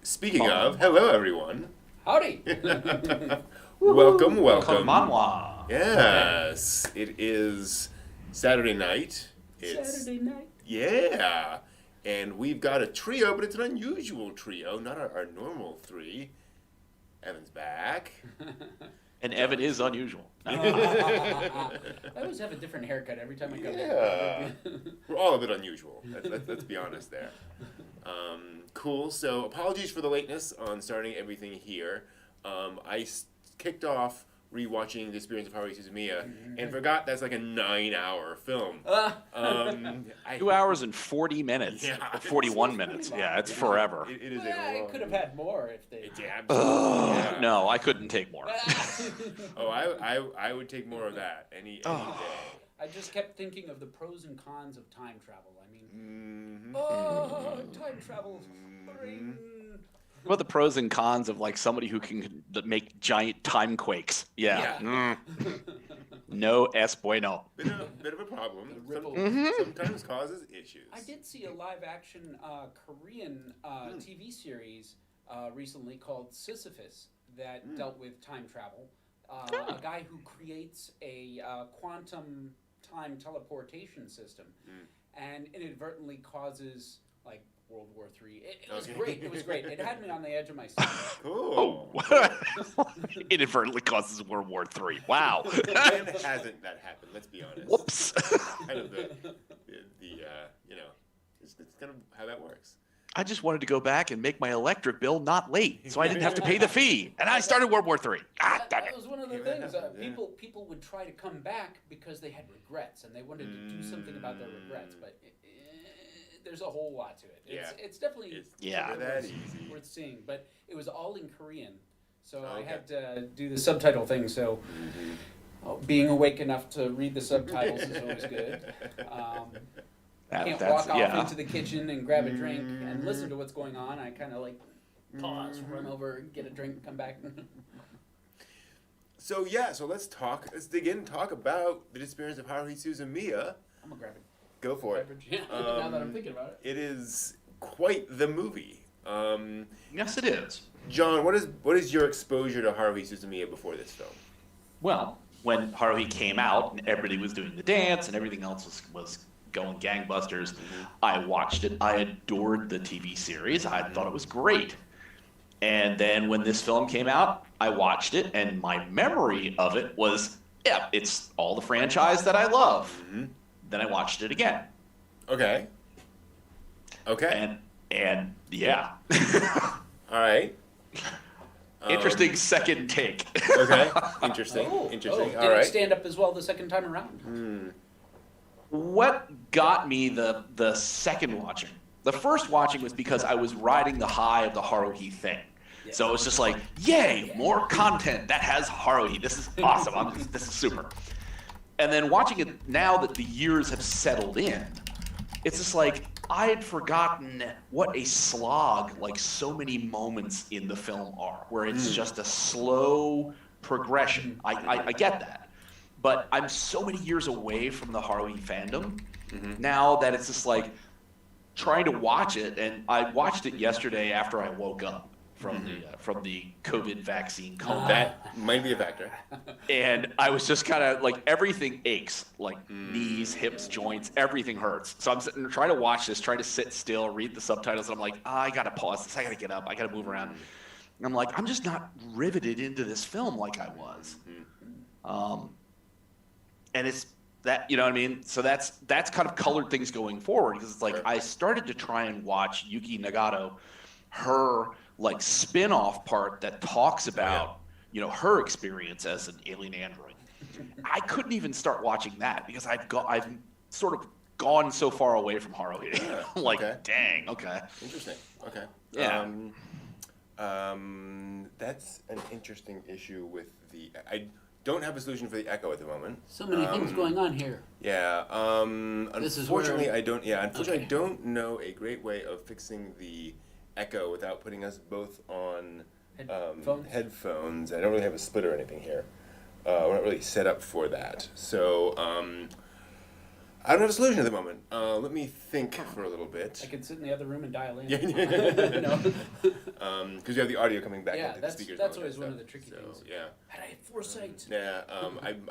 Speaking of, hello everyone. Howdy! Welcome. Konbanwa. Yes, it is Saturday night. Saturday night. Yeah, and we've got a trio, but it's an unusual trio, not our normal three. Evan's back. And Evan is unusual. I always have a different haircut every time I come Yeah. in. We're all a bit unusual. Let's be honest there. Cool. So apologies for the lateness on starting everything here. I kicked off rewatching Disappearance of Haruhi Suzumiya and forgot that's like a 9-hour film. 2 hours and 40 minutes. Yeah. Or 41 minutes. Yeah, it's forever. It is I a long. could have had more if they. Yeah, absolutely. Yeah. No, I couldn't take more. Oh, I would take more of that any day. I just kept thinking of the pros and cons of time travel. I mean, Mm-hmm. time travel's boring. What about the pros and cons of like somebody who can make giant time quakes? Yeah. No es bueno. Bit of a problem. The ripple. Sometimes causes issues. I did see a live-action Korean TV series recently called Sisyphus that dealt with time travel. A guy who creates a quantum time teleportation system and inadvertently causes like World War III. It was great. It was great. It had me on the edge of my seat. Cool. Inadvertently causes World War III. Wow. When hasn't that happened? Let's be honest. Whoops. Kind of the it's kind of how that works. I just wanted to go back and make my electric bill not late, so I didn't have to pay the fee. And I started World War III. Ah, dang That it. was one of the Yeah, that things. happened, yeah. People would try to come back because they had regrets and they wanted to do something about their regrets. But there's a whole lot to it. It's definitely Never that easy. worth seeing. But it was all in Korean, so I Okay. had to do the subtitle thing. So being awake enough to read the subtitles is always good. Can't walk off into the kitchen and grab a drink and listen to what's going on. I kind of like pause, run over, get a drink, come back. So let's dig in and talk about the Disappearance of Haruhi Suzumiya. I'm gonna grab it. Go for it. Yeah, now that I'm thinking about it. It is quite the movie. Yes, it is. John, what is your exposure to Haruhi Suzumiya before this film? Well, when Haruhi came out and everybody was doing the dance and everything else was going gangbusters, I watched it. I adored the TV series. I thought it was great. And then when this film came out, I watched it, and my memory of it was, yeah, it's all the franchise that I love. Then I watched it again. Okay. And yeah. All right. Interesting second take. Okay. Interesting. Oh, All did right. it stand up as well the second time around? What got me the second watching? The first watching was because I was riding the high of the Haruhi thing. So it was just like, yay, more content that has Haruhi. This is awesome. This is super. And then watching it now that the years have settled in, it's just like I had forgotten what a slog like so many moments in the film are, where it's just a slow progression. I get that. But I'm so many years away from the Haruhi fandom now that it's just like trying to watch it. And I watched it yesterday after I woke up from the COVID vaccine coma. That might be a factor. And I was just kind of like everything aches, like knees, hips, joints, everything hurts. So I'm sitting trying to watch this, trying to sit still, read the subtitles, and I'm like, I gotta pause this, I gotta get up, I gotta move around. And I'm like, I'm just not riveted into this film like I was. And it's that, you know what I mean? So that's kind of colored things going forward, because it's like I started to try and watch Yuki Nagato, her like spin-off part that talks about her experience as an alien android. I couldn't even start watching that because I've sort of gone so far away from Haruhi. Like, dang, okay. Interesting. Okay. Yeah. That's an interesting issue with I don't have a solution for the echo at the moment. So many things going on here. Yeah. This is Unfortunately, where- I don't. Yeah. Unfortunately, Okay. I don't know a great way of fixing the echo without putting us both on headphones. I don't really have a split or anything here. We're not really set up for that. So I don't have a solution at the moment. Let me think for a little bit. I could sit in the other room and dial in. Yeah. Because you have the audio coming back into the that's speakers. that's and all always that one of stuff. the tricky So, things. Yeah. Had I had foresight. Yeah.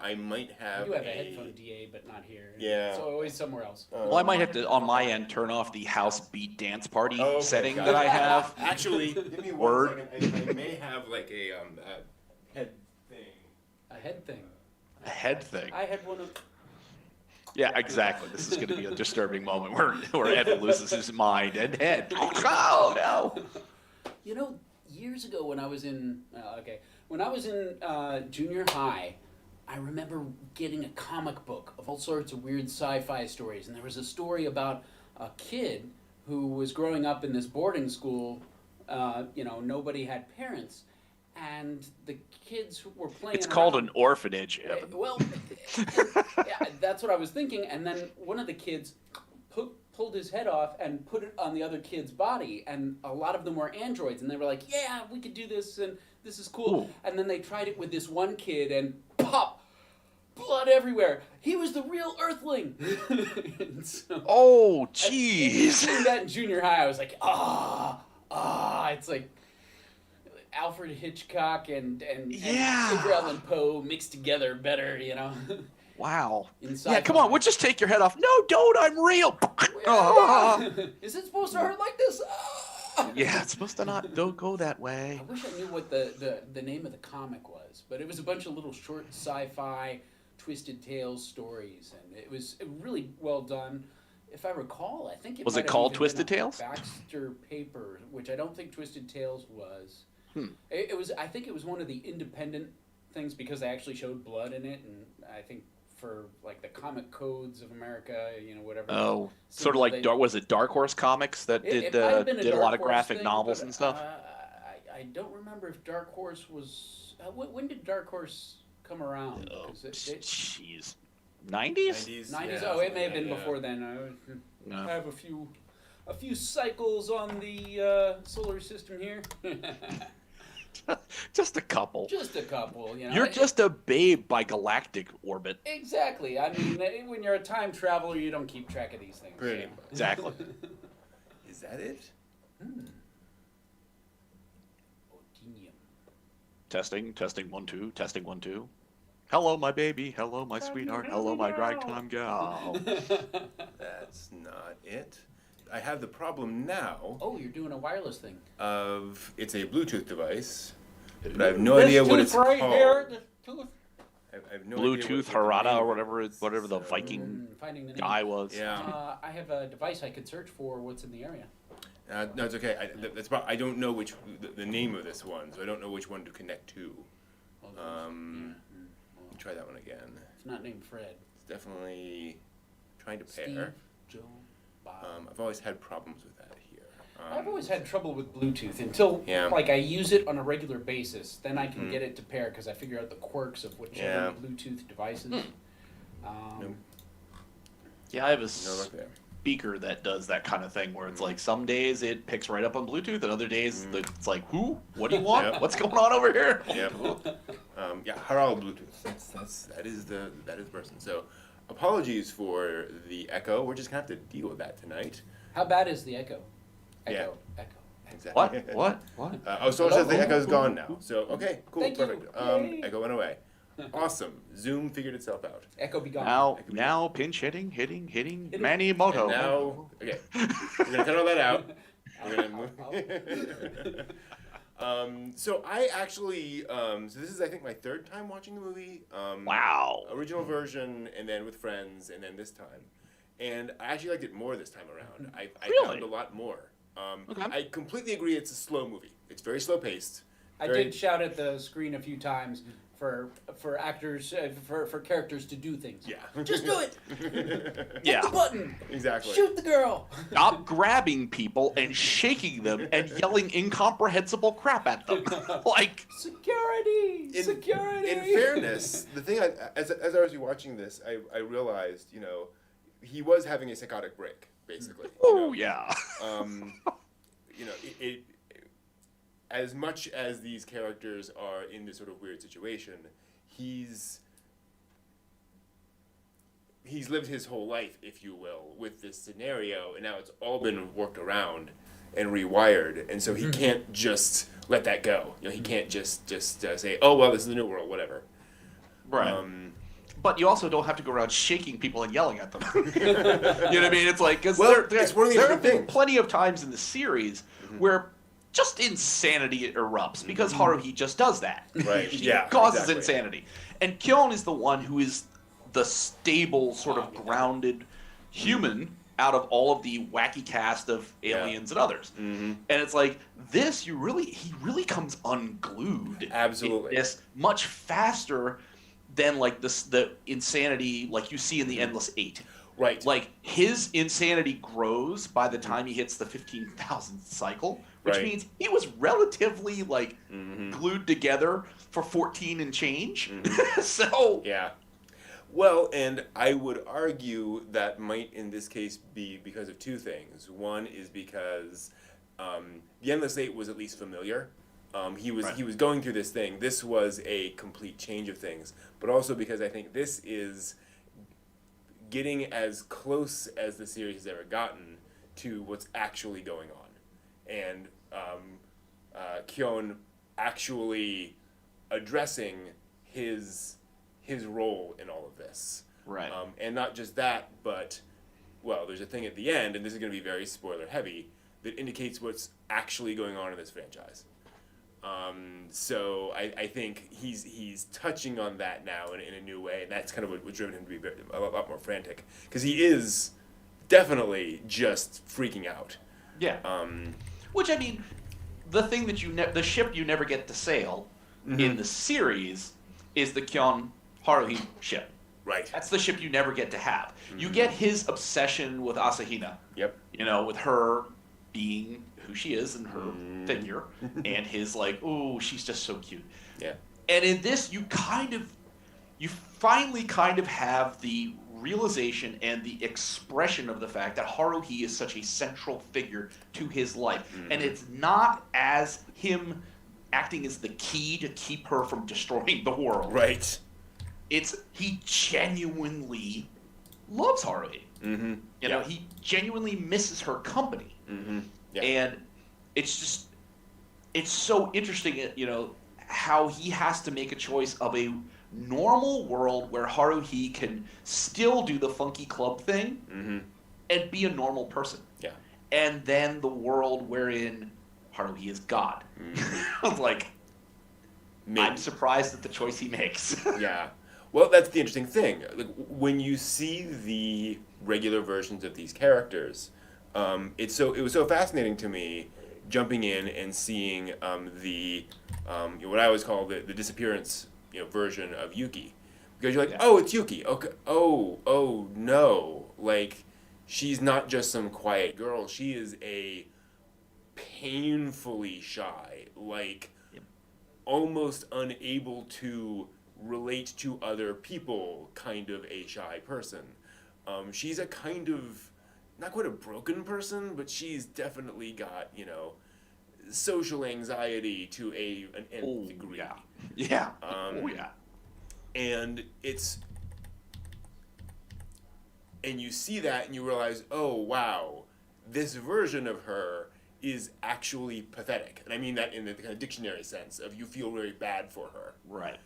I might have. I do have a headphone DA, but not here. Yeah. So always somewhere else. Well, I might have to, on my end, turn off the house beat dance party Okay, setting gotcha. that I have. Actually, give me Word. 1 second. I may have like a head thing. A head thing. A head thing. I had one of. Yeah, exactly. This is going to be a disturbing moment where Ed loses his mind and head. Oh, no. You know, years ago when I was in junior high, I remember getting a comic book of all sorts of weird sci-fi stories, and there was a story about a kid who was growing up in this boarding school. Nobody had parents, and the kids who were playing. It's called around- an orphanage, Evan. yeah, that's what I was thinking. And then one of the kids pulled his head off and put it on the other kid's body, and a lot of them were androids, and they were like, "Yeah, we could do this, and this is cool." Ooh. And then they tried it with this one kid, and pop, blood everywhere. He was the real Earthling. And so, Oh, and jeez. seeing that in junior high, I was like, it's like Alfred Hitchcock and Yeah. Edgar Allan Poe mixed together better, you know. Wow. In Yeah, sci-fi. come on. We'll just take your head off. No, don't. I'm real. Is it supposed to hurt like this? Yeah, it's supposed to not don't go that way. I wish I knew what the name of the comic was, but it was a bunch of little short sci-fi Twisted Tales stories, and it was really well done. If I recall, I think it Was might it have called even Twisted been a Tales? Baxter paper, which I don't think Twisted Tales was. Hmm. It was. I think it was one of the independent things because they actually showed blood in it, and I think for like the comic codes of America, whatever. Oh, So sort of like they- was it Dark Horse Comics that It might have been did a Dark lot of Horse graphic thing, novels but, and stuff? I don't remember if Dark Horse was. When did Dark Horse come around? Oh, 'Cause jeez, 90s? 90s. Yeah, Oh, it may have been yeah. before then. No. I have a few cycles on the solar system here. Just a couple. Just a couple, You're just a babe by galactic orbit. Exactly. I mean, when you're a time traveler, you don't keep track of these things. Pretty much. Exactly. Is that it? Odinium. Testing 1 2, testing 1 2. Hello, my baby. Hello, my sweetheart. Hello, my ragtime gal. That's not it. I have the problem now Oh, you're doing a wireless thing. of it's a Bluetooth device, but I have no idea what it's called. This tooth. I have no idea Bluetooth what the Harada name or is. whatever the So- Viking Finding the name. guy was. Yeah. I have a device I could search for what's in the area. No, it's okay. I don't know the name of this one, so I don't know which one to connect to. Well, Try that one again. it's not named Fred. It's definitely trying to Steve, pair. Joe, Bob. I've always had problems with that here. I've always had trouble with Bluetooth until Yeah. I use it on a regular basis. Then I can get it to pair because I figure out the quirks of whichever Yeah. Bluetooth devices. Nope. Yeah, I have a No luck there. speaker that does that kind of thing where it's like some days it picks right up on Bluetooth and other days it's like, who? What do you want? Yep. What's going on over here? Yep. Yeah, Harald Bluetooth. That is the person. So, apologies for the echo. We're just gonna have to deal with that tonight. How bad is the echo? Yeah. Echo. Exactly. What? So it says the echo's gone now. So okay, cool, Thank you. perfect. Yay. Echo went away. Awesome. Zoom figured itself out. Echo be gone. Now pinch hitting Manny Moto. And now, okay, we're gonna cut all that out. We're gonna move. So I actually, so this is I think my third time watching the movie. Wow. Original version, and then with friends, and then this time, and I actually liked it more this time around. I Really? found a lot more. Okay. I completely agree. It's a slow movie. It's very slow paced. I did shout at the screen a few times for actors for characters to do things. Yeah. Just do it. Hit Yeah. the button. Exactly. Shoot the girl. Stop grabbing people and shaking them and yelling incomprehensible crap at them. Like, Security. Security. In fairness, the thing as I was rewatching this, I realized, he was having a psychotic break, basically. oh yeah. It as much as these characters are in this sort of weird situation, he's lived his whole life, if you will, with this scenario, and now it's all been worked around, and rewired, and so he can't just let that go. You know, he can't just say, "Oh well, this is the new world," whatever. Right. But you also don't have to go around shaking people and yelling at them. You know what I mean? It's like, because it's one of the there have been things. plenty of times in the series where just insanity erupts because Haruhi just does that. Right. He causes insanity. And Kyon is the one who is the stable, sort of grounded human out of all of the wacky cast of aliens and others. And it's like, he really comes unglued. Absolutely. It's much faster than like the insanity like you see in the Endless Eight. Right. Like his insanity grows by the time he hits the 15,000th cycle, which means he was relatively like glued together for 14 and change. So yeah. Well, and I would argue that might in this case be because of two things. One is because the Endless Eight was at least familiar. He was going through this thing. This was a complete change of things, but also because I think this is getting as close as the series has ever gotten to what's actually going on, and Kyon actually addressing his role in all of this. Right. And not just that, but well, there's a thing at the end, and this is going to be very spoiler heavy, that indicates what's actually going on in this franchise. So I think he's touching on that now in a new way, and that's kind of what's driven him to be a lot more frantic, because he is definitely just freaking out. Yeah. Which, I mean, the thing that the ship you never get to sail in the series is the Kyon Haruhi ship. Right. That's the ship you never get to have. You get his obsession with Asahina. Yep. You know, with her being who she is and her figure, and his like, oh, she's just so cute. Yeah. And in this, you finally kind of have the realization and the expression of the fact that Haruhi is such a central figure to his life. And it's not as him acting as the key to keep her from destroying the world. Right. It's he genuinely loves Haruhi. You know, he genuinely misses her company. Yeah. And it's so interesting, you know, how he has to make a choice of a normal world where Haruhi can still do the funky club thing and be a normal person. Yeah. And then the world wherein Haruhi is God. Like, I'm surprised at the choice he makes. Yeah. Well, that's the interesting thing. Like, when you see the regular versions of these characters, it was so fascinating to me jumping in and seeing what I always call the disappearance version of Yuki, because you're like, oh, it's Yuki. Okay. Oh no, like she's not just some quiet girl. She is a painfully shy, like almost unable to relate to other people kind of a shy person. She's a kind of, not quite a broken person, but she's definitely got, social anxiety to an nth degree. Yeah. And and you see that and you realize, oh wow, this version of her is actually pathetic. And I mean that in the kind of dictionary sense of you feel very bad for her. Right.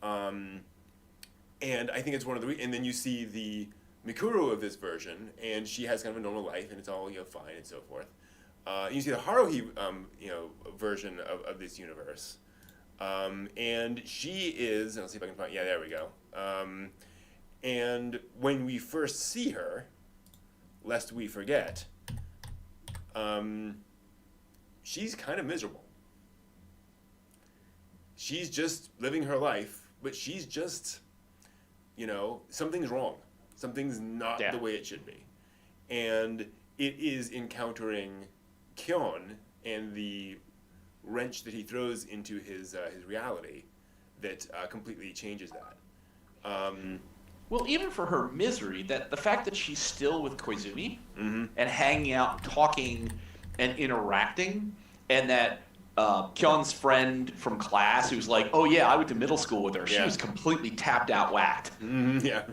And I think it's one of the and then you see the Mikuru of this version, and she has kind of a normal life, and it's all fine and so forth. You see the Haruhi version of this universe, and she is. And let's see if I can find. Yeah, there we go. And when we first see her, lest we forget, she's kind of miserable. She's just living her life, but she's just, something's wrong. Something's not the way it should be. And it is encountering Kyon and the wrench that he throws into his reality that completely changes that. Well, even for her misery, that the fact that she's still with Koizumi and hanging out, and talking, and interacting, and that Kyon's friend from class, who's like, "Oh yeah, I went to middle school with her. She was completely tapped out, whacked." Yeah.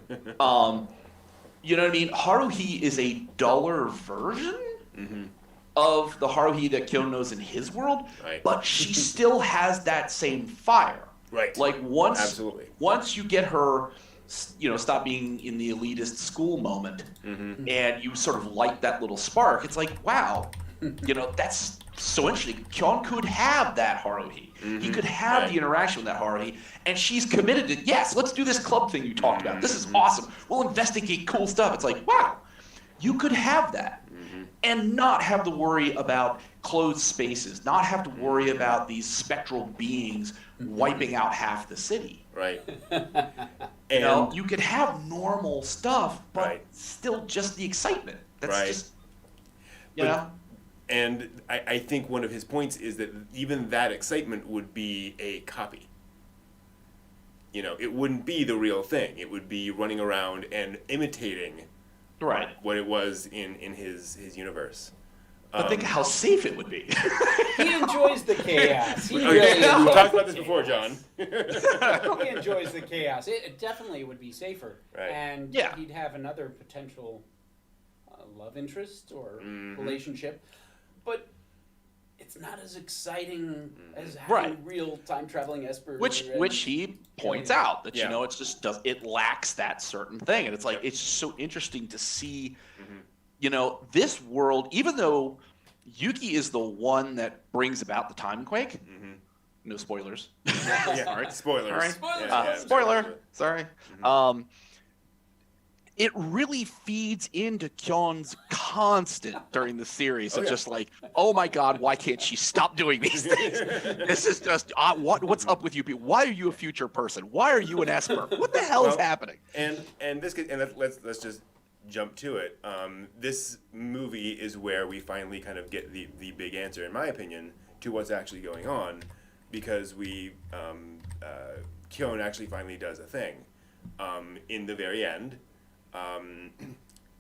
You know what I mean? Haruhi is a duller version of the Haruhi that Kyon knows in his world, Right. but she still has that same fire. Right. Like Absolutely. once you get her, stop being in the elitist school moment, and you sort of light that little spark, it's like, wow, that's so interesting. Kyon could have that Haruhi. He could have the interaction with that Haruhi, and she's committed to, yes, let's do this club thing you talked about. This is awesome. We'll investigate cool stuff. It's like, wow, you could have that. And not have to worry about closed spaces, not have to worry about these spectral beings wiping out half the city. Right. And you could have normal stuff, but Right. still just the excitement. That's Right. just, And I think one of his points is that even that excitement would be a copy. It wouldn't be the real thing. It would be running around and imitating right. what it was in his universe. But think how safe it would be. He enjoys the chaos. He Okay, really we enjoys talked about the this before, chaos. John. He enjoys the chaos. It definitely would be safer. Right. And Yeah. he'd have another potential love interest or relationship. But it's not as exciting as having real time-traveling espers. Which he points out that, Yeah. it's just it lacks that certain thing. And it's like, it's just so interesting to see, this world, even though Yuki is the one that brings about the time quake. No spoilers. Yeah, spoilers. All right. Spoilers. Spoiler. Sorry. It really feeds into Kyon's constant during the series of just like, oh my God, why can't she stop doing these things? This is just what's up with you people? Why are you a future person? Why are you an Esper? What the hell is happening? And let's just jump to it. This movie is where we finally kind of get the big answer, in my opinion, to what's actually going on, because Kyon actually finally does a thing. In the very end,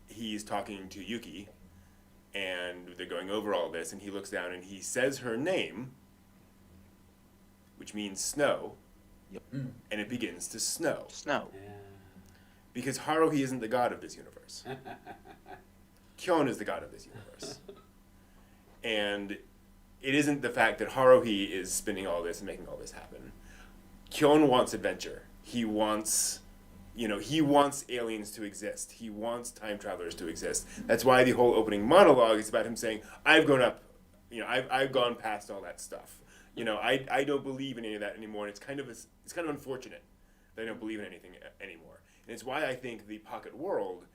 he's talking to Yuki, and they're going over all this, and he looks down and he says her name, which means snow. Yep. And it begins to snow. Snow. Because Haruhi isn't the god of this universe. Kyon is the god of this universe. And it isn't the fact that Haruhi is spinning all this and making all this happen. Kyon wants adventure. He wants aliens to exist. He wants time travelers to exist. That's why the whole opening monologue is about him saying, I've grown up, I've gone past all that stuff. I don't believe in any of that anymore, and it's kind of unfortunate that I don't believe in anything anymore. And it's why I think the pocket world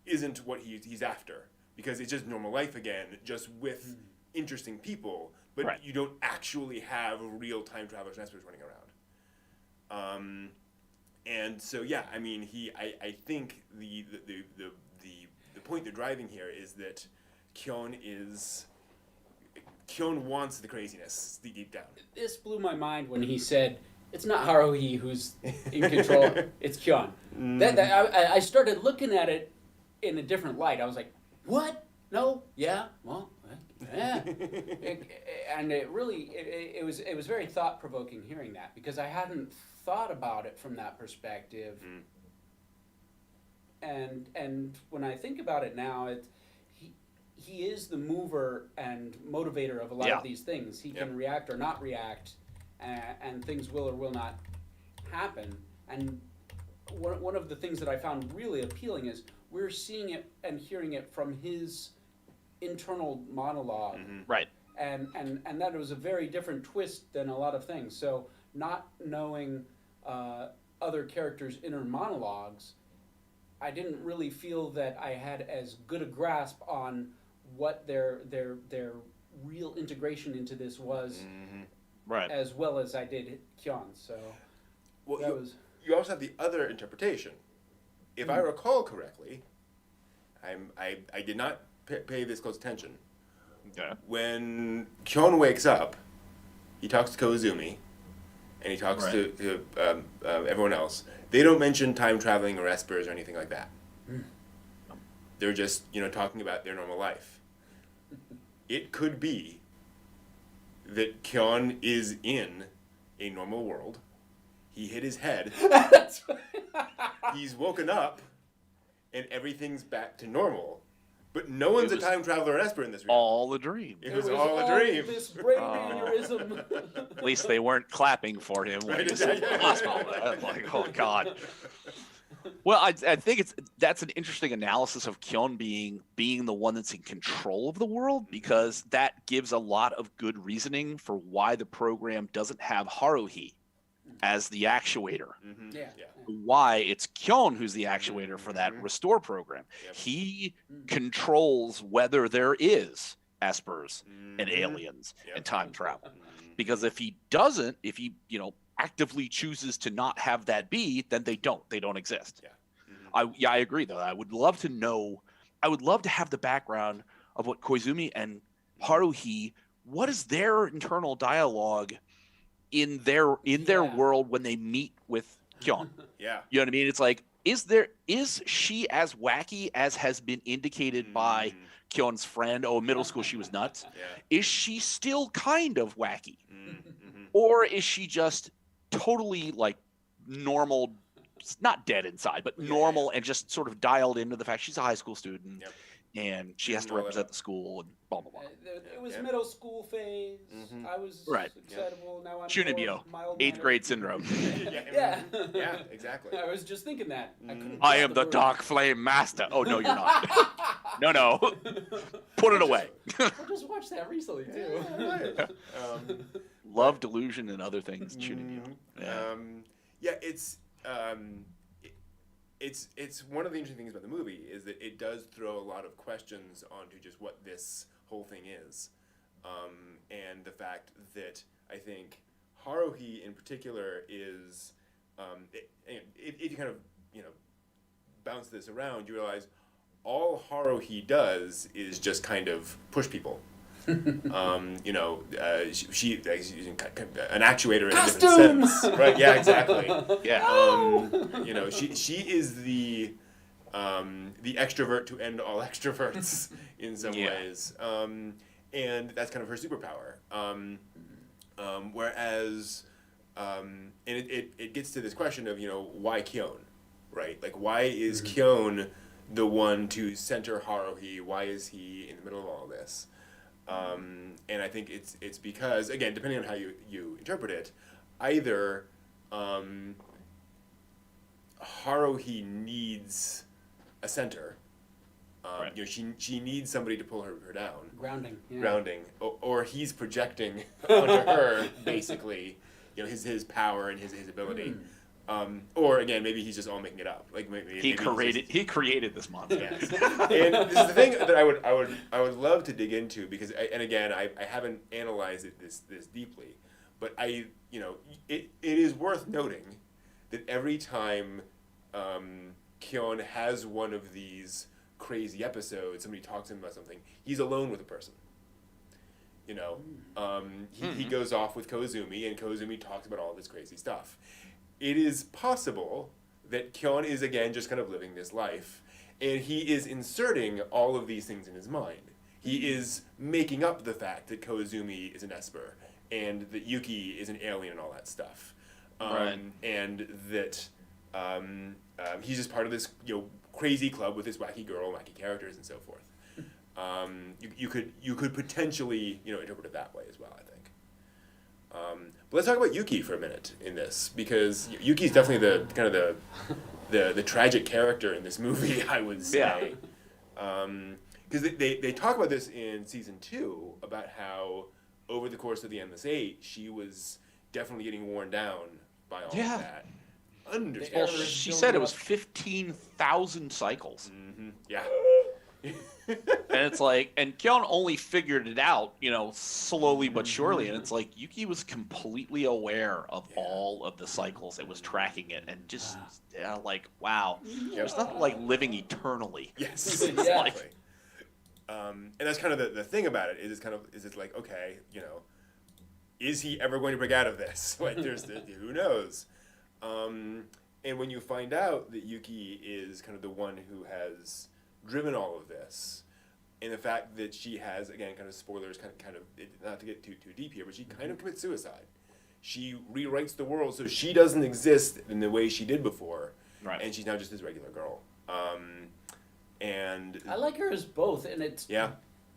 isn't what he's after, because it's just normal life again, just with interesting people, but you don't actually have real time travelers and espers running around. And so I think the point they're driving here is that Kyon wants the craziness deep down. This blew my mind when he said, it's not Haruhi who's in control, it's Kyon. I started looking at it in a different light. I was like, what? No? Yeah? Well, yeah. And it really, it was very thought-provoking hearing that, because I hadn't thought about it from that perspective. And when I think about it now, he is the mover and motivator of a lot of these things. He can react or not react, and things will or will not happen. And one of the things that I found really appealing is we're seeing it and hearing it from his internal monologue. Right. And that was a very different twist than a lot of things. So not knowing other characters' inner monologues, I didn't really feel that I had as good a grasp on what their real integration into this was, right, as well as I did Kyon. So you also have the other interpretation. If I recall correctly, I did not pay this close attention. Yeah. When Kyon wakes up, he talks to Koizumi, and he talks to everyone else. They don't mention time traveling or espers or anything like that. They're just talking about their normal life. It could be that Kyon is in a normal world. He hit his head. He's woken up, and everything's back to normal. But no one's a was time traveler or Esper in this reality. All a dream. It was all a dream. This brain aneurysm. At least they weren't clapping for him when he was in the hospital. Like, oh God. Well, I think that's an interesting analysis of Kyon being the one that's in control of the world, because that gives a lot of good reasoning for why the program doesn't have Haruhi as the actuator. Mm-hmm. Yeah. Why it's Kyon who's the actuator for that restore program. Yep. He controls whether there is espers and aliens and time travel. Because if he doesn't, if he, actively chooses to not have that be, then they don't exist. Yeah. I agree though. I would love to have the background of what Koizumi and Haruhi, what is their internal dialogue in their world when they meet with Kyon? Yeah. You know what I mean? It's like, is she as wacky as has been indicated by Kyon's friend? Oh, in middle school she was nuts. Yeah. Is she still kind of wacky? Mm-hmm. Or is she just totally like normal, not dead inside, but normal and just sort of dialed into the fact she's a high school student and she has to represent the school and blah, blah, blah. It was middle school phase. I was excitable. Now I'm Shunibyo, mild 8th grade syndrome. Yeah. Yeah, exactly. I was just thinking that. I am the Dark Flame Master. Oh, no, you're not. No. Put it away. I just watched that recently, too. Love, delusion, and other things. Shunibyo. It's one of the interesting things about the movie is that it does throw a lot of questions onto just what this whole thing is, and the fact that I think Haruhi in particular is, if you kind of bounce this around, you realize all Haruhi does is just kind of push people. She's an actuator in a different sense, right? Yeah, exactly. Yeah. She is the extrovert to end all extroverts in some ways, and that's kind of her superpower. Whereas, and it gets to this question of why Kyon, right? Like why is Kyon the one to center Haruhi? Why is he in the middle of all this? And I think it's because, again, depending on how you interpret it, either Haruhi needs a center. She needs somebody to pull her down. Grounding. Or he's projecting onto her, basically, his power and his ability. Or again, maybe he's just all making it up. Like maybe he created this monster. Yes. And this is the thing that I would love to dig into, because I haven't analyzed it this deeply, but it is worth noting that every time Kyon has one of these crazy episodes, somebody talks to him about something, he's alone with a person. He goes off with Koizumi, and Koizumi talks about all this crazy stuff. It is possible that Kyon is, again, just kind of living this life, and he is inserting all of these things in his mind. He is making up the fact that Koizumi is an Esper, and that Yuki is an alien and all that stuff. And that he's just part of this crazy club with this wacky girl, wacky characters, and so forth. You could potentially interpret it that way as well, I think. But let's talk about Yuki for a minute in this, because Yuki's definitely the tragic character in this movie, I would say. Because they talk about this in season 2 about how over the course of the Endless 8 she was definitely getting worn down by all of that. Well, she said it was 15,000 cycles. Mm-hmm. Yeah. And it's like, and Kyon only figured it out, slowly but surely. And it's like Yuki was completely aware of all of the cycles. It was tracking it, and just like, wow, there's nothing like living eternally. Yes, exactly. And that's kind of the thing about it is it's like, okay, is he ever going to break out of this? Like, who knows? And when you find out that Yuki is kind of the one who has driven all of this, and the fact that she has, again, kind of spoilers, kind of not to get too deep here, but she kind of commits suicide. She rewrites the world so she doesn't exist in the way she did before, and she's now just this regular girl. And I like her as both, and it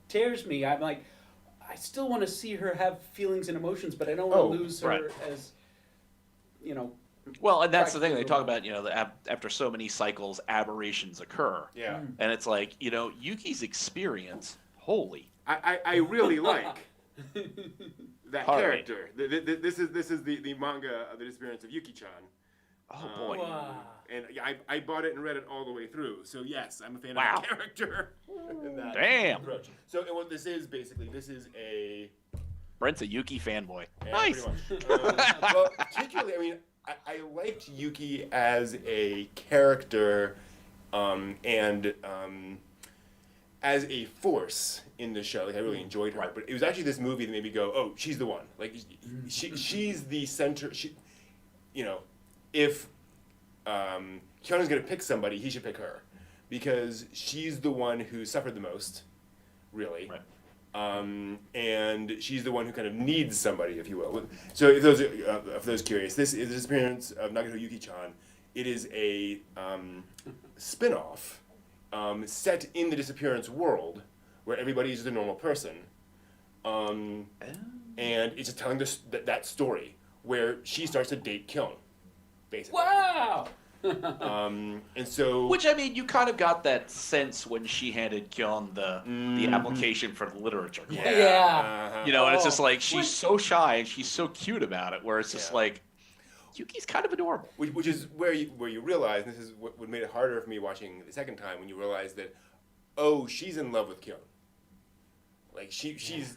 tears me. I'm like, I still want to see her have feelings and emotions, but I don't want to lose her as, you know. Well, and that's the thing they talk about. You know, after so many cycles, aberrations occur. Yeah. And it's like, you know, Yuki's experience. Holy. I really like that All character. This is the manga of the Disappearance of Yuki-chan. Oh boy. Wow. And I bought it and read it all the way through. So yes, I'm a fan of the character. In that Damn. approach. So and what this is basically, this is a Brent's a Yuki fanboy. yeah, Nice. pretty much. Well, particularly, I mean, I liked Yuki as a character, and as a force in the show. Like, I really enjoyed her. But it was actually this movie that made me go, oh, she's the one. Like she's the center. You know, if Kyon's gonna pick somebody, he should pick her, because she's the one who suffered the most, really. Right. And she's the one who kind of needs somebody, if you will. So if those curious, this is the Disappearance of Nagato Yuki-chan. It is a spin-off set in the disappearance world, where everybody is just a normal person. And it's just telling that story, where she starts to date Kyon, basically. Wow! And so, Which, I mean, you kind of got that sense when she handed Kyon the application for the literature club. Yeah. You know, and it's just like, she's so shy and she's so cute about it, where it's just like, Yuki's kind of adorable. which is where you realize, and this is what made it harder for me watching the second time, when you realize that, oh, she's in love with Kyon. Like she's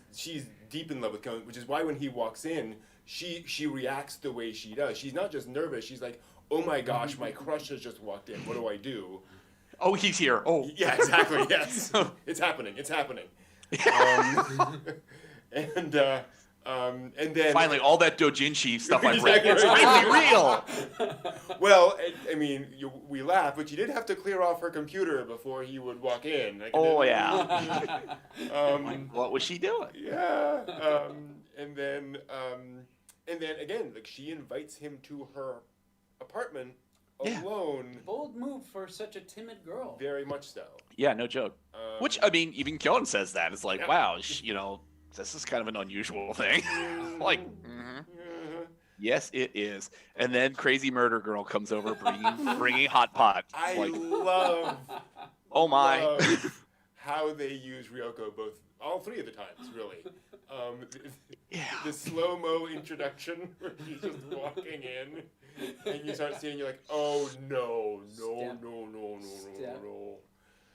deep in love with Kyon, which is why when he walks in, she reacts the way she does. She's not just nervous. She's like, oh my gosh, my crush has just walked in. What do I do? Oh, he's here. Oh. Yeah, exactly. Yes, it's happening. It's happening. And then Finally, all that doujinshi stuff I've read, Exactly it's right. really real. Well, I mean, we laugh, but you did have to clear off her computer before he would walk in. Like, Oh, and yeah. then, What was she doing? yeah. And then again, like, she invites him to her apartment alone. Bold move for such a timid girl. Very much so. Yeah, no joke. Which, I mean, even Kyon says that. It's like, Yeah. wow, you know, this is kind of an unusual thing. Like, yes, it is. And then crazy murder girl comes over bringing hot pot. I Like, love oh my. how they use Ryoko all three of the times, really. Yeah. The slow-mo introduction where she's just walking in, and you start seeing, you're like, oh no.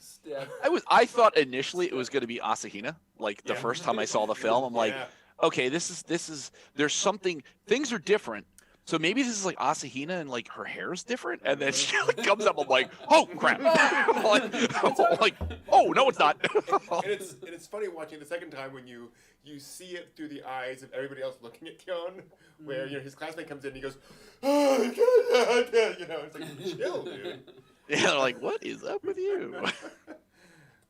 Step. I thought initially it was going to be Asahina. Like the first time I saw the film, I'm like, okay, this is there's something. Things are different. So maybe this is like Asahina and like her hair's different, and then she like, comes up. I'm like, oh crap! like, oh no, it's not. and it's funny watching the second time when you see it through the eyes of everybody else looking at Kyon, where his classmate comes in and he goes, oh, it's like, chill, dude. Yeah, they're like, what is up with you?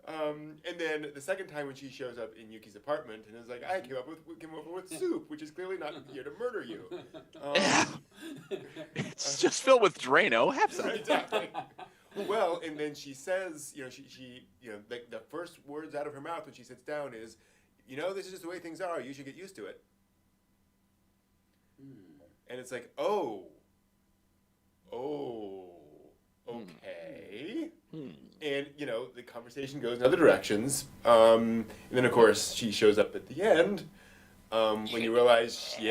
And then the second time when she shows up in Yuki's apartment and is like, I came over with soup, which is clearly not here to murder you. It's just filled with Drano. Have some. Exactly. Well, and then she says, she like the first words out of her mouth when she sits down is, this is just the way things are. You should get used to it. And it's like, oh, okay. And, the conversation goes in other directions. And then, of course, she shows up at the end when you realize she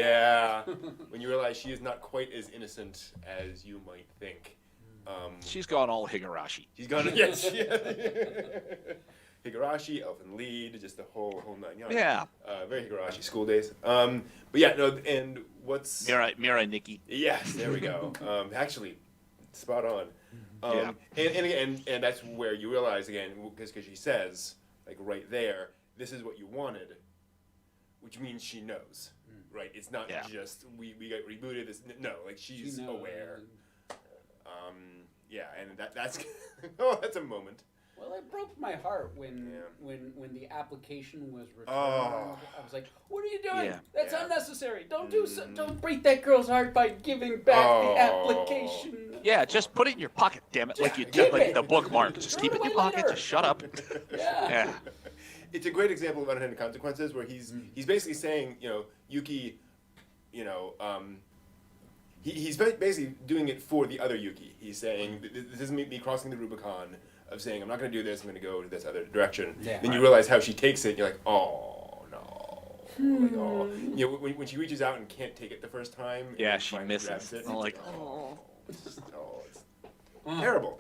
is not quite as innocent as you might think. She's gone all Higurashi. She's gone, yes. Higurashi, Elfin Lead, just the whole 9 yards. Yeah. Very Higurashi school days. But yeah, no, and what's... Mirai Nikki. Yes, there we go. Actually, spot on. Yeah. And that's where you realize, again, because she says, like right there, this is what you wanted, which means she knows, right? It's not just, we got rebooted, no, like she's aware. And that's, that's a moment. Well, it broke my heart when the application was returned. Oh. I was like, "What are you doing? Yeah. That's unnecessary. Don't break that girl's heart by giving back the application." Yeah, just put it in your pocket, damn it, like you did like the bookmark. Just keep it in your pocket. Just shut up. Yeah. It's a great example of unintended consequences where he's basically saying, Yuki, he's basically doing it for the other Yuki. He's saying, this is me crossing the Rubicon of saying, I'm not going to do this, I'm going to go to this other direction. Yeah. Then you realize how she takes it, and you're like, oh, no. Like, oh. When she reaches out and can't take it the first time. Yeah, she misses it. I'm like, oh. It's terrible.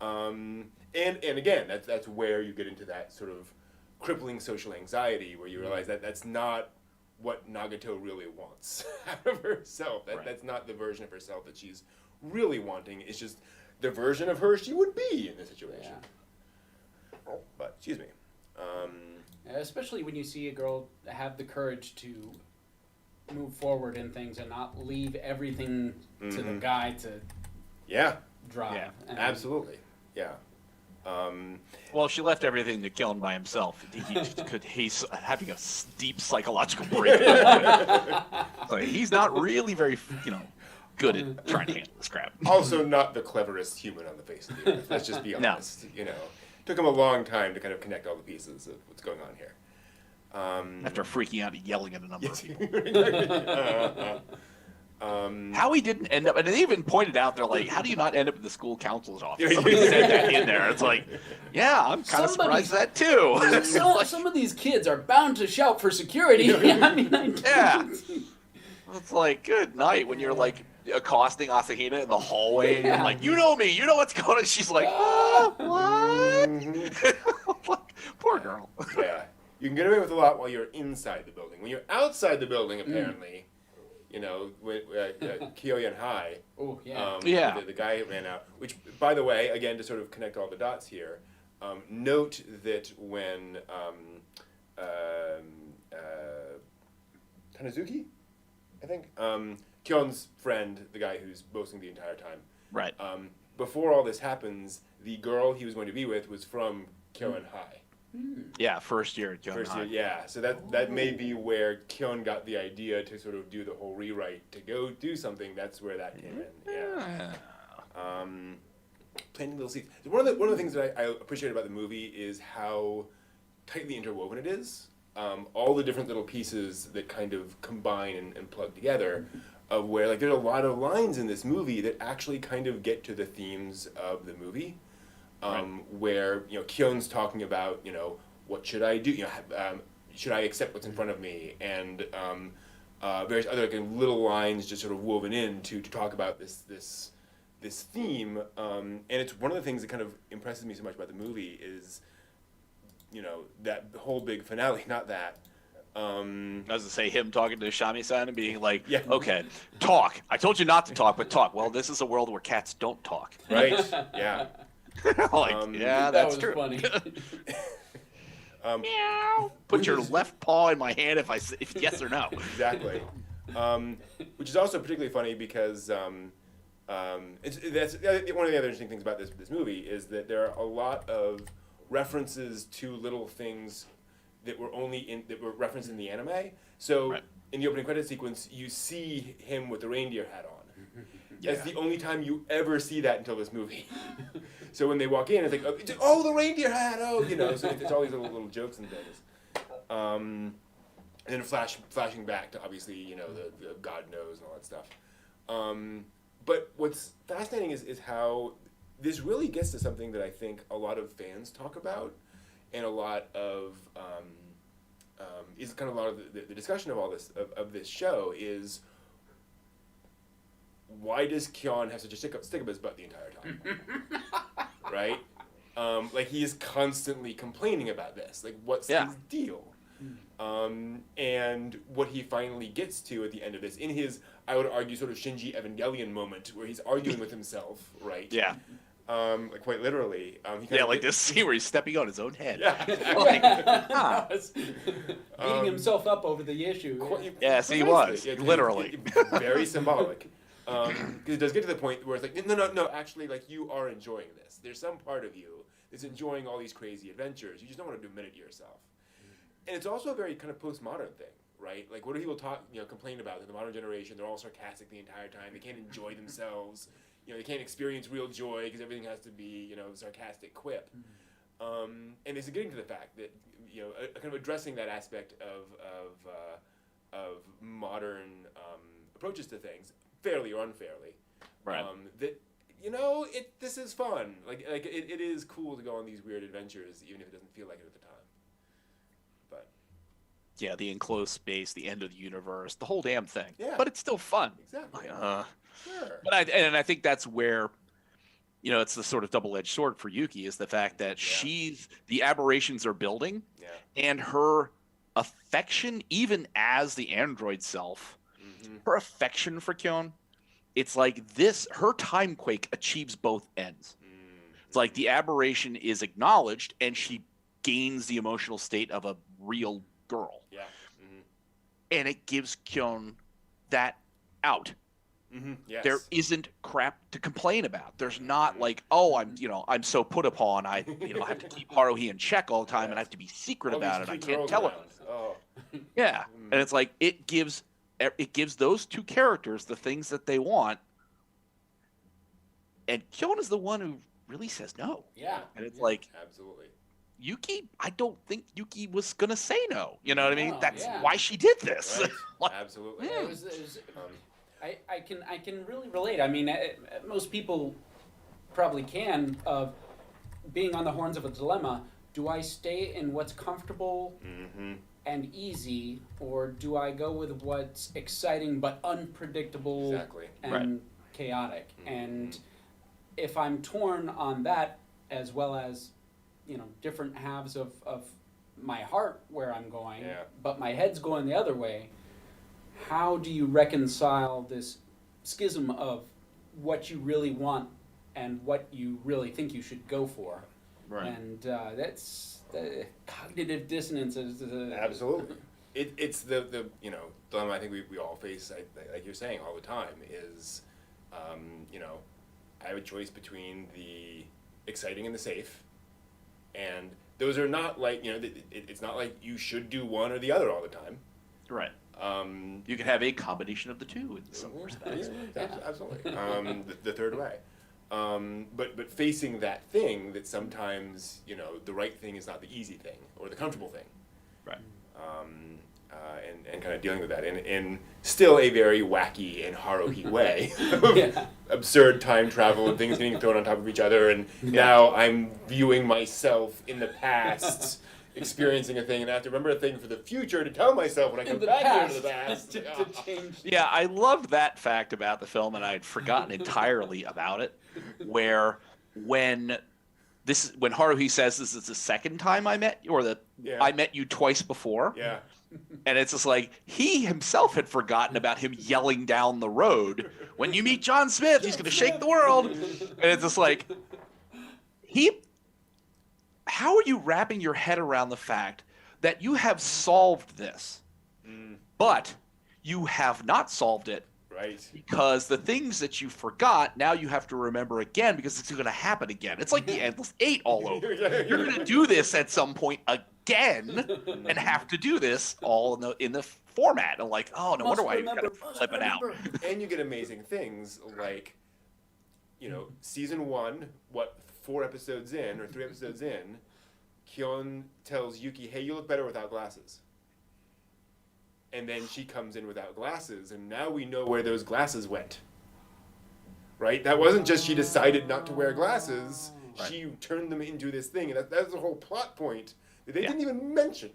And again, that's where you get into that sort of crippling social anxiety where you realize that that's not what Nagato really wants out of herself. That's not the version of herself that she's really wanting. It's just the version of her she would be in this situation. Yeah. But, excuse me. Especially when you see a girl have the courage to move forward in things and not leave everything to the guy to drive. Yeah, absolutely. Yeah. Well, she left everything to Kyon by himself. He's having a deep psychological break. Like, he's not really very, good at trying to handle this crap. Also, not the cleverest human on the face of the earth. Let's just be honest. No. Took him a long time to kind of connect all the pieces of what's going on here. After freaking out and yelling at a number of people. How he didn't end up, and they even pointed out, they're like, how do you not end up in the school counselor's office? Somebody said that in there. It's like, yeah, I'm kind of surprised at that too. Some of these kids are bound to shout for security. Yeah. It's like, good night, when you're like accosting Asahina in the hallway, and you're like, you know me, you know what's going on. She's like, what? Like, poor girl. Yeah. You can get away with a lot while you're inside the building. When you're outside the building, apparently, Kyon High. Oh, yeah. The guy ran out. Which, by the way, again, to sort of connect all the dots here, note that when Tanazuki, I think, Kyon's friend, the guy who's boasting the entire time. Right. Before all this happens, the girl he was going to be with was from Kyon High. Yeah, first year at Kyon High. Yeah, so that may be where Kyon got the idea to sort of do the whole rewrite, to go do something. That's where that came in. Yeah. Planting little seeds. One of the things that I appreciate about the movie is how tightly interwoven it is. All the different little pieces that kind of combine and plug together, of where there's a lot of lines in this movie that actually kind of get to the themes of the movie. Where Kyon's talking about what should I do? Should I accept what's in front of me? And various other little lines just sort of woven in to talk about this theme. And it's one of the things that kind of impresses me so much about the movie is that whole big finale. Not that. I was going to say him talking to Shami-san and being like, okay, talk. I told you not to talk, but talk. Well, this is a world where cats don't talk. Right. Yeah. That's true. Funny. Meow. Put your left paw in my hand if yes or no. Exactly. Which is also particularly funny because that's one of the other interesting things about this movie is that there are a lot of references to little things that were referenced in the anime. So in the opening credit sequence, you see him with the reindeer hat on. That's the only time you ever see that until this movie. So when they walk in, it's like, oh, the reindeer hat, so it's all these little jokes and things. And then flashing back to obviously, the God knows and all that stuff. But what's fascinating is how this really gets to something that I think a lot of fans talk about, and a lot of is kind of a lot of the discussion of all this of this show is, why does Kyon have such a stick up his butt the entire time? Right? He is constantly complaining about this. What's his deal? And what he finally gets to at the end of this, in his, I would argue, sort of Shinji Evangelion moment, where he's arguing with himself, right? Yeah. Quite literally. This scene where he's stepping on his own head. Yeah. Beating himself up over the issue. Yes, he was. Literally. Very symbolic. Because it does get to the point where it's like, no, actually, you are enjoying this. There's some part of you that's enjoying all these crazy adventures. You just don't want to admit it to yourself. And it's also a very kind of postmodern thing, right? What do people complain about? In the modern generation, they're all sarcastic the entire time. They can't enjoy themselves. they can't experience real joy because everything has to be, sarcastic quip. And it's getting to the fact that, kind of addressing that aspect of modern approaches to things, fairly or unfairly. Right. That, this is fun. Like it is cool to go on these weird adventures, even if it doesn't feel like it at the time. But yeah, the enclosed space, the end of the universe, the whole damn thing. Yeah. But it's still fun. Exactly. Sure. But I think that's where, it's the sort of double-edged sword for Yuki is the fact that the aberrations are building, and her affection, even as the android self, her affection for Kyon, it's like her time quake achieves both ends. It's like the aberration is acknowledged, and she gains the emotional state of a real girl. Yeah. And it gives Kyon that out. Yes. There isn't crap to complain about. There's not like, oh, I'm so put upon. I have to keep Haruhi in check all the time, and I have to be secret about it. I can't tell her. Oh. Yeah, and it's like it gives those two characters the things that they want, and Kyon is the one who really says no. Yeah, and it's like absolutely. Yuki, I don't think Yuki was gonna say no. You know what I mean? That's why she did this. Right. Absolutely. It was, I can really relate. I mean, most people probably can of being on the horns of a dilemma. Do I stay in what's comfortable and easy, or do I go with what's exciting but unpredictable and chaotic? And if I'm torn on that, as well as different halves of my heart where I'm going, but my head's going the other way, how do you reconcile this schism of what you really want and what you really think you should go for? Right. And that's the cognitive dissonance. Absolutely. It's the dilemma I think we all face, like you're saying, all the time is, I have a choice between the exciting and the safe, and those are not like, it's not like you should do one or the other all the time. Right. You can have a combination of the two in some respects. Absolutely. The third way. But facing that thing that sometimes, the right thing is not the easy thing or the comfortable thing. Right. And kind of dealing with that in still a very wacky and Haruhi way. Absurd time travel and things getting thrown on top of each other, and now I'm viewing myself in the past experiencing a thing, and I have to remember a thing for the future to tell myself when I come back here to the past. to change. Yeah, I loved that fact about the film, and I had forgotten entirely about it, where when Haruhi says this is the second time I met you, or that I met you twice before. Yeah. And it's just like he himself had forgotten about him yelling down the road, when you meet John Smith, he's going to shake the world. And it's just like, how are you wrapping your head around the fact that you have solved this, but you have not solved it? Right. Because the things that you forgot, now you have to remember again because it's going to happen again. It's like the Endless Eight all over. You're going to do this at some point again and have to do this all in the format. And like, oh, no wonder why you got to flip it out. And you get amazing things like, season 1, 4 episodes in or 3 episodes in, Kyon tells Yuki, hey, you look better without glasses. And then she comes in without glasses, and now we know where those glasses went. Right? That wasn't just she decided not to wear glasses. Right. She turned them into this thing, and that's the whole plot point that they didn't even mention.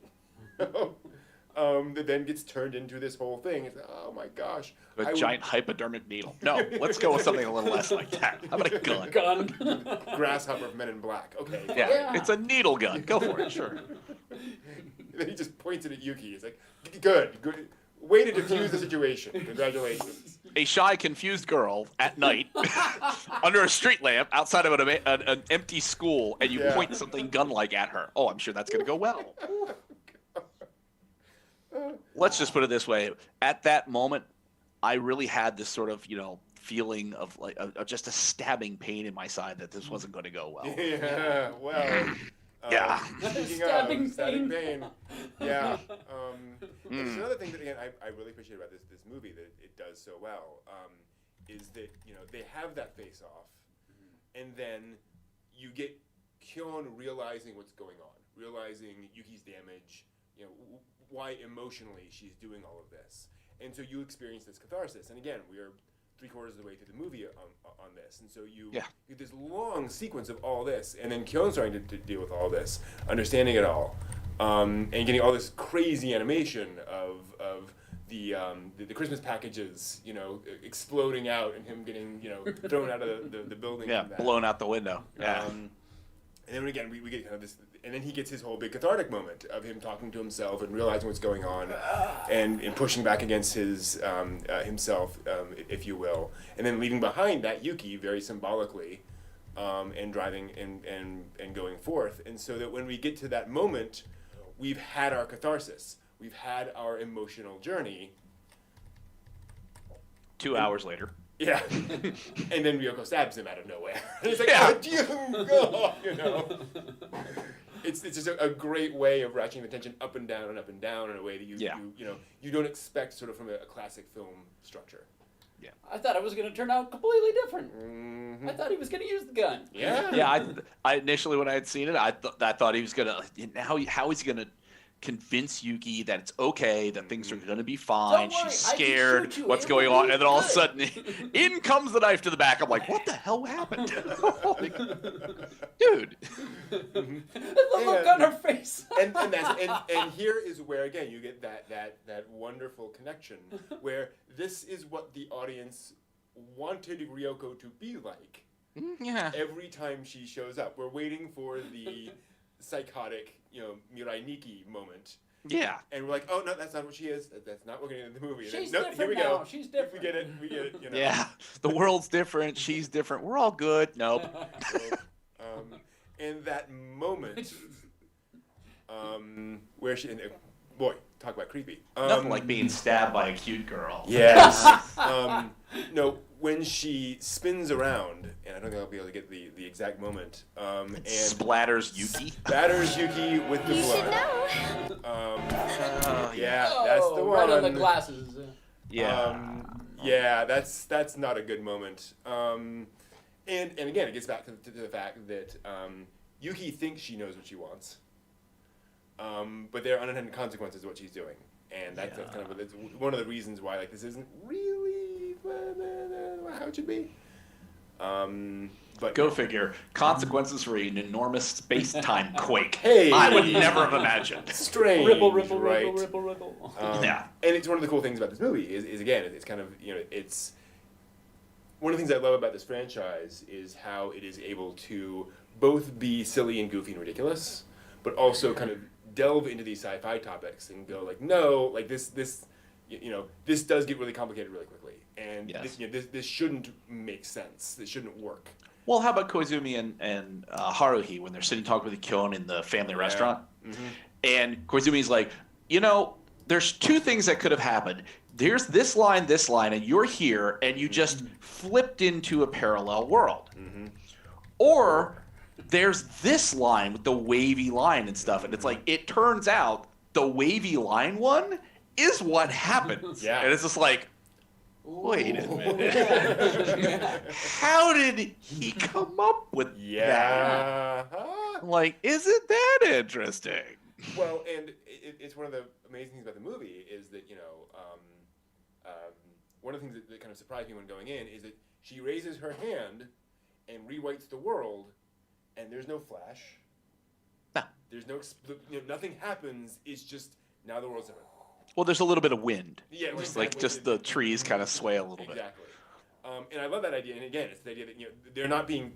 That then gets turned into this whole thing. It's, oh my gosh. A giant hypodermic needle. No, let's go with something a little less like that. How about a gun? Grasshopper of Men in Black. Okay. Yeah, it's a needle gun. Go for it, sure. Then he just points it at Yuki. He's like, good. Way to defuse the situation. Congratulations. A shy, confused girl at night under a street lamp outside of an empty school, and you point something gun-like at her. Oh, I'm sure that's going to go well. Let's just put it this way. At that moment, I really had this sort of, feeling of like just a stabbing pain in my side that this wasn't going to go well. Yeah, well... Stabbing pain. Yeah. There's another thing that, again, I really appreciate about this movie that it does so well is that they have that face off, and then you get Kyon realizing what's going on, realizing Yuki's damage, why emotionally she's doing all of this, and so you experience this catharsis. And again, we are 3/4 of the way through the movie on this, and so you get this long sequence of all this, and then Kyon's starting to deal with all this, understanding it all, and getting all this crazy animation of the Christmas packages, exploding out, and him getting thrown out of the building. Yeah, blown out the window. Yeah. And then again, we get kind of this, and then he gets his whole big cathartic moment of him talking to himself and realizing what's going on, and pushing back against his himself, if you will, and then leaving behind that Yuki very symbolically, and driving and going forth, and so that when we get to that moment, we've had our catharsis, we've had our emotional journey. 2 hours later. Yeah, and then Ryoko stabs him out of nowhere. And it's like, It's just a great way of ratcheting the tension up and down in a way that you don't expect sort of from a classic film structure. Yeah, I thought it was going to turn out completely different. Mm-hmm. I thought he was going to use the gun. Yeah, yeah. I initially when I had seen it, I thought he was going to. How is he going to convince Yuki that it's okay, that things are going to be fine. Don't worry, she's scared. What's going on? And then all of a sudden, in comes the knife to the back. I'm like, what the hell happened? Like, dude. The look on her face. and here is where again you get that wonderful connection where this is what the audience wanted Ryoko to be like. Yeah. Every time she shows up, we're waiting for the psychotic, Mirai Nikki moment. Yeah. And we're like, oh no, that's not what she is. That's not what we're getting in the movie. She's then, different here we now. go. She's different. We get it. Yeah. The world's different. She's different. We're all good. Nope. And that moment, where she, boy, talk about creepy. Nothing like being stabbed by a cute girl. Yes. No, when she spins around, and I don't think I'll be able to get the exact moment. And splatters Yuki. Splatters Yuki with the blood. Yeah, that's the one. Right on the glasses. Yeah, that's not a good moment. And again, it gets back to the fact that Yuki thinks she knows what she wants, but there are unintended consequences of what she's doing, and that's kind of it's one of the reasons why this isn't really how it should be. But go figure. Consequences for an enormous space-time quake. Hey, I would never have imagined. Strange, ripple, right? ripple. Yeah, and it's one of the cool things about this movie is again, it's kind of it's one of the things I love about this franchise is how it is able to both be silly and goofy and ridiculous, but also kind of delve into these sci-fi topics and go like, no, like this does get really complicated really quickly, and this shouldn't make sense. This shouldn't work. Well, how about Koizumi and Haruhi when they're sitting talking with Kyon in the family restaurant? Mm-hmm. And Koizumi's like, there's two things that could have happened. There's this line, and you're here, and you just flipped into a parallel world. Mm-hmm. Or there's this line with the wavy line and stuff, and it's like, it turns out the wavy line one is what happens. Yeah. And it's just like, wait a minute. How did he come up with that? Like, isn't that interesting? Well, and it's one of the amazing things about the movie is that, one of the things that kind of surprised me when going in is that she raises her hand and rewrites the world, and there's no flash. No. There's no, nothing happens. It's just, now the world's different. Well, there's a little bit of wind. Yeah, just the trees kind of sway a little bit. Exactly. And I love that idea. And again, it's the idea that they're not being,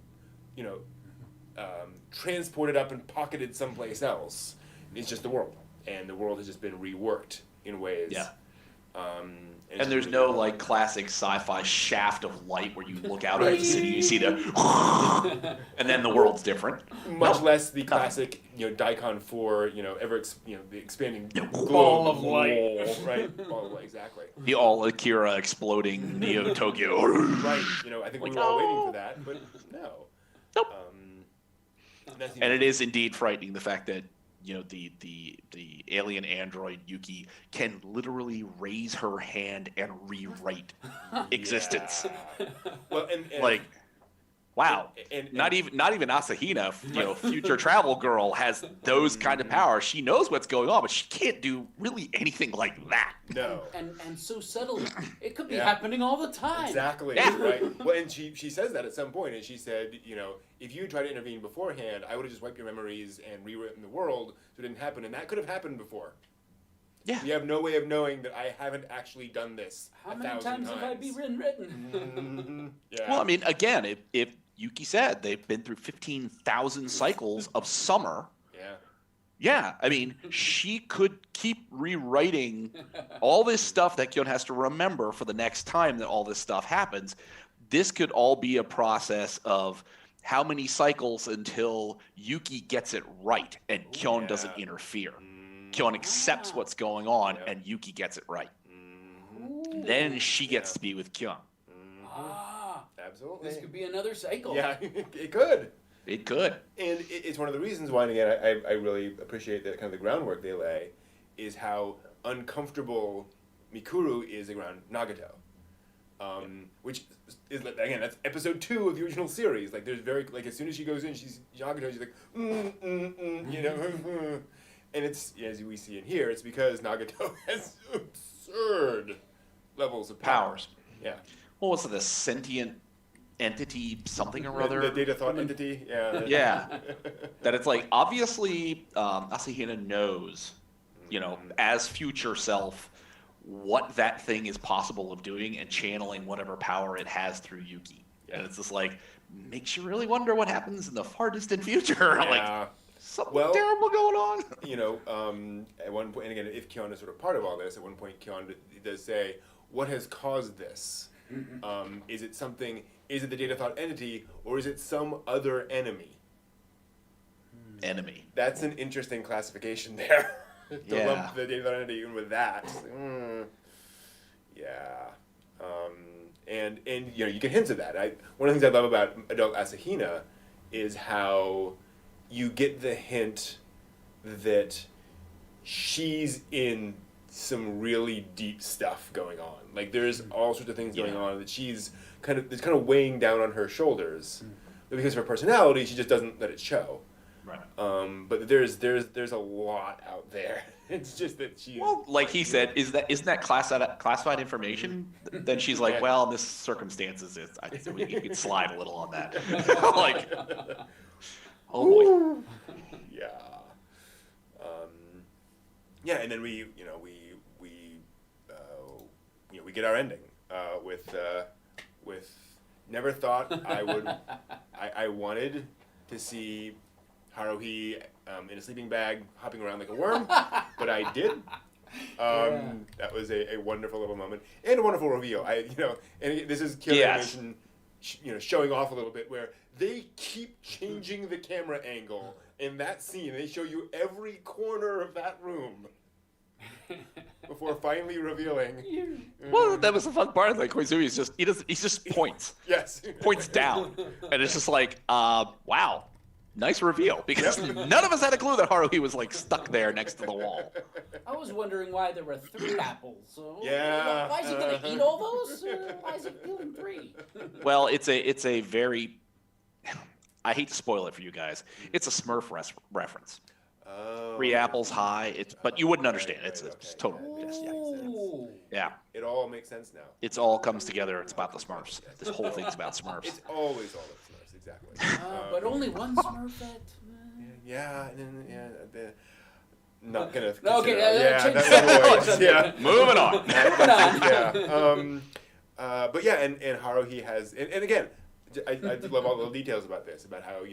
transported up and pocketed someplace else. It's just the world, and the world has just been reworked in ways. Yeah. And there's no classic sci-fi shaft of light where you look out at the city, you see the, and then the world's different. Much less the classic, Daikon 4, the expanding ball of light, right? Ball of light, exactly. The all Akira exploding Neo Tokyo. Right. I think we were all waiting for that, but no. Nope. And it is indeed frightening the fact that the alien android Yuki can literally raise her hand and rewrite existence. Well, and Like, wow. and Not even Asahina, future travel girl, has those kind of powers. She knows what's going on, but she can't do really anything like that. no. And so subtly, it could be Yeah. happening all the time. Exactly. Yeah. Right. Well, and she says that at some point, and she said, if you tried to intervene beforehand, I would have just wiped your memories and rewritten the world so it didn't happen, and that could have happened before. Yeah. We have no way of knowing that I haven't actually done this. How 1,000 many times have I been written? Mhm. Yeah. Well, I mean, again, if Yuki said they've been through 15,000 cycles of summer. Yeah. Yeah, I mean, she could keep rewriting all this stuff that Kyon has to remember for the next time that all this stuff happens. This could all be a process of how many cycles until Yuki gets it right and Kyon doesn't interfere. Kyon accepts what's going on and Yuki gets it right. Mhm. Then she gets to be with Kyon. Ah, Absolutely. this could be another cycle. Yeah, it could. It could. And it's one of the reasons why, and again, I really appreciate the kind of the groundwork they lay, is how uncomfortable Mikuru is around Nagato. Which is, again, that's episode 2 of the original series. Like, there's as soon as she goes in, she's Nagato, she's like, and it's, as we see in here, it's because Nagato has absurd levels of Powers. Yeah. What was it, the sentient entity something or other? The data thought entity, yeah. Yeah. That it's like, obviously, Asahina knows, as future self, what that thing is possible of doing and channeling whatever power it has through Yuki. And it's just like, makes you really wonder what happens in the far distant future. Yeah. Like, something terrible going on. At one point, and again, if Kyon is sort of part of all this, at one point Kyon does say, what has caused this? Is it the data thought entity, or is it some other enemy? Enemy. That's an interesting classification there. To Yeah. lump the data thought entity in with that. Yeah. And you get hints of that. One of the things I love about adult Asahina is how you get the hint that she's in some really deep stuff going on. Like, there's all sorts of things going on that she's kind of weighing down on her shoulders. But because of her personality, she just doesn't let it show. Right. But there's a lot out there. It's just that she. Well, like he said, isn't that classified information? Then she's like, well, in this circumstances, we can slide a little on that. Like, oh boy. Yeah. Yeah, and then we get our ending with never thought I would. I wanted to see Haruhi in a sleeping bag hopping around like a worm, but I did. That was a wonderful little moment and a wonderful reveal. And this is Kyon Animation, showing off a little bit where they keep changing the camera angle in that scene. They show you every corner of that room before finally revealing. Well, that was the fun part. Like, Koizumi he just points. Yes. Points down, and it's just like, wow. Nice reveal, because none of us had a clue that Haruhi was like stuck there next to the wall. I was wondering why there were 3 apples. So Yeah. Why is he gonna eat all those? Why is he doing 3? Well, it's a very, I hate to spoil it for you guys. It's a Smurf reference. Oh. 3 apples high. But you wouldn't understand. It's okay. total. Ooh. Yeah. It all makes sense now. It's all comes together. It's about the Smurfs. This whole thing's about Smurfs. It's always all of Smurfs, exactly. But only one Smurfette. Yeah, and then not gonna. Okay, consider- change that's the the yeah. Moving on. Yeah. But yeah, and Haruhi has, and again, I love all the details about this, about how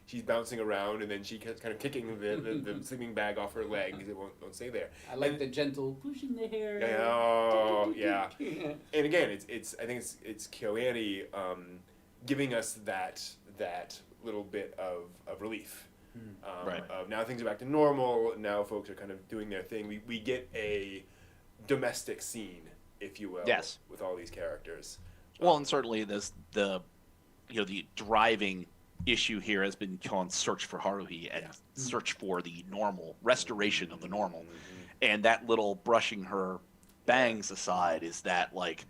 she's bouncing around and then she kind of kicking the sleeping bag off her legs. It won't stay there. I like the gentle pushing the hair. Oh yeah. And again, I think it's Kyoani giving us that little bit of relief. Right. Of now things are back to normal. Now folks are kind of doing their thing. We get a domestic scene, if you will. Yes. With all these characters. Well, and certainly the driving issue here has been Kyon's search for Haruhi and search for the normal, restoration of the normal. And that little brushing her bangs aside is that, like,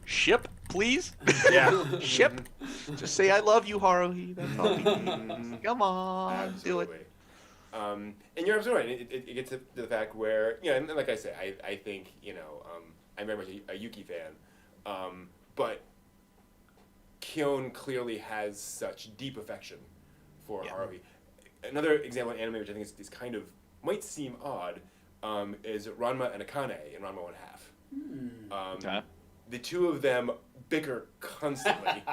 ship, please? Yeah. Ship? Just say, I love you, Haruhi. That's all we need. Come on, Absolutely. do it. And you're absolutely right. It gets to the fact where, and like I say, I think, I'm very much a Yuki fan. But Kyon clearly has such deep affection for Haruhi. Another example of anime, which I think is kind of, might seem odd, is Ranma and Akane in Ranma 1/2. Okay. The two of them bicker constantly.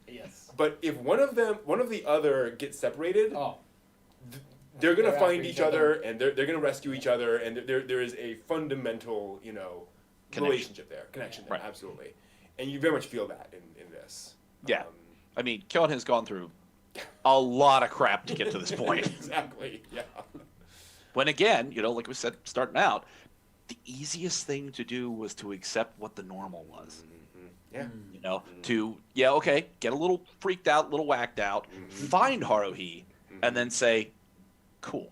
Yes. But if one of the other gets separated, they're gonna They're find after each each other, and they're gonna rescue each other, and there is a fundamental relationship there, connection there, Right. absolutely, and you very much feel that in this. Yeah. I mean, Kyon has gone through a lot of crap to get to this point. Exactly. Yeah. When again, like we said starting out, the easiest thing to do was to accept what the normal was. Yeah. Get a little freaked out, a little whacked out, find Haruhi, and then say, cool.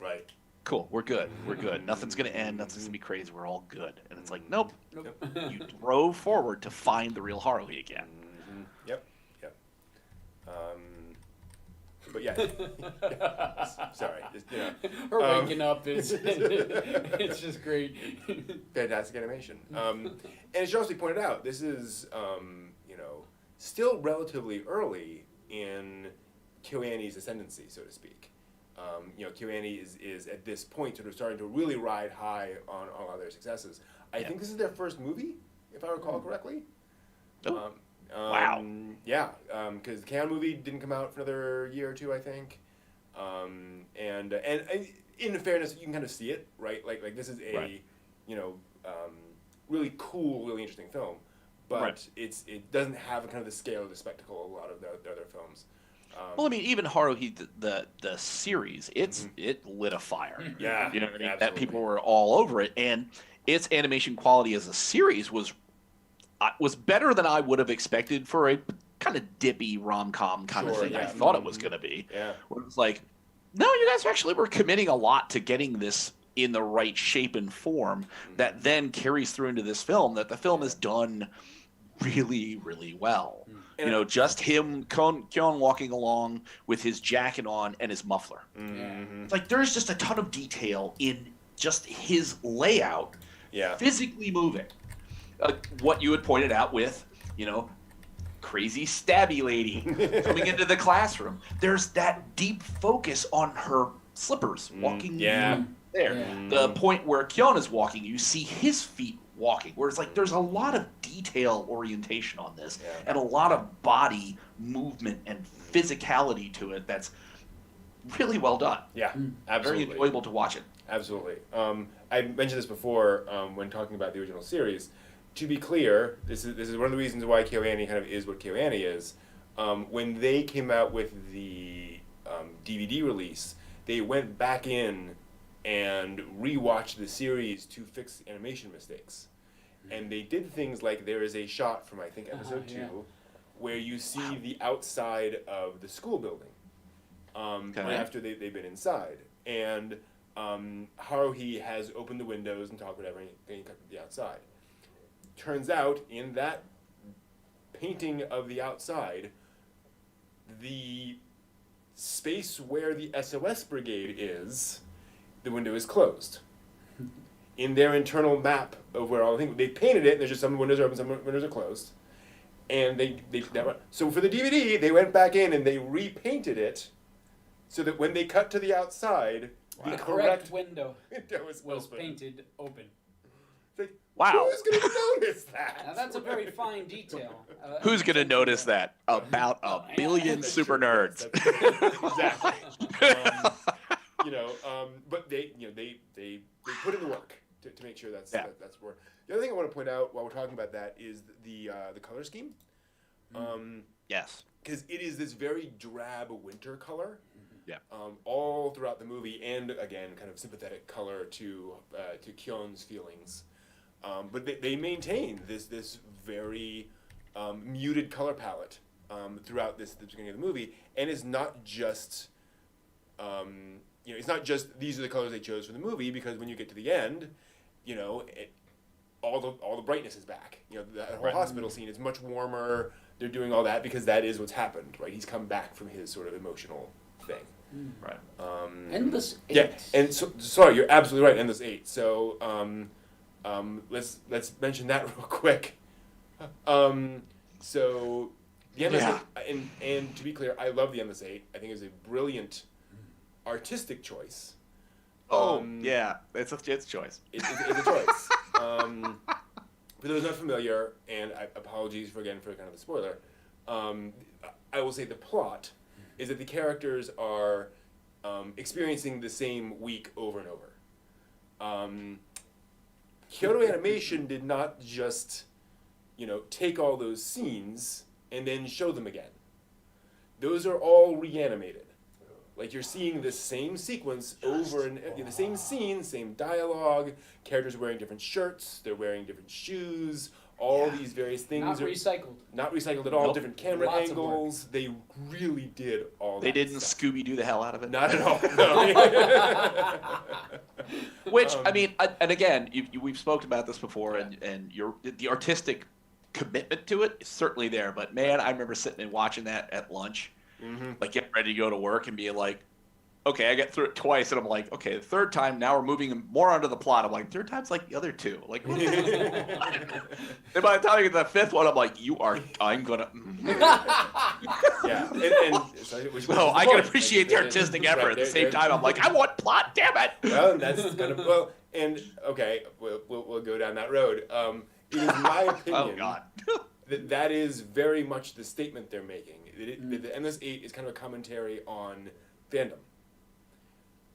Right. Cool, we're good. We're good. Nothing's going to end. Nothing's going to be crazy. We're all good. And it's like, nope. You drove forward to find the real Haruhi again. Yep. But yeah. Sorry. Her waking up is it's just great. Fantastic animation. And it should also be pointed out, this is, still relatively early in KyoAni's ascendancy, so to speak. KyoAni is at this point sort of starting to really ride high on all of their successes. I think this is their first movie, if I recall correctly. Wow. Yeah, because the Kyon movie didn't come out for another year or two, I think. And in fairness, you can kind of see it, right? Like this is a, really cool, really interesting film, but it doesn't have kind of the scale of the spectacle of a lot of the other films. Well, I mean, even Haruhi, the series, it lit a fire. Yeah, you know what I mean? absolutely. That people were all over it, and its animation quality as a series was better than I would have expected for a kind of dippy rom-com kind of thing I thought it was going to be. Yeah. Where it was like, no, you guys actually were committing a lot to getting this in the right shape and form that then carries through into this film, that the film is done really, really well. Just him, Kyon walking along with his jacket on and his muffler. It's like there's just a ton of detail in just his layout, physically moving. What you had pointed out with, crazy stabby lady coming into the classroom. There's that deep focus on her slippers walking there. The point where Kyon is walking, you see his feet walking, where it's like there's a lot of detail orientation on this and a lot of body movement and physicality to it that's really well done. Yeah, absolutely. Very enjoyable to watch it. Absolutely. I mentioned this before when talking about the original series. To be clear, this is one of the reasons why KyoAni kind of is what KyoAni is. When they came out with the DVD release, they went back in and rewatched the series to fix animation mistakes. And they did things like there is a shot from, I think, episode 2, where you see the outside of the school building right after they've been inside. And Haruhi has opened the windows and talked whatever, and he cut the outside. Turns out, in that painting of the outside, the space where the SOS brigade is, the window is closed. In their internal map of where all the things, they painted it, and there's just some windows are open, some windows are closed. And so for the DVD, they went back in and they repainted it so that when they cut to the outside, the correct window was open. Painted open. Wow. Who's going to notice that? Now that's a very fine detail. Who's going to notice that? About a billion super nerds. Exactly. But they put in the work to make sure that's where. The other thing I want to point out while we're talking about that is the color scheme. Yes. Because it is this very drab winter color. Yeah. All throughout the movie, and again, kind of sympathetic color to Kyon's feelings. But they maintain this very muted color palette throughout the beginning of the movie, and it's not just it's not just these are the colors they chose for the movie, because when you get to the end, all the brightness is back. The whole hospital scene is much warmer. They're doing all that because that is what's happened, right? He's come back from his sort of emotional thing. Right. Endless 8. Yeah, and sorry, you're absolutely right. Endless 8. So let's mention that real quick. So the Endless 8, and to be clear, I love the Endless 8. I think it's a brilliant artistic choice. Yeah, it's a choice. It's a choice. For those not familiar, and apologies for kind of a spoiler, I will say the plot is that the characters are experiencing the same week over and over. Kyoto Animation did not just, take all those scenes and then show them again. Those are all reanimated. Like, you're seeing the same sequence over and the same scene, same dialogue. Characters are wearing different shirts. They're wearing different shoes. All these various things Not recycled. Not recycled at all. Nope. Different camera Lots of angles. They really did all that. They didn't stuff. Scooby-Doo the hell out of it. Not at all. No. Which, I mean, and again, we've spoken about this before, and the artistic commitment to it is certainly there. But man, I remember sitting and watching that at lunch. Like getting ready to go to work and being like, okay, I got through it twice, and I'm like, okay, the third time, now we're moving more onto the plot. I'm like, third time's like the other two. Like, what? And by the time I get to the fifth one, I'm like, I'm gonna. Yeah, So I can appreciate the artistic effort. At the same time, I'm like, I want plot, damn it. Well, that's kind of and okay, we'll go down that road. It is my opinion. Oh God. That is very much the statement they're making. The Endless 8 is kind of a commentary on fandom.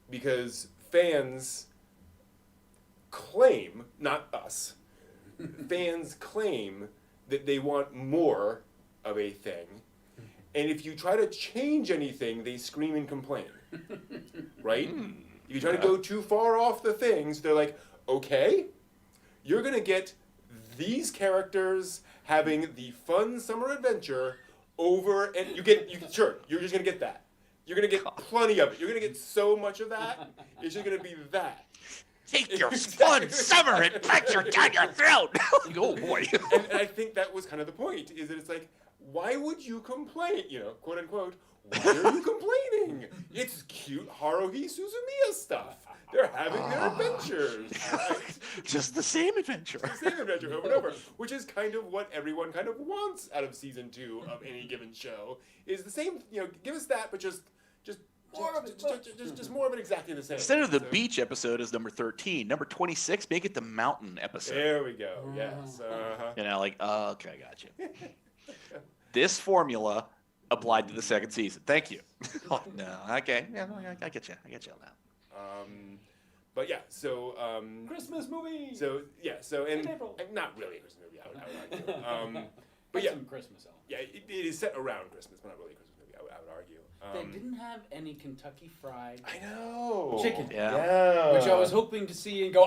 Because fans claim, not us, fans claim that they want more of a thing. And if you try to change anything, they scream and complain. Right? If you try to go too far off the things, they're like, okay, you're going to get these characters having the fun summer adventure over, and you're just gonna get that. You're gonna get plenty of it. You're gonna get so much of that. It's just gonna be that. Take your fun summer and pack your down your throat. Oh boy. And I think that was kind of the point. Is that it's like, why would you complain? Quote unquote. Why are you complaining? It's cute Haruhi Suzumiya stuff. They're having their adventures. Right? Just the same adventure. The same adventure over and over, which is kind of what everyone kind of wants out of season 2 of any given show. Is the same, give us that, but just more of it. Just more of it exactly the same. Instead of the beach episode is number 13, number 26, make it the mountain episode. There we go. Yes. Okay, I got you. This formula applied to the second season. Thank you. No, okay. Yeah, I get you. I get you on that. But yeah, so Christmas movie. So yeah, and April. Not really a Christmas movie. I would argue. But some Christmas elements. Yeah, it is set around Christmas, but not really a Christmas movie. I would argue. They didn't have any Kentucky Fried I know. Chicken. Yeah. Which I was hoping to see and go,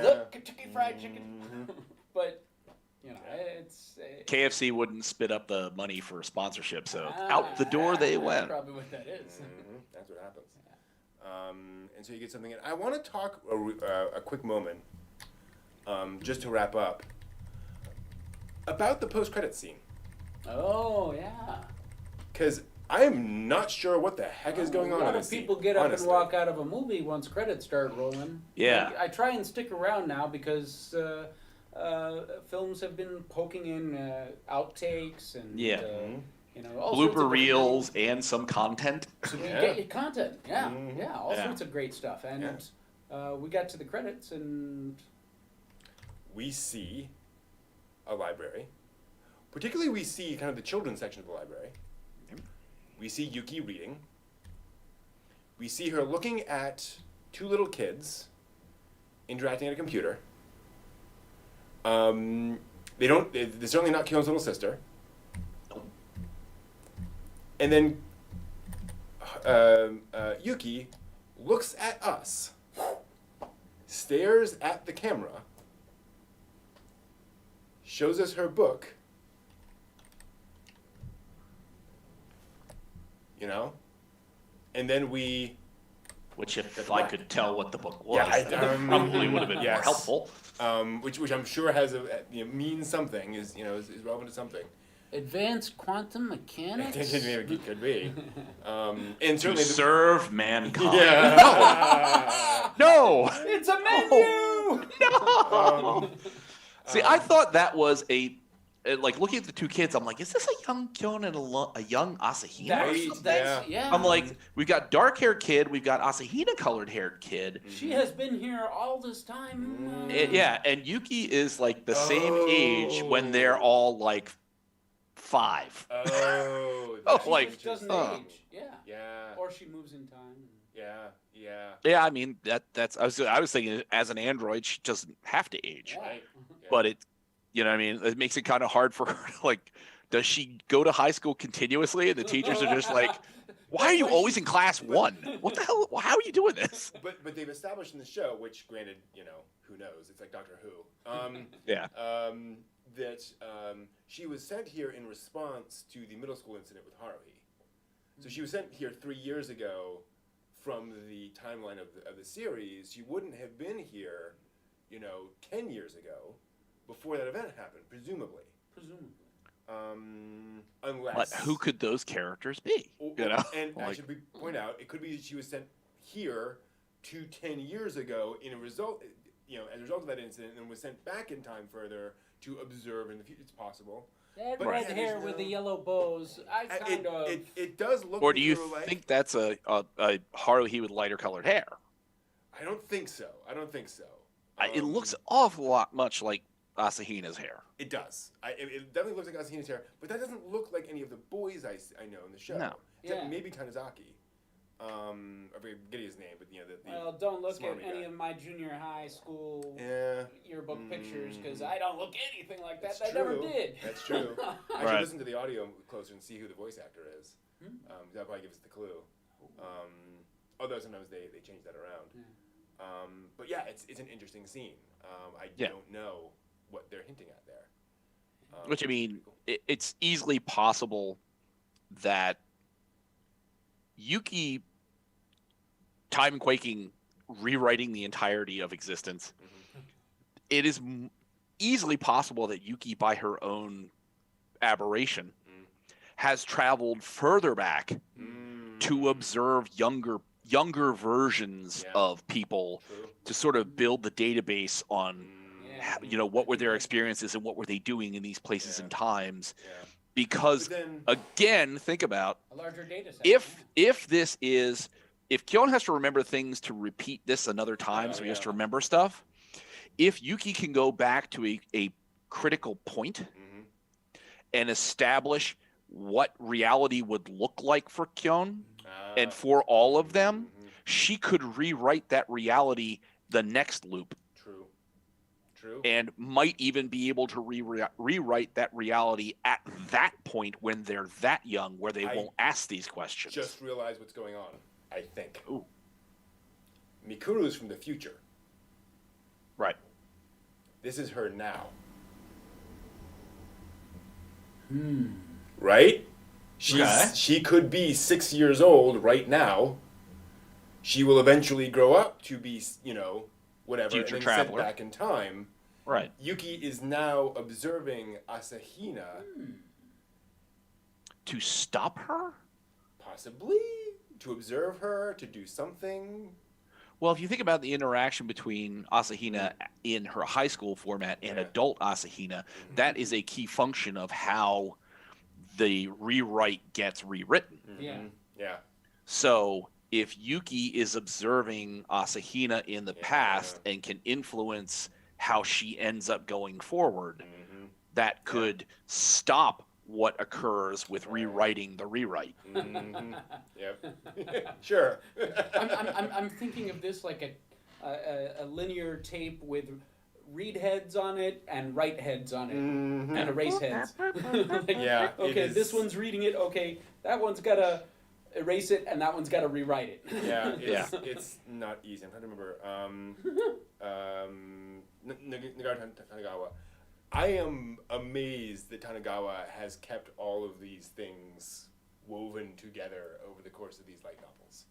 look, Kentucky Fried Chicken. But it's KFC wouldn't spit up the money for sponsorship, so out the door they went. That's probably what that is. That's what happens. And so you get something. I want to talk a quick moment, just to wrap up, about the post-credit scene. Oh yeah. Because I am not sure what the heck is going on in this scene. A lot of people get up honestly. and walk out of a movie once credits start rolling. Yeah. I try and stick around now because films have been poking in outtakes and all sorts blooper of reels and some content. So you get your content, all Yeah. sorts of great stuff. And we got to the credits and we see a library. Particularly we see kind of the children's section of the library. We see Yuki reading. We see her looking at two little kids interacting at a computer. They're certainly not Kyon's little sister. And then Yuki looks at us, stares at the camera, shows us her book, you know? And then we... Which, if I could tell what the book was, Yeah, probably would have been more helpful. Which I'm sure has means something, is relevant to something. Advanced quantum mechanics? Could be. And certainly to serve mankind. Yeah. No! It's a menu! No! See, I thought that was like, looking at the two kids, I'm like, is this a young Kyon and a young Asahina? Yeah. I'm like, we've got dark-haired kid, we've got Asahina-colored-haired kid. She has been here all this time. And Yuki is, like, the same age when they're all, like, 5. She doesn't age. Yeah. Or she moves in time. Yeah, I mean, that's I was thinking, as an android, she doesn't have to age. Right. But it, you know what I mean? It makes it kind of hard for her. Like, does she go to high school continuously? And the teachers are just like, why are you always in class 1? What the hell? How are you doing this? But they've established in the show, which granted, who knows? It's like Doctor Who. That she was sent here in response to the middle school incident with Haruhi. So she was sent here 3 years ago from the timeline of the series. She wouldn't have been here, 10 years ago before that event happened, presumably. Unless... But who could those characters be? And I should point out, it could be that she was sent here 10 years ago as a result of that incident, and was sent back in time further to observe in the future. It's possible. That red hair with the yellow bows, It does look. Or do you think that's a Haruhi with lighter colored hair? I don't think so. It looks an awful lot much like Asahina's hair. It does. It definitely looks like Asahina's hair, but that doesn't look like any of the boys I know in the show. No. Except maybe Tanizaki. I forget his name, but well, don't look at any guy. of my junior high school yearbook pictures, because I don't look anything like that. I never did. That's true. I should listen to the audio closer and see who the voice actor is. That probably gives us the clue. Although sometimes they change that around. But yeah, it's an interesting scene. I don't know what they're hinting at there. Which, I mean, it's easily possible that Yuki time quaking, rewriting the entirety of existence. It is easily possible that Yuki, by her own aberration, has traveled further back to observe younger versions of people to sort of build the database on what were their experiences and what were they doing in these places and times. Because, again, think about a larger data set. If Kyon has to remember things to repeat this another time, so he has to remember stuff, if Yuki can go back to a critical point and establish what reality would look like for Kyon and for all of them, she could rewrite that reality the next loop. True. And might even be able to rewrite that reality at that point when they're that young, where they won't ask these questions. Just realize what's going on, I think. Ooh. Mikuru is from the future. Right. This is her now. Right? She could be 6 years old right now. She will eventually grow up to be, whatever, future and then traveler. sent back in time. Right. Yuki is now observing Asahina. To stop her? Possibly. To observe her, to do something. Well, if you think about the interaction between Asahina in her high school format and adult Asahina, that is a key function of how the rewrite gets rewritten. Yeah. So if Yuki is observing Asahina in the past and can influence how she ends up going forward, that could stop what occurs with rewriting the rewrite. Yep. Sure. I'm thinking of this like a linear tape with read heads on it and write heads on it and erase heads. Okay, this one's reading it. Okay, that one's got to erase it and that one's got to rewrite it. It's not easy. I'm trying to remember. Nagato Tanagawa. I am amazed that Tanagawa has kept all of these things woven together over the course of these light novels.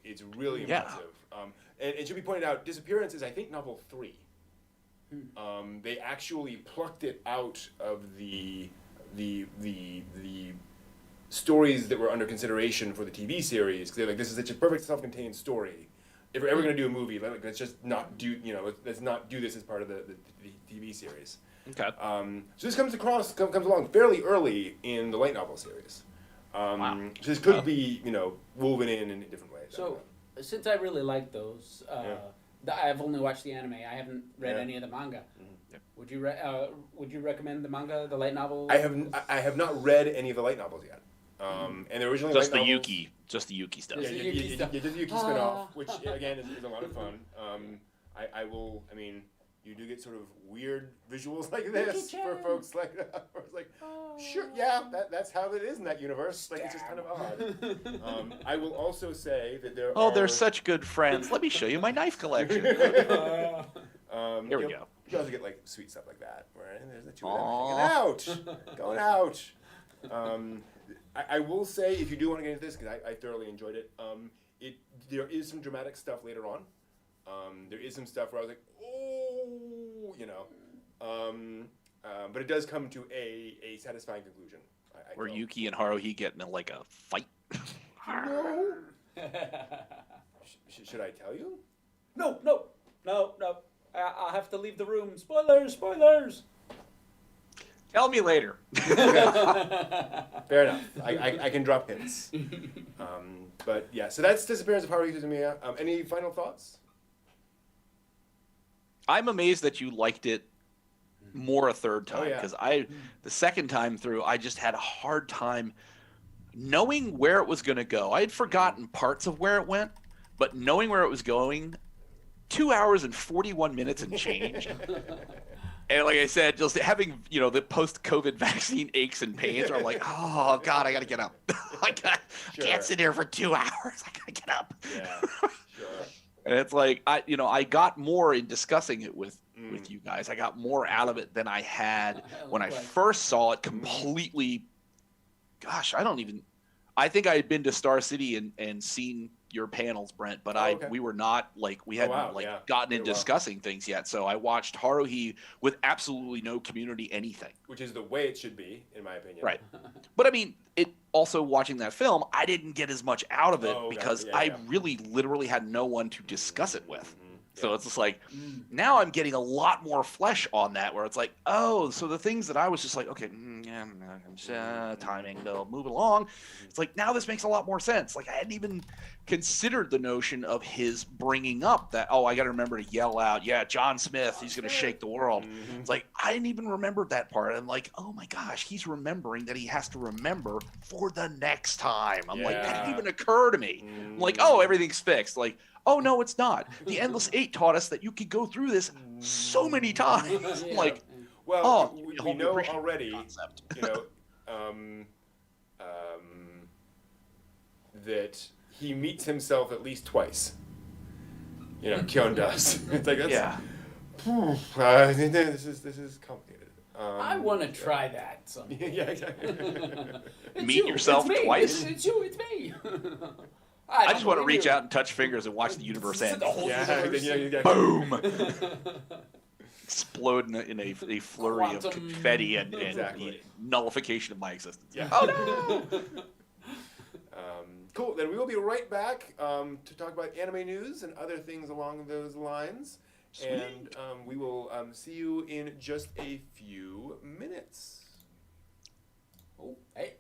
It's really impressive. And it should be pointed out, Disappearance is, I think, novel 3. They actually plucked it out of the stories that were under consideration for the TV series, because they're like, this is such a perfect self-contained story. If we're ever going to do a movie, let's just not do, let's not do this as part of the TV series. Okay. So this comes along fairly early in the light novel series. Wow. So this could be, woven in different ways. So, since I really like those, I've only watched the anime. I haven't read any of the manga. Yep. Would you recommend the manga, the light novel? I have not read any of the light novels yet. And the original Just light the novels, Yuki stuff. Yeah, you did the Yuki spinoff, which again is a lot of fun. I will. I mean, you do get sort of weird visuals like this for folks like sure, yeah, that's how it is in that universe. Like, it's just kind of odd. I will also say that there. They're such good friends. Let me show you my knife collection. Here we go. You also get like sweet stuff like that, right? And there's the two of them hanging out, going out. I will say, if you do want to get into this, because I thoroughly enjoyed it, there is some dramatic stuff later on. There is some stuff where I was like, but it does come to a satisfying conclusion. Where Yuki and Haruhi get in like a fight. No. Should I tell you? No. I'll have to leave the room. Spoilers. Tell me later. Fair enough. I can drop hints. But yeah, so that's Disappearance of Haruhi Suzumiya. Any final thoughts? I'm amazed that you liked it more a third time, because the second time through, I just had a hard time knowing where it was going to go. I had forgotten parts of where it went, but knowing where it was going, 2 hours and 41 minutes and change. And like I said, just having, the post-COVID vaccine aches and pains, where I'm like, oh, God, I got to get up. I can't sit here for 2 hours. I got to get up. Yeah, sure. And it's like, I got more in discussing it with you guys. I got more out of it than I had when I first saw it completely. Gosh, I think I had been to Star City and seen your panels, Brent, but we were not we hadn't gotten in discussing things yet. So I watched Haruhi with absolutely no community anything. Which is the way it should be, in my opinion. Right. But I mean, also watching that film, I didn't get as much out of it because I really literally had no one to discuss it with. So it's just like, now I'm getting a lot more flesh on that, where it's like, oh, so the things that I was just like, okay, timing, they'll move along. It's like, now this makes a lot more sense. Like, I hadn't even considered the notion of his bringing up that, I got to remember to yell out, John Smith, he's going to shake the world. It's like, I didn't even remember that part. I'm like, oh my gosh, he's remembering that he has to remember for the next time. I'm like, that didn't even occur to me. I'm like, oh, everything's fixed. Like, oh, no, it's not. The Endless Eight taught us that you could go through this so many times. I'm like, well, we know already, that he meets himself at least twice. Kyon does. It's like, this is complicated. I want to try that someday. Yeah, exactly. Meet yourself twice? It's you, it's me. I just want to reach out and touch fingers and watch the universe end. Boom! Explode in a flurry of confetti and the nullification of my existence. Yeah. Oh no! Cool. Then we will be right back to talk about anime news and other things along those lines. Sweet. And we will see you in just a few minutes. Oh, hey.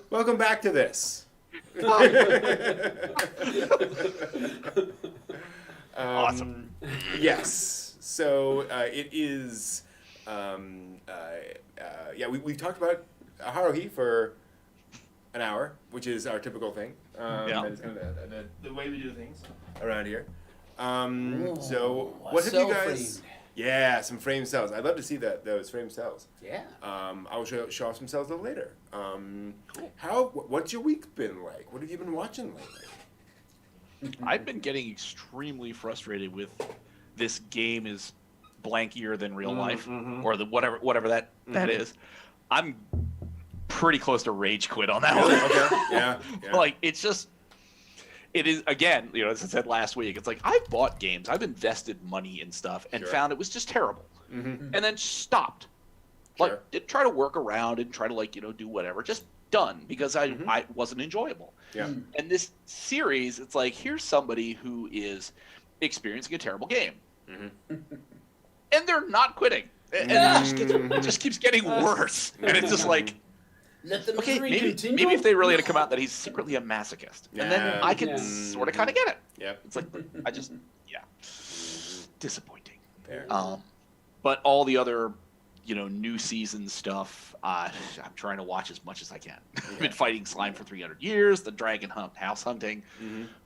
Welcome back to this. Awesome. Yes. So it is. We've talked about Haruhi for an hour, which is our typical thing. Yeah. That is kind of the way we do things around here. So what have you guys? Framed. Yeah, some frame cells. I'd love to see those frame cells. Yeah. I will show off some cells a little later. What's your week been like? What have you been watching lately? I've been getting extremely frustrated with this game is blankier than real life, or the whatever that is. I'm pretty close to rage quit on that one. Okay. Yeah. Like it is, again, as I said last week, it's like I've bought games, I've invested money in stuff and found it was just terrible, and then stopped. Like, didn't try to work around and try to do whatever, just done because I wasn't enjoyable. Yeah. And this series, it's like, here's somebody who is experiencing a terrible game, and they're not quitting, and it just keeps getting worse, and it's just like, Let the okay, misery maybe continue. if they really had come out that he's secretly a masochist, and then I can sort of kind of get it. Yeah. It's like, disappointing. Fair. But all the other, new season stuff, I'm trying to watch as much as I can. I've been fighting slime for 300 years, the dragon hunt, house hunting.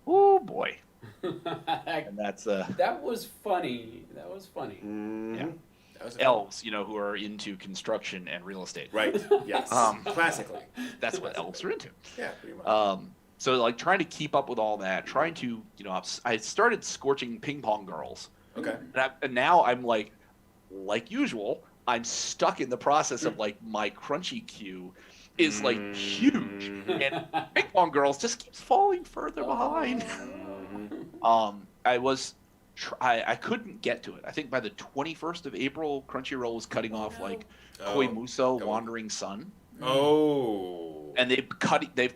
Oh boy. And that's That was funny. yeah. Elves, who are into construction and real estate. Right. Yes. Classically. That's what elves are into. Yeah. Pretty much. So like trying to keep up with all that, trying to, I started scorching ping pong girls. Okay. And now I'm like usual, I'm stuck in the process of like my crunchy queue is like huge, and ping pong girls just keeps falling further behind. I couldn't get to it. I think by the 21st of April, Crunchyroll was cutting off like Koimuso, Wandering Sun. Oh. And they've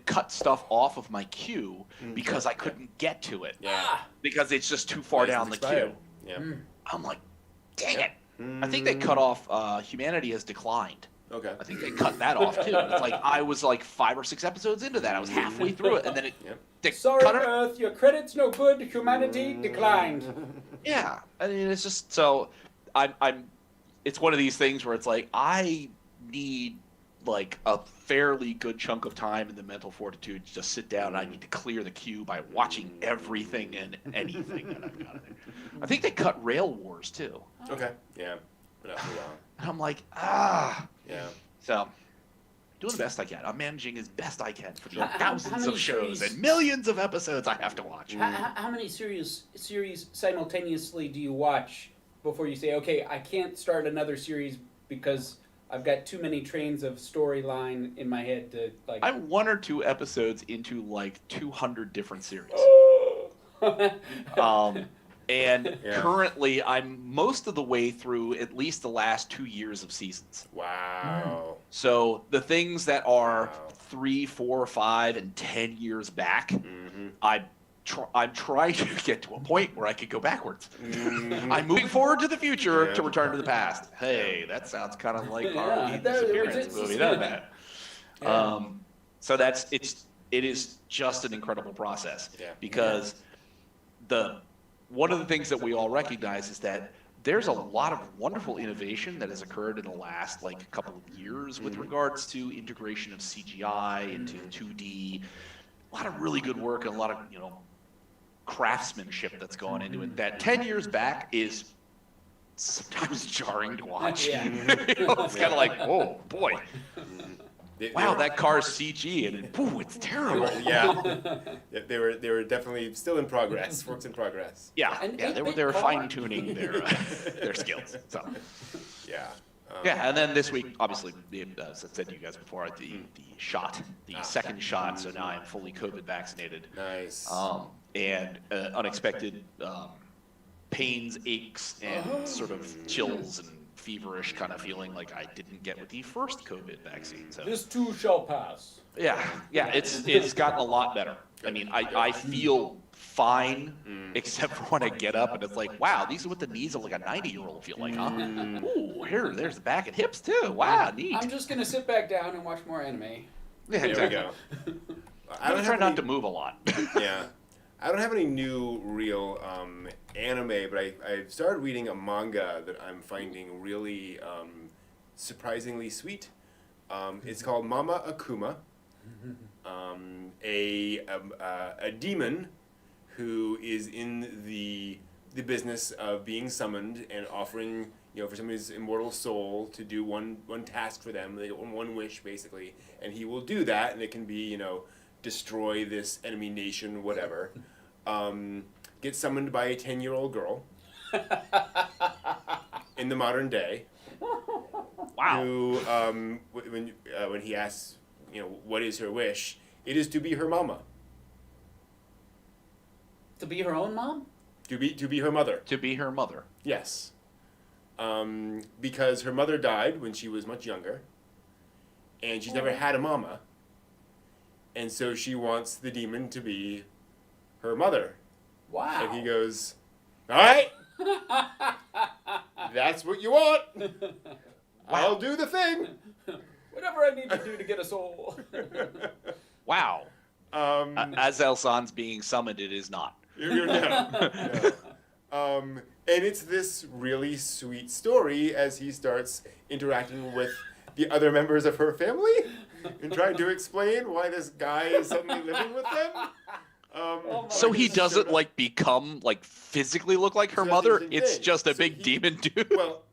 cut stuff off of my queue because I couldn't get to it. Yeah. Because it's just too far down the queue. Yeah. I'm like, dang it. I think they cut off Humanity Has Declined. Okay. I think they cut that off too. It's like I was like 5 or 6 episodes into that. I was halfway through it, and then they Sorry, cut it. Earth, your credit's no good. Humanity declined. Yeah, I mean it's just so I'm. It's one of these things where it's like I need like a fairly good chunk of time in the mental fortitude to just sit down. And I need to clear the queue by watching everything and anything that I've got in there. I think they cut Rail Wars too. Okay. Yeah. But not for long. And I'm like, Yeah. So, doing the best I can. I'm managing as best I can for the How thousands many of shows series- and millions of episodes I have to watch. How many series simultaneously do you watch before you say, okay, I can't start another series because I've got too many trains of storyline in my head to like. I'm 1 or 2 episodes into like 200 different series. And currently I'm most of the way through at least the last 2 years of seasons. Wow. So the things that are 3, 4, 5, and 10 years back, I'm trying to get to a point where I could go backwards. I'm moving forward to the future to return to the past. Hey, that sounds kind of like our Disappearance movie, doesn't it? So it is just an incredible process because one of the things that we all recognize is that there's a lot of wonderful innovation that has occurred in the last like couple of years with regards to integration of CGI into 2D. A lot of really good work and a lot of craftsmanship that's gone into it. That 10 years back is sometimes jarring to watch. It's kind of like, whoa, boy. Wow, that car's CG and it's terrible. They were definitely still in progress, works in progress. They were fine tuning their skills. So and then this week, obviously, as I said to you guys before, the second shot. So now I'm fully COVID vaccinated. Nice. And unexpected pains, aches, and sort of chills and feverish kind of feeling like I didn't get with the first COVID vaccine. So this too shall pass. It's gotten a lot better. I mean, I feel fine, except for when I get up and it's like, wow, these are what the knees of like a 90-year-old feel like, huh? Ooh, there's the back and hips too. Wow, neat. I'm just gonna sit back down and watch more anime. Yeah, There exactly. we go. I'm gonna try not to move a lot. Yeah. I don't have any new real anime, but I've started reading a manga that I'm finding really surprisingly sweet. It's called Mama Akuma. A demon who is in the business of being summoned and offering, for somebody's immortal soul to do one task for them, one wish basically, and he will do that, and it can be, destroy this enemy nation, whatever. Gets summoned by a 10-year-old girl in the modern day. Wow. Who, when he asks, what is her wish, it is to be her mama. To be her own mom? To be her mother. To be her mother. Yes. Because her mother died when she was much younger, and she's never had a mama, and so she wants the demon to be her mother. Wow. And he goes, all right, that's what you want. I'll do the thing. Whatever I need to do to get a soul. Wow. As Elsan's being summoned, it is not. No. And it's this really sweet story as he starts interacting with the other members of her family and trying to explain why this guy is suddenly living with them. So he doesn't become physically look like her mother. It's just a big demon dude. Well,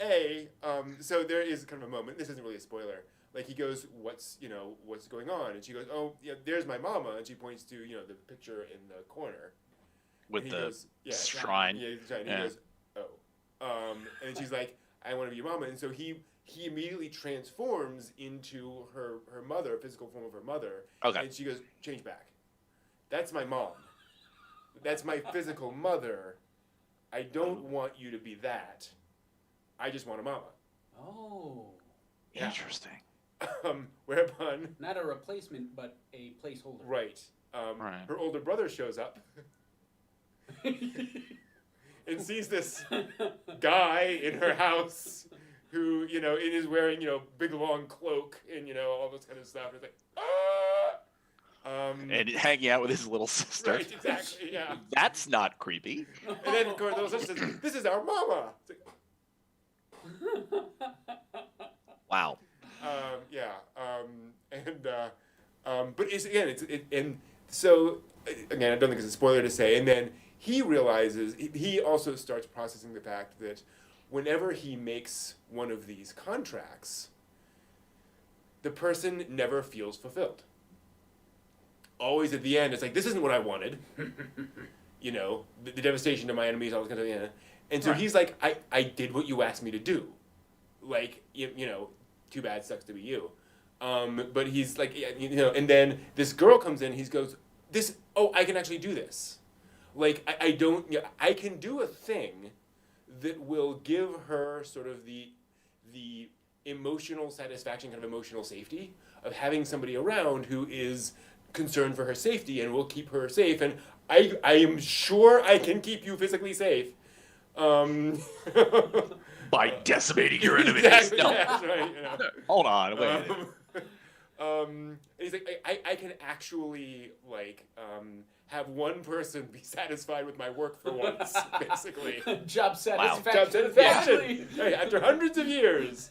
so there is kind of a moment. This isn't really a spoiler. Like he goes, what's going on? And she goes, oh, yeah, there's my mama, and she points to the picture in the corner With the shrine. Yeah, the shrine. And he goes, oh, and she's like, I want to be your mama, and so he immediately transforms into her mother, physical form of her mother. Okay. And she goes, change back. That's my mom. That's my physical mother. I don't want you to be that. I just want a mama. Oh. Yeah. Interesting. Whereupon... Not a replacement, but a placeholder. Right. Right. Her older brother shows up and sees this guy in her house who, is wearing, big long cloak and, all this kind of stuff. And it's like, ah! And hanging out with his little sister. Right, exactly, yeah. That's not creepy. And then, of course, the little sister says, this is our mama. It's like, Wow. But and so again, I don't think it's a spoiler to say. And then he realizes, he also starts processing the fact that whenever he makes one of these contracts, the person never feels fulfilled. Always at the end, it's like, this isn't what I wanted. The devastation to my enemies, all this kind of thing. And so he's like, I did what you asked me to do. Like, too bad, sucks to be you. But he's like, and then this girl comes in, he goes, I can actually do this. Like, I can do a thing that will give her sort of the emotional satisfaction, kind of emotional safety of having somebody around who is concerned for her safety and will keep her safe. And I am sure I can keep you physically safe. By decimating your enemies. Exactly, No. yeah, that's right, Hold on, wait. And he's like, I can actually have one person be satisfied with my work for once, basically. Job satisfaction. Job satisfaction. Right, after hundreds of years.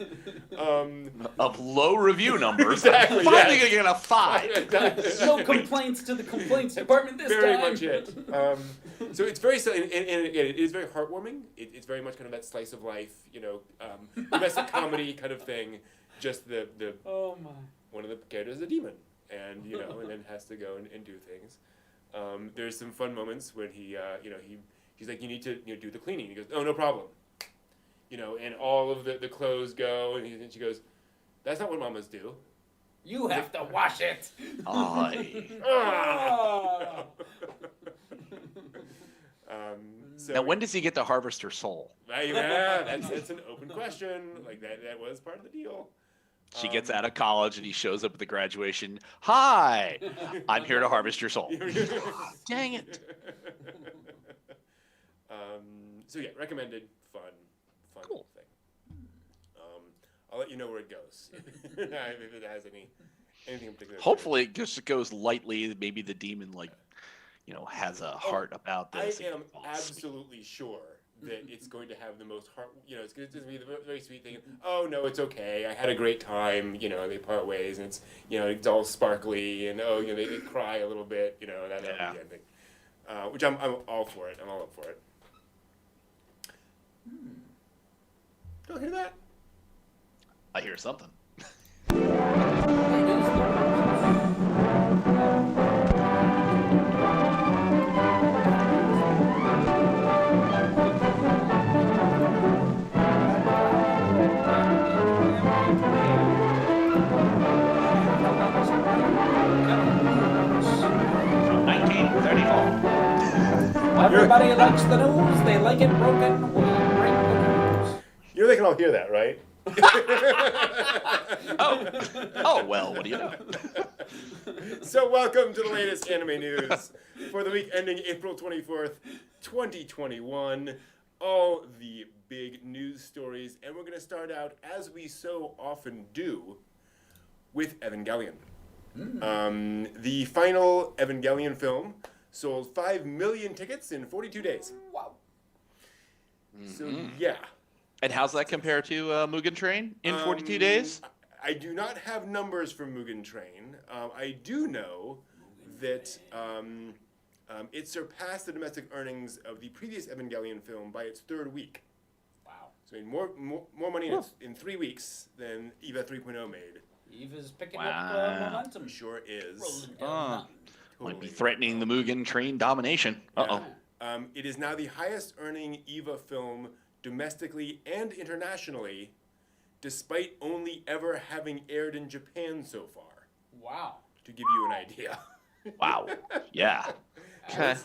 Of low review numbers. Exactly, Finally yeah. gonna get a 5. Exactly. No complaints to the complaints department this Very time. much it. So it's very, and again, it is very heartwarming. It's very much kind of that slice of life, domestic comedy kind of thing. Just the Oh my. one of the characters is a demon, and and then has to go and do things. There's some fun moments when he's like, you need to do the cleaning. He goes, oh, no problem. And all of the clothes go, and she goes, that's not what mamas do. You have to wash it. Ah! So Now, when does he get to harvest her soul? Yeah, that's an open question. Like that was part of the deal. She gets out of college and he shows up at the graduation. Hi, I'm here to harvest your soul. Dang it. So yeah, recommended, fun Cool. thing. I'll let you know where it goes if it has Anything in particular? Hopefully, it just goes lightly. Maybe the demon, has a heart about this. I am absolutely sure that it's going to have the most heart. It's going to be the very sweet thing. Oh no, it's okay. I had a great time. They part ways, and it's all sparkly, and they cry a little bit. That'll be the ending. Which I'm all for it. I'm all up for it. Don't hear that? I hear something. Everybody likes the news. They like it broken. We break the news. They can all hear that, right? Oh, well, what do you know? So welcome to the latest anime news for the week ending April 24th, 2021. All the big news stories, and we're going to start out, as we so often do, with Evangelion. The final Evangelion film sold 5 million tickets in 42 days. Wow. So, yeah. And how's that compare to Mugen Train in 42 days? I do not have numbers for Mugen Train. I do know that it surpassed the domestic earnings of the previous Evangelion film by its third week. Wow. So, more money in 3 weeks than EVA 3.0 made. EVA's picking up momentum. Sure is. Rolling down. Might be threatening the Mugen Train domination. Uh-oh. It is now the highest earning EVA film domestically and internationally, despite only ever having aired in Japan so far. Wow. To give you an idea. Wow. Yeah. Okay.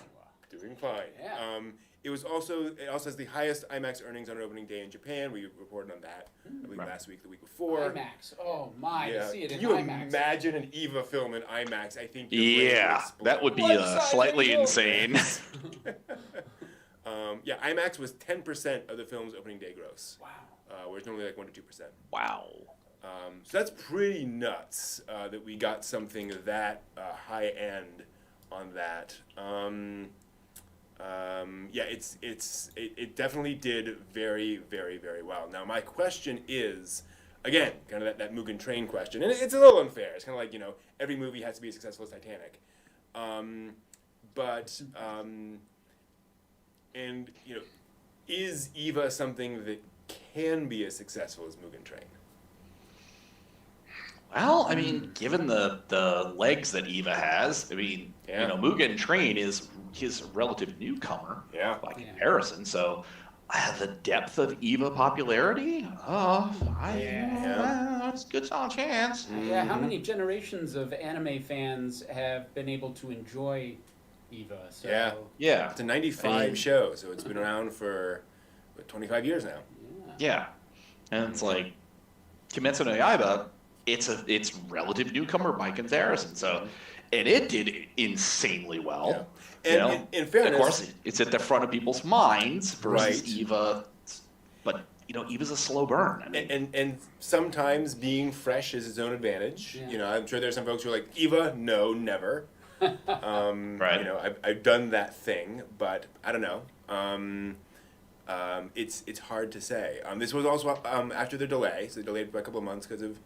Doing fine. Yeah. It also has the highest IMAX earnings on an opening day in Japan. We reported on that, I believe, last week, the week before. IMAX. Oh my! Yeah. To see it in Can you IMAX. imagine an EVA film in IMAX? I think. Yeah, that would be slightly insane. IMAX was 10% of the film's opening day gross. Wow. Whereas normally like 1 to 2%. Wow. So that's pretty nuts that we got something that high end on that. It definitely did very, very, very well. Now my question is, again, kind of that Mugen Train question, and it's a little unfair. It's kind of like every movie has to be as successful as Titanic, is EVA something that can be as successful as Mugen Train? Well, I mean, given the legs that EVA has, Mugen Train is his relative newcomer by comparison. So, the depth of EVA popularity, it's a good solid chance. Yeah, how many generations of anime fans have been able to enjoy EVA? So, yeah. It's a 95 show, so it's been around for 25 years now. Yeah. And it's like, Kimetsu no Yaiba, it's relative newcomer by comparison. So, and it did insanely well. Yeah. And in fairness, of course, it's at the front of people's minds versus EVA. But EVA's a slow burn. I mean, and sometimes being fresh is its own advantage. Yeah. I'm sure there's some folks who are like, EVA, no, never. Right. I've done that thing, but I don't know. It's hard to say. This was also after the delay, so they delayed by a couple of months because of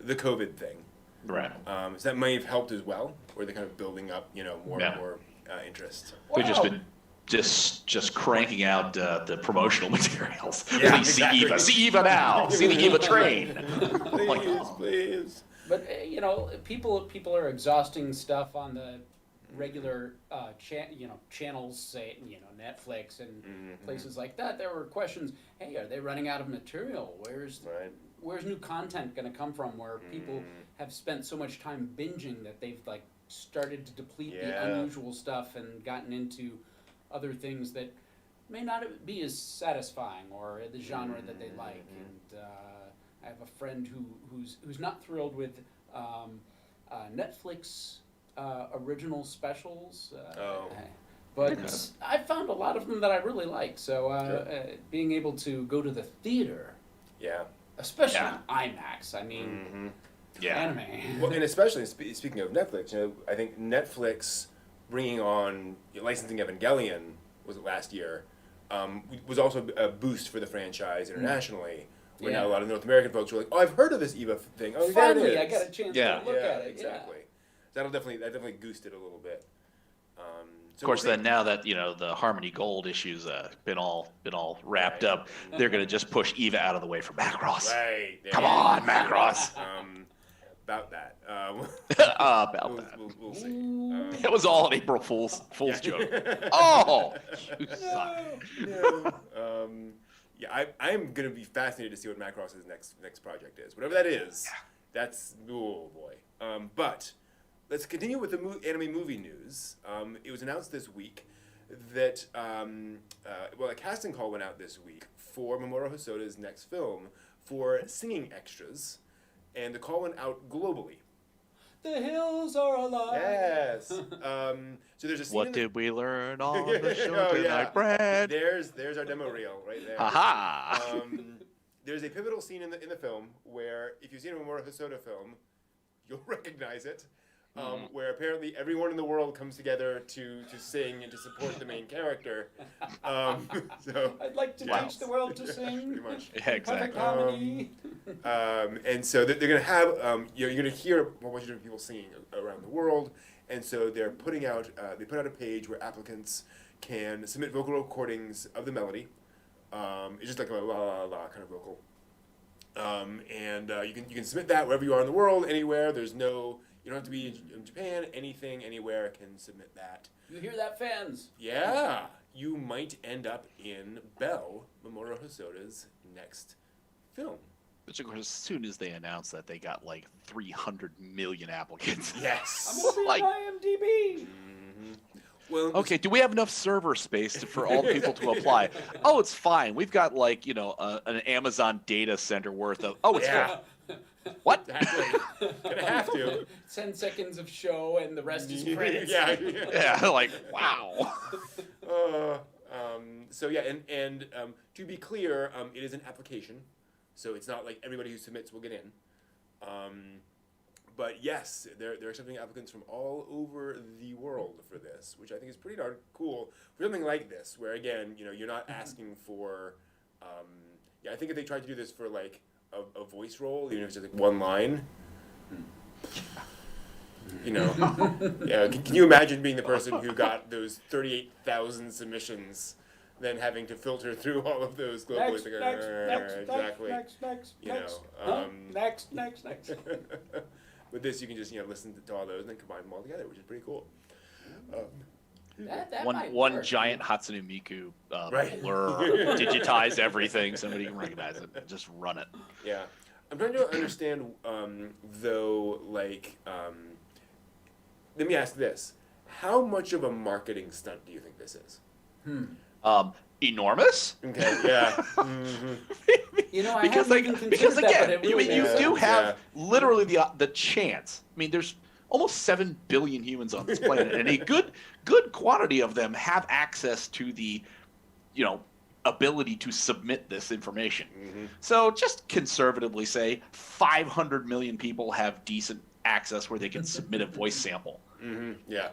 the COVID thing. Right. So that may have helped as well, where they're kind of building up, more and more interest. We've just been just cranking out the promotional materials. Yeah, Please see EVA now. See the EVA train. Please. But people are exhausting stuff on the regular channels, say Netflix and places like that. There were questions. Hey, are they running out of material? Where's new content going to come from? Where people have spent so much time binging that they've started to deplete the unusual stuff and gotten into other things that may not be as satisfying or the genre that they like. And I have a friend who's not thrilled with Netflix original specials. But I found a lot of them that I really like. So being able to go to the theater, especially IMAX, I mean. anime. Well, and especially speaking of Netflix, I think Netflix bringing on licensing Evangelion was it last year, was also a boost for the franchise internationally. Where now a lot of North American folks were like, "Oh, I've heard of this EVA thing. Oh, finally, there I it is." got a chance to look at it. Exactly. That definitely goosted it a little bit. Of course, then now that the Harmony Gold issues been all wrapped up, they're gonna just push Eva out of the way for Macross. Right. Come on, Macross. About that. We'll see. It was all an April Fool's joke. Oh, you suck. I'm gonna be fascinated to see what Macross's next project is. Whatever that is, that's oh boy. But let's continue with the anime movie news. It was announced this week that a casting call went out this week for Mamoru Hosoda's next film for singing extras, and the call went out globally. The hills are alive. Yes. So there's a scene. What did we learn on the show tonight, Brad? There's our demo reel right there. Aha! There's a pivotal scene in the film where, if you've seen a Mamoru Hosoda film, you'll recognize it. Where apparently everyone in the world comes together to sing and to support the main character. So I'd like to teach the world to sing. Pretty much. Yeah, exactly. Harmony. And so they're going to have, you're going to hear a whole bunch of different people singing around the world. And so they're putting out, they put out a page where applicants can submit vocal recordings of the melody. It's just like a la la la kind of vocal. And you can submit that wherever you are in the world, anywhere. You don't have to be in Japan. Anything, anywhere can submit that. You hear that, fans? Yeah, you might end up in Bell, Mamoru Hosoda's next film. Which, of course, as soon as they announced that, they got like 300 million applicants. Yes. I'm gonna be on IMDb. Well, okay, do we have enough server space for all the people to apply? Oh, it's fine. We've got like an Amazon data center worth of. Oh, it's full. What? Exactly. Gonna have to. 10 seconds of show and the rest is credits. Yeah, like wow. So yeah, and to be clear, it is an application, so it's not like everybody who submits will get in. But yes, they're accepting applicants from all over the world for this, which I think is pretty darn cool for something like this, where again, you're not asking for. I think if they tried to do this for like a voice role, even if it's just like one line. Can you imagine being the person who got those 38,000 submissions, then having to filter through all of those globally? Next. With this, you can just listen to all those and then combine them all together, which is pretty cool. That one work. giant Hatsune Miku Right. blur, digitize everything, somebody can recognize it, just run it. Yeah. I'm trying to understand, though, like, let me ask this. How much of a marketing stunt do you think this is? Enormous? Okay, yeah. I because haven't considered that, again, but it really you makes do sense. have literally the chance. I mean, there's almost 7 billion humans on this planet, and a good quantity of them have access to the, ability to submit this information. So just conservatively say 500 million people have decent access where they can submit a voice sample. Yeah.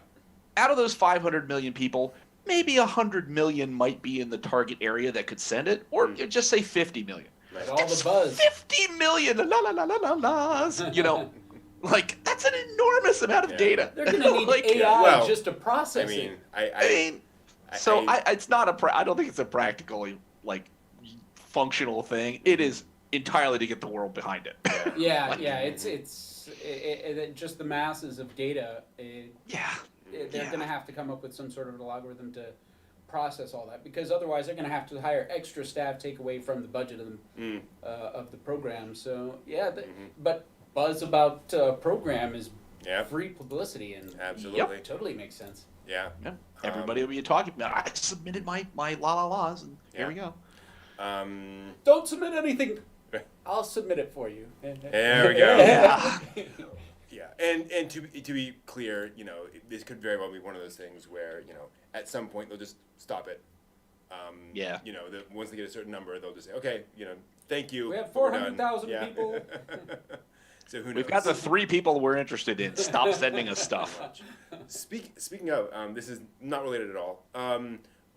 Out of those 500 million people, maybe 100 million might be in the target area that could send it, or just say 50 million. Right. All the buzz. 50 million, la la la la la la's, like that's an enormous amount of data. They're going to need AI just to process it. It's not I don't think it's a practically functional thing. It is entirely to get the world behind it. It's just the masses of data. They're going to have to come up with some sort of an algorithm to process all that, because otherwise they're going to have to hire extra staff, take away from the budget of the program. So but buzz about program is free publicity, and absolutely totally makes sense. Yeah. Everybody will be talking about. I submitted my la la la's, and here we go. Don't submit anything. I'll submit it for you. There we go. Yeah, and to be clear, this could very well be one of those things where at some point they'll just stop it. Once they get a certain number, they'll just say, okay, thank you. We have 400,000 people. So who knows? We've got the 3 people we're interested in. Stop sending us stuff. Speaking of, this is not related at all.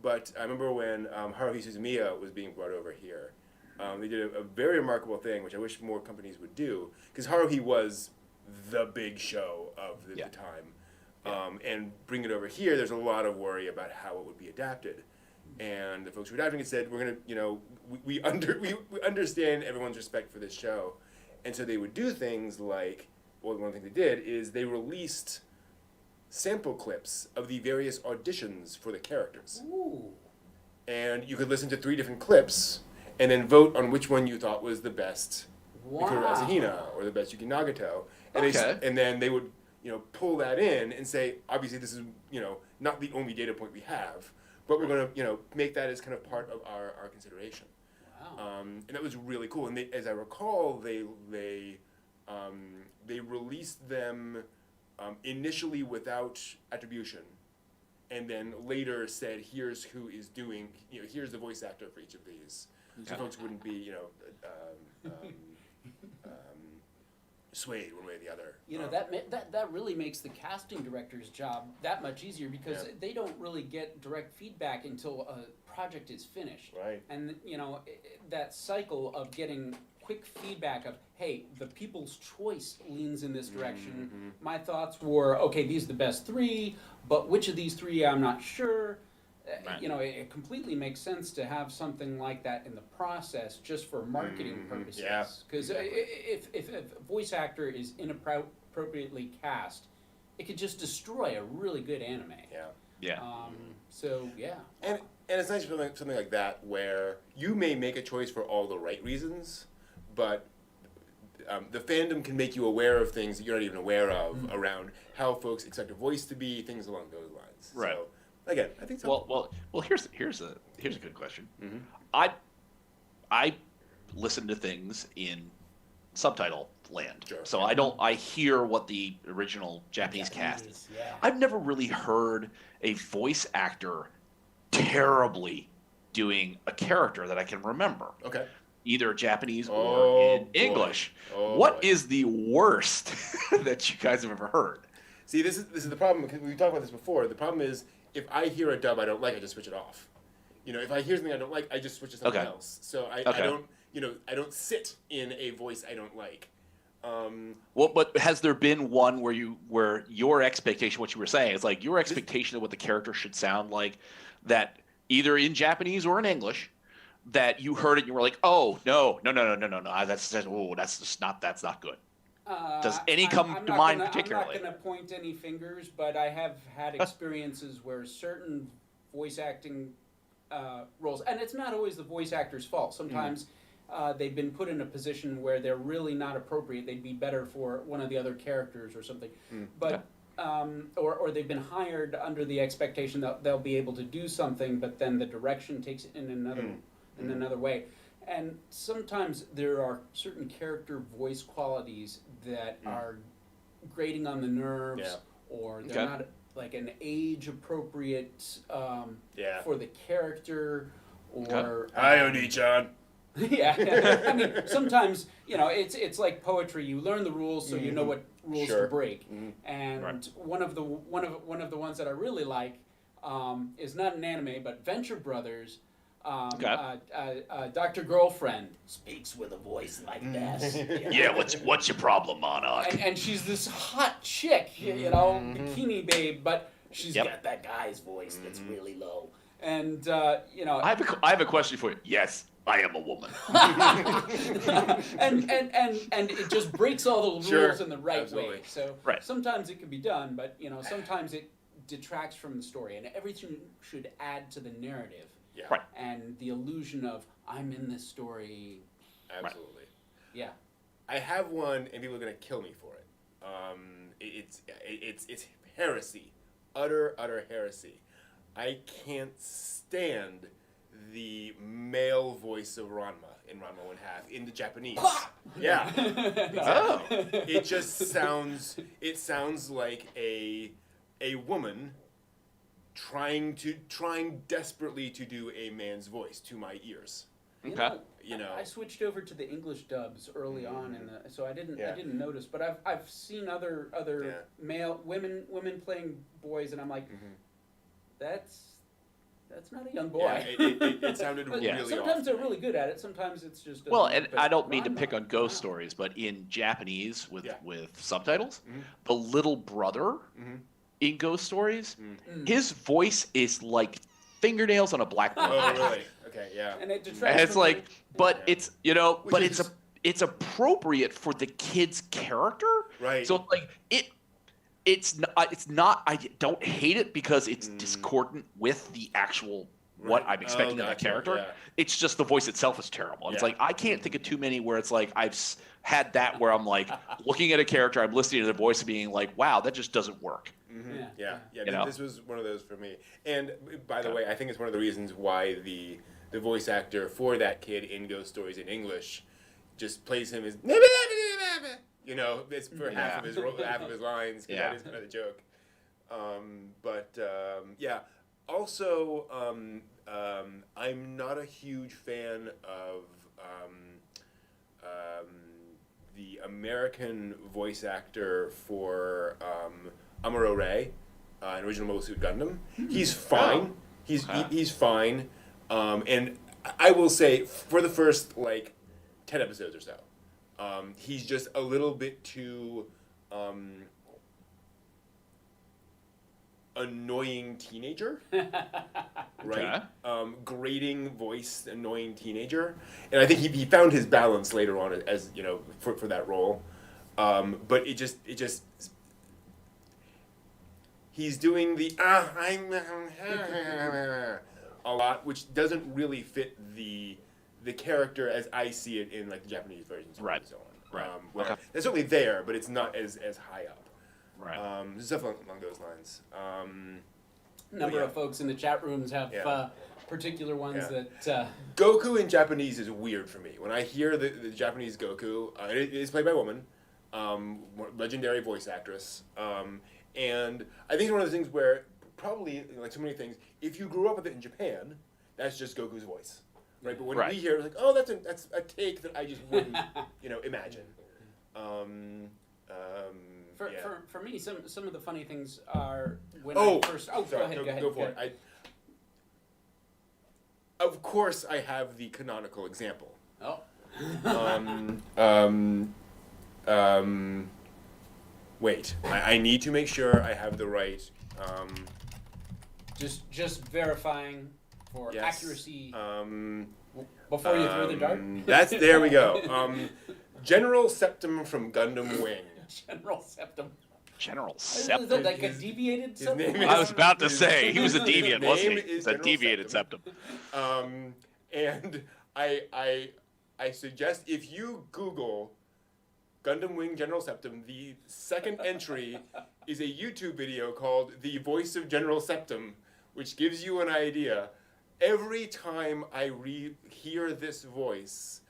But I remember when Haruhi Suzumiya was being brought over here. They did a very remarkable thing, which I wish more companies would do, because Haruhi was the big show of the time. And bring it over here, there's a lot of worry about how it would be adapted. And the folks who were adapting it said, we're going to, we understand everyone's respect for this show. And so they would do things like, well, one thing they did is they released sample clips of the various auditions for the characters. Ooh. And you could listen to 3 different clips and then vote on which one you thought was the best Mikuru Asahina or the best Yuki Nagato. And, and then they would, pull that in and say, obviously this is, not the only data point we have, but we're going to, make that as kind of part of our consideration. Wow. And that was really cool. And they, as I recall, they released them initially without attribution, and then later said, here's who is doing, here's the voice actor for each of these. So folks wouldn't be, swayed one way or the other. That really makes the casting director's job that much easier, because they don't really get direct feedback until a project is finished. Right. And that cycle of getting quick feedback of, hey, the people's choice leans in this direction. Mm-hmm. My thoughts were, okay, these are the best 3, but which of these 3 I'm not sure. Right. It completely makes sense to have something like that in the process just for marketing purposes. Yeah, Because if a voice actor is inappropriately cast, it could just destroy a really good anime. Yeah. Yeah. And it's nice for something like that where you may make a choice for all the right reasons, but the fandom can make you aware of things that you're not even aware of around how folks expect a voice to be, things along those lines. Right. So, again, I think so. Well. Here's a good question. Mm-hmm. I listen to things in subtitle land, Sure. so I hear what the original Japanese cast is. Yeah. I've never really heard a voice actor terribly doing a character that I can remember. Okay. Either Japanese or in English. What is the worst that you guys have ever heard? See, this is the problem, because we talked about this before. The problem is, if I hear a dub I don't like, I just switch it off. If I hear something I don't like, I just switch to something else. So I don't, I don't sit in a voice I don't like. But has there been one where your expectation, what you were saying, is like your expectation of what the character should sound like, that either in Japanese or in English, that you heard it and you were like, oh no, that's not good. Does any come to mind particularly? I'm not going to point any fingers, but I have had experiences where certain voice acting roles, and it's not always the voice actor's fault. Sometimes they've been put in a position where they're really not appropriate. They'd be better for one of the other characters or something. But or they've been hired under the expectation that they'll be able to do something, but then the direction takes it in another way. And sometimes there are certain character voice qualities that are grating on the nerves, or they're not like an age appropriate for the character, or Hi, Oni-chan. Yeah, I mean, sometimes it's like poetry. You learn the rules so you know what rules to break. And one of the ones that I really like is not an anime, but Venture Brothers. Dr. Girlfriend speaks with a voice like this. Yeah, what's your problem, Monarch? And she's this hot chick, bikini babe, but she's got that guy's voice that's really low. And I have a question for you. Yes, I am a woman. and it just breaks all the rules in the right way. So sometimes it can be done, but sometimes it detracts from the story, and everything should add to the narrative. Yeah. Right. And the illusion of I'm in this story. Absolutely. Right. Yeah. I have one, and people are gonna kill me for it. It's heresy, utter heresy. I can't stand the male voice of Ranma in Ranma 1/2 in the Japanese. Yeah. Exactly. It just sounds like a woman trying desperately to do a man's voice to my ears. I switched over to the English dubs early on, so I didn't notice. But I've seen other women playing boys, and I'm like, that's not a young boy. Yeah, it sounded really off. Sometimes they're really good at it. Sometimes it's just and I don't mean to pick on ghost stories, but in Japanese with subtitles, the little brother in ghost stories, his voice is like fingernails on a blackboard. Oh, really? Okay, yeah. And it's like, but it's it's appropriate for the kid's character, right? So like it's not. I don't hate it because it's discordant with the actual what I'm expecting of that character. Yeah. It's just the voice itself is terrible. And it's like I can't think of too many where it's like I've had that where I'm like looking at a character, I'm listening to the voice and being like, wow, that just doesn't work. Yeah. This was one of those for me. And by the way, I think it's one of the reasons why the voice actor for that kid in Ghost Stories in English just plays him as it's for half of his lines. That is kind of the joke. Also, I'm not a huge fan of the American voice actor for Amuro Ray in original Mobile Suit Gundam. He's fine. He's fine. And I will say, for the first 10 episodes or so, he's just a little bit too annoying teenager, right? Grating voice, annoying teenager, and I think he found his balance later on as for that role. But it just he's doing the I'm a lot, which doesn't really fit the character as I see it in the Japanese versions, and so on. Where it's certainly there, but it's not as high up. Right. Stuff along those lines. Number of folks in the chat rooms have particular ones that. Goku in Japanese is weird for me. When I hear the Japanese Goku, it is played by a woman, legendary voice actress, and I think it's one of those things where probably like so many things, if you grew up with it in Japan, that's just Goku's voice, right? But when we hear it, it's like, oh, that's a take that I just wouldn't imagine. For me, some of the funny things are when I first. Oh, sorry, go ahead. Go for it. Of course, I have the canonical example. Oh. Wait. I need to make sure I have the right. Just verifying for accuracy. Before you throw the dart. There we go. General Septum from Gundam Wing. General Septum. General Is Septum. that like a deviated septum? I was about to say he was a deviant, wasn't he? It's a deviated septum. And I suggest if you Google Gundam Wing General Septum, the second entry is a YouTube video called "The Voice of General Septum," which gives you an idea. Every time I hear this voice,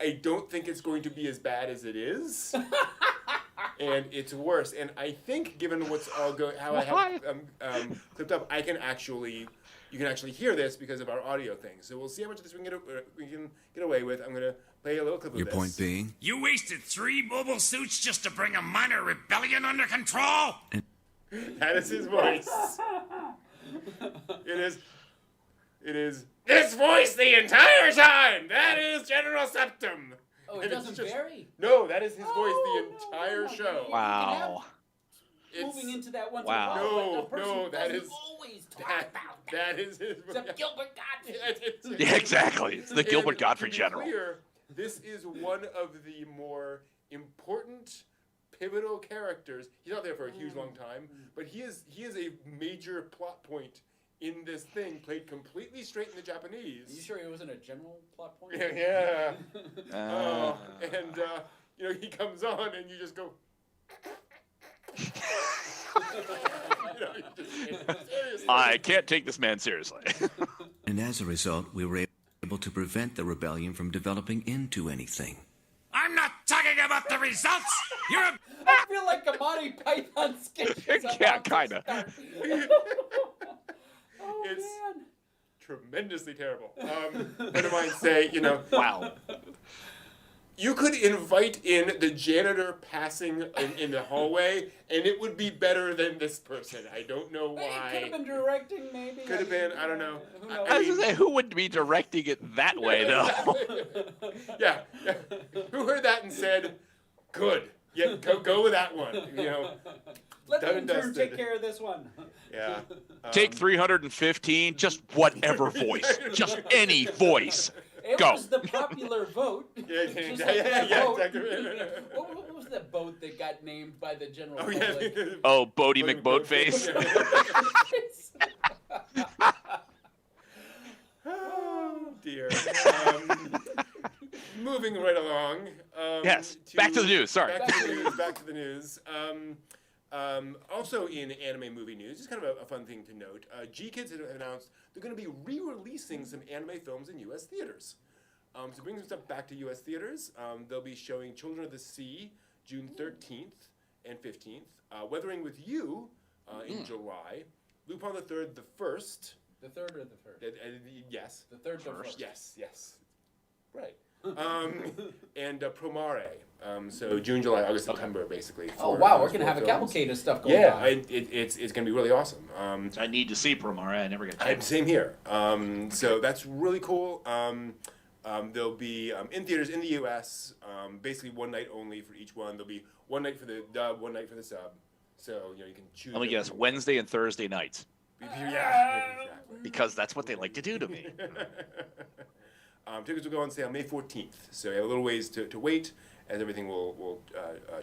I don't think it's going to be as bad as it is. And it's worse. And I think, given what's all how I have clipped up, you can actually hear this because of our audio thing. So we'll see how much of this we can get away with. I'm gonna play a little clip of this. Your point being? You wasted 3 mobile suits just to bring a minor rebellion under control? That is his voice. It is this voice the entire time. That is General Septum. Oh, it doesn't vary? No, that is his voice the entire show. Wow. Moving into that once wow. in a while. No, that is always talk about that is his voice. Except Gilbert Gottfried. Yeah, exactly. It's the Gilbert Gottfried to be General. Clear, this is one of the more important, pivotal characters. He's not there for a huge long time, but he is a major plot point in this thing, played completely straight in the Japanese. Are you sure it wasn't a general plot point? Yeah. He comes on and you just go. I can't take this man seriously. And as a result, we were able to prevent the rebellion from developing into anything. I'm not talking about the results! You're a... I feel like a Monty Python sketch. Yeah, kinda. Oh, It's man. tremendously terrible. Friend of mine say, Wow. you could invite in the janitor passing in the hallway, and it would be better than this person. I don't know why. Could have been directing, maybe. Could have been. I don't know. Who knows? I was gonna say, who would be directing it that way, though? Yeah. Who heard that and said, "Good. Yeah, go with that one." Let the done and intern take dusted. care of this one. Yeah. Take 315, just whatever voice, just any voice. It Go. was the popular vote. Yeah, Just yeah, like yeah, that yeah, boat. exactly. What was that boat that got named by the general Oh public? yeah. Oh, Bodie McBoatface. Oh dear. Moving right along. Yes, back to the news, sorry. Back to the news. Also in anime movie news, just kind of a fun thing to note. G-Kids have announced they're going to be re-releasing some anime films in U.S. theaters. To bring some stuff back to U.S. theaters, they'll be showing Children of the Sea June 13th and 15th, Weathering with You in July, Lupin the Third the First. The third or the first? Yes. The third or first? Yes. Right. And Promare. So June, July, August, September, basically. Oh for wow, we're those gonna four have a films. cavalcade of stuff going Yeah, on. it's gonna be really awesome. I need to see Promare. I never get a chance. Same here. So that's really cool. They'll be in theaters in the U.S. Basically one night only for each one. There'll be one night for the dub, one night for the sub. So you can choose. Let me guess, Wednesday and Thursday nights. Yeah, exactly. Because that's what they like to do to me. Tickets will go on sale May 14th. So you have a little ways to wait, as everything will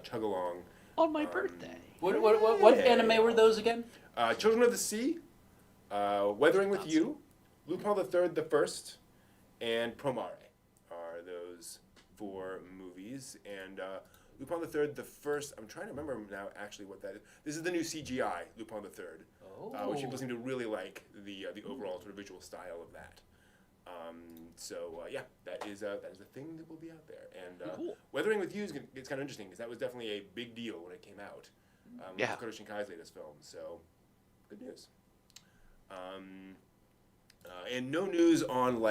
chug along. On my birthday. What anime were those again? Children of the Sea, Weathering with You, Lupin the Third the First, and Promare are those four movies. And Lupin the Third the First, I'm trying to remember now actually what that is. This is the new CGI Lupin the Third, which people seem to really like the overall sort of visual style of that. That is a thing that will be out there. And Cool. Weathering with You it's kind of interesting because that was definitely a big deal when it came out. Yeah. Makoto Shinkai's latest film. So good news. And no news on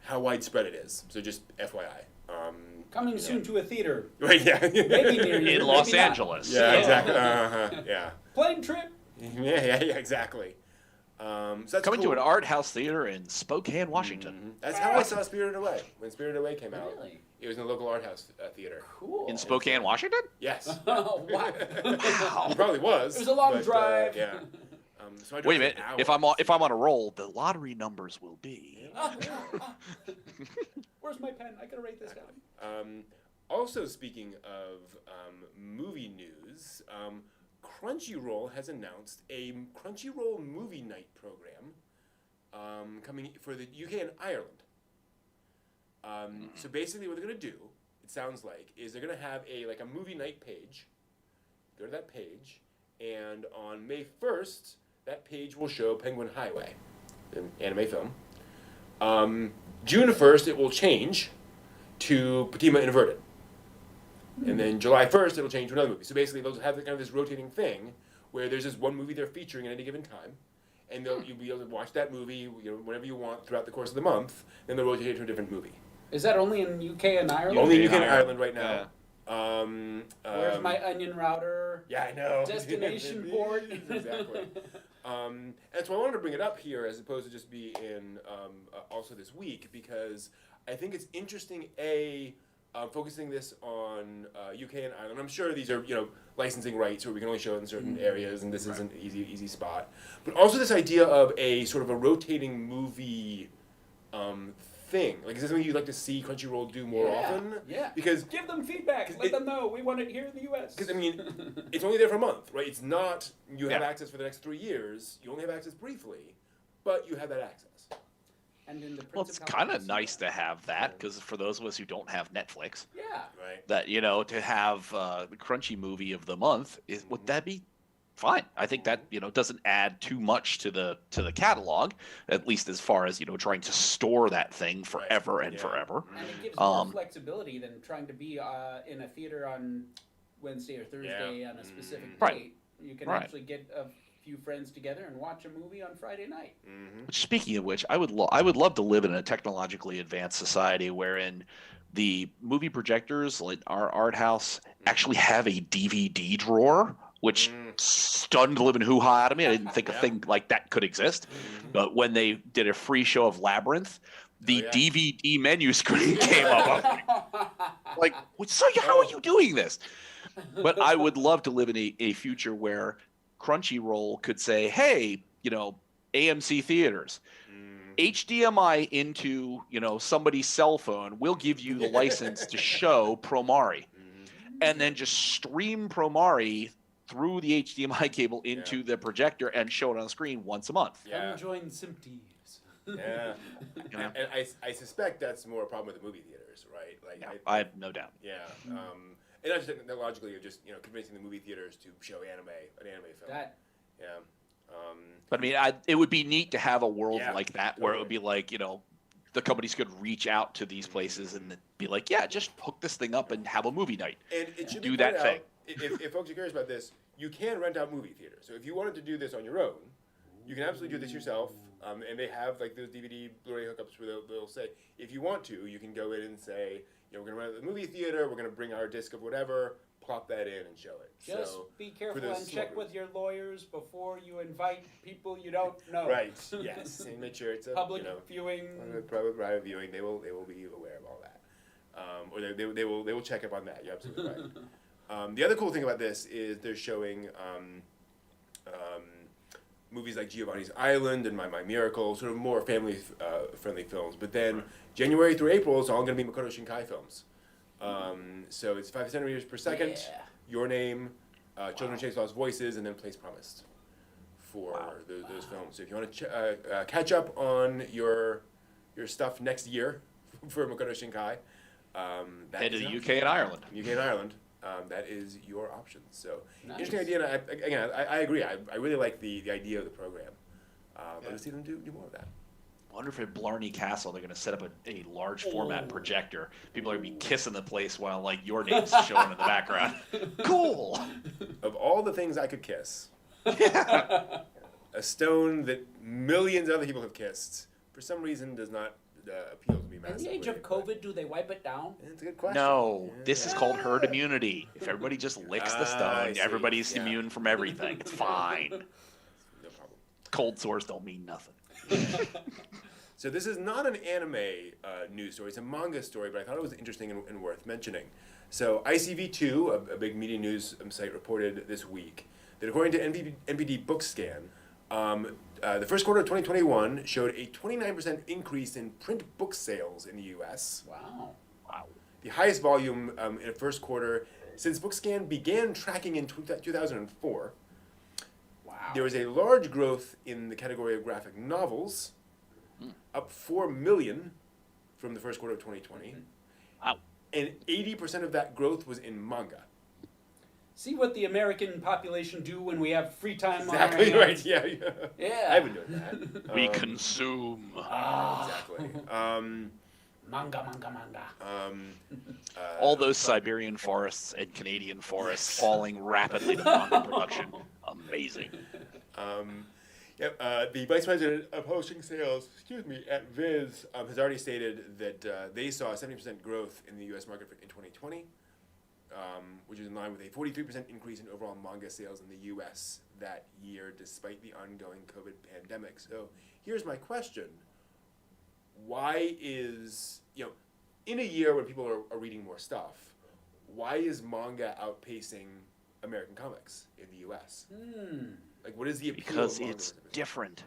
how widespread it is. So just FYI. Coming soon to a theater. Right? Yeah. Maybe near you. In Los maybe not. Angeles. Yeah. Exactly. Yeah. Plane trip. Yeah. Exactly. So that's Coming cool. to an art house theater in Spokane, Washington. That's how I saw Spirited Away. When Spirited Away came out, Really? it was in a local art house theater. Cool. In Spokane, Washington? Yes. Oh wow. It probably was. It was a long but, drive. Yeah. So I drove Wait a for minute. an hour. If I'm on a roll, the lottery numbers will be. Where's my pen? I gotta write this down. Also, speaking of movie news, Crunchyroll has announced a Crunchyroll movie night program coming for the UK and Ireland. So basically, what they're going to do, it sounds like, is they're going to have a movie night page. Go to that page, and on May 1st, that page will show Penguin Highway, an anime film. June 1st, it will change to Fatima Inverted. And then July 1st, it'll change to another movie. So basically, they'll have kind of this rotating thing where there's just one movie they're featuring at any given time, and you'll be able to watch that movie whenever you want throughout the course of the month. Then they'll rotate it to a different movie. Is that only in UK and Ireland? Only in UK and Ireland right now. Where's my onion router? Yeah, I know. Destination port. Exactly. And so I wanted to bring it up here as opposed to just be in also this week because I think it's interesting, focusing this on UK and Ireland. I'm sure these are licensing rights where we can only show it in certain areas, and this is an easy spot. But also this idea of a sort of a rotating movie thing. Is this something you'd like to see Crunchyroll do more often? Yeah. Because give them feedback. Let them know we want it here in the U.S. Because it's only there for a month, right? It's not you have access for the next 3 years. You only have access briefly, but you have that access. And in the Well, it's kind of nice to have that because for those of us who don't have Netflix, right? That to have the Crunchy movie of the month would that be fine? I think that doesn't add too much to the catalog, at least as far as trying to store that thing forever and forever. And it gives more flexibility than trying to be in a theater on Wednesday or Thursday on a specific date. You can actually get few friends together and watch a movie on Friday night. Speaking of which, I would love to live in a technologically advanced society wherein the movie projectors, like our art house, actually have a DVD drawer, which stunned the living hoo-ha out of me. I didn't think a thing like that could exist. But when they did a free show of Labyrinth, the DVD menu screen came up. Like, so how are you doing this? But I would love to live in a future where Crunchyroll could say, hey, AMC theaters, HDMI into, somebody's cell phone, we'll give you the license to show Promare. And then just stream Promare through the HDMI cable into the projector and show it on the screen once a month. Come join Simpties. Yeah. And I suspect that's more a problem with the movie theaters, right? Like I have no doubt. Yeah. And not just technologically, of just convincing the movie theaters to show an anime film. Yeah. But I mean, it would be neat to have a world like that where it would be like, the companies could reach out to these places and be like, just hook this thing up and have a movie night. And it should do be that thing. If folks are curious about this, you can rent out movie theaters. So if you wanted to do this on your own, you can absolutely do this yourself. And they have like those DVD, Blu-ray hookups where they'll say, if you want to, you can go in and say, we're going to rent the movie theater, we're going to bring our disc of whatever, plop that in and show it. Just be careful and check with your lawyers before you invite people you don't know. Right. Yes. And make sure it's a public viewing. Private viewing. They will be aware of all that, or they will check up on that. You're absolutely right. The other cool thing about this is they're showing movies like Giovanni's Island and My Miracle, sort of more family friendly films. But then January through April is all going to be Makoto Shinkai films. So it's 5 centimeters per second, Your Name, Children Chase Lost Voices, and then Place Promised for those films. So if you want to catch up on your stuff next year for Makoto Shinkai, head to the UK and Ireland. That is your option. So interesting idea. And I agree. I really like the idea of the program. Let's see them do more of that. I wonder if at Blarney Castle they're going to set up a large format projector. People are going to be kissing the place while Your Name's showing in the background. Cool. Of all the things I could kiss, a stone that millions of other people have kissed, for some reason does not appeal to me massively. In the age of COVID, do they wipe it down? That's a good question. No, this is called herd immunity. If everybody just licks the stone, everybody's immune from everything. It's fine. No problem. Cold sores don't mean nothing. So this is not an anime news story. It's a manga story, but I thought it was interesting and worth mentioning. So ICV2, a big media news site, reported this week that according to NPD Bookscan, the first quarter of 2021 showed a 29% increase in print book sales in the U.S. Wow. The highest volume in the first quarter since Bookscan began tracking in 2004. Wow. There was a large growth in the category of graphic novels, up 4 million from the first quarter of 2020. Wow. And 80% of that growth was in manga. See what the American population do when we have free time Exactly on our right, hands. yeah. I've been doing that. We consume. Exactly. Manga. All those Siberian forests and Canadian forests falling rapidly to manga production. Amazing. The vice president of hosting sales, at Viz, has already stated that they saw 70% growth in the U.S. market in 2020, which is in line with a 43% increase in overall manga sales in the U.S. that year, despite the ongoing COVID pandemic. So here's my question. Why is, in a year when people are reading more stuff, why is manga outpacing American comics in the U.S.? Like, what is the appeal Because of manga? it's different.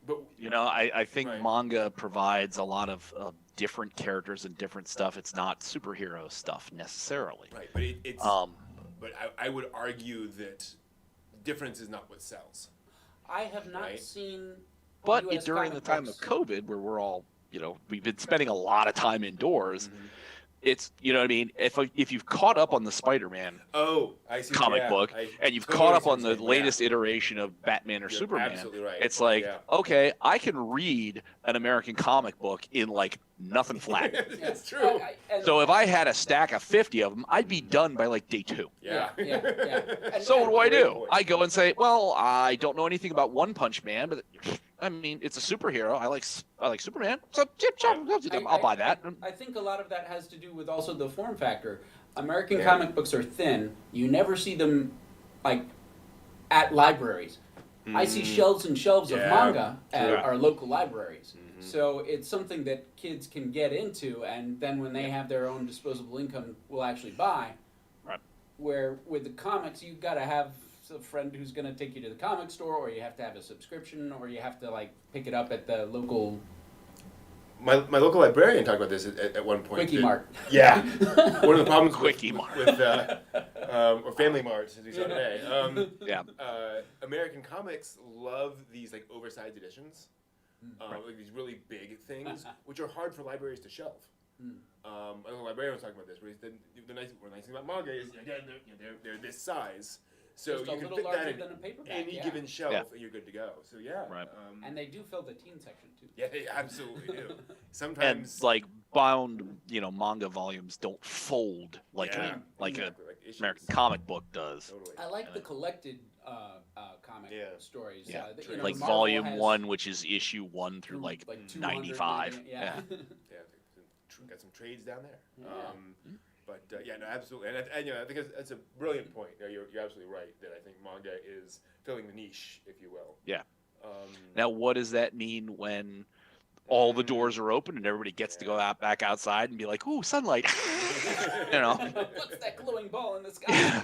But I think manga provides a lot of different characters and different stuff. It's not superhero stuff necessarily. Right, but it's. But I would argue that difference is not what sells. I have not seen. But US during the comic time books. of COVID, where we're all, we've been spending a lot of time indoors, it's, you know what I mean? If you've caught up on the Spider-Man I see. comic book, and you've totally caught up on see the what you're saying. latest iteration of Batman or You're Superman, absolutely right. it's like, Yeah. okay, I can read an American comic book in like nothing flat. It's true. So if I had a stack of 50 of them, I'd be done by like day 2. Yeah. And- So what do I Great do? point. I go and say, well, I don't know anything about One Punch Man, but I mean, it's a superhero. I like Superman, so I'll buy that. I think a lot of that has to do with also the form factor. American comic books are thin. You never see them like at libraries. I see shelves and shelves of manga at our local libraries. So it's something that kids can get into, and then when they have their own disposable income, will actually buy. Right. Where with the comics, you've got to have a friend who's going to take you to the comic store, or you have to have a subscription, or you have to like pick it up at the local My local librarian talked about this at one point. Quickie Mart. Yeah. One of the problems Quickie Mart. with or Family Mart, as we saw today. Yeah. American comics love these like oversized editions, like these really big things, which are hard for libraries to shelve. The librarian was talking about this. Where the nice thing about manga is they're this size, so Just you a can little fit larger that in than a paperback, any given shelf, and you're good to go. So Right. And they do fill the teen section too. yeah, they absolutely do. And Sometimes like bound, manga volumes don't fold like Yeah, like exactly, like issues. a American comic book does. Totally. I like the collected comic stories. Yeah. The, Like Marvel volume has 1, which is issue 1 through like 200 95. maybe, Yeah. Got some trades down there. Yeah. But no, absolutely, and I think that's a brilliant point. You're absolutely right that I think manga is filling the niche, if you will. Yeah. Now, what does that mean when all the doors are open and everybody gets to go back outside and be like, "Ooh, sunlight," What's that glowing ball in the sky?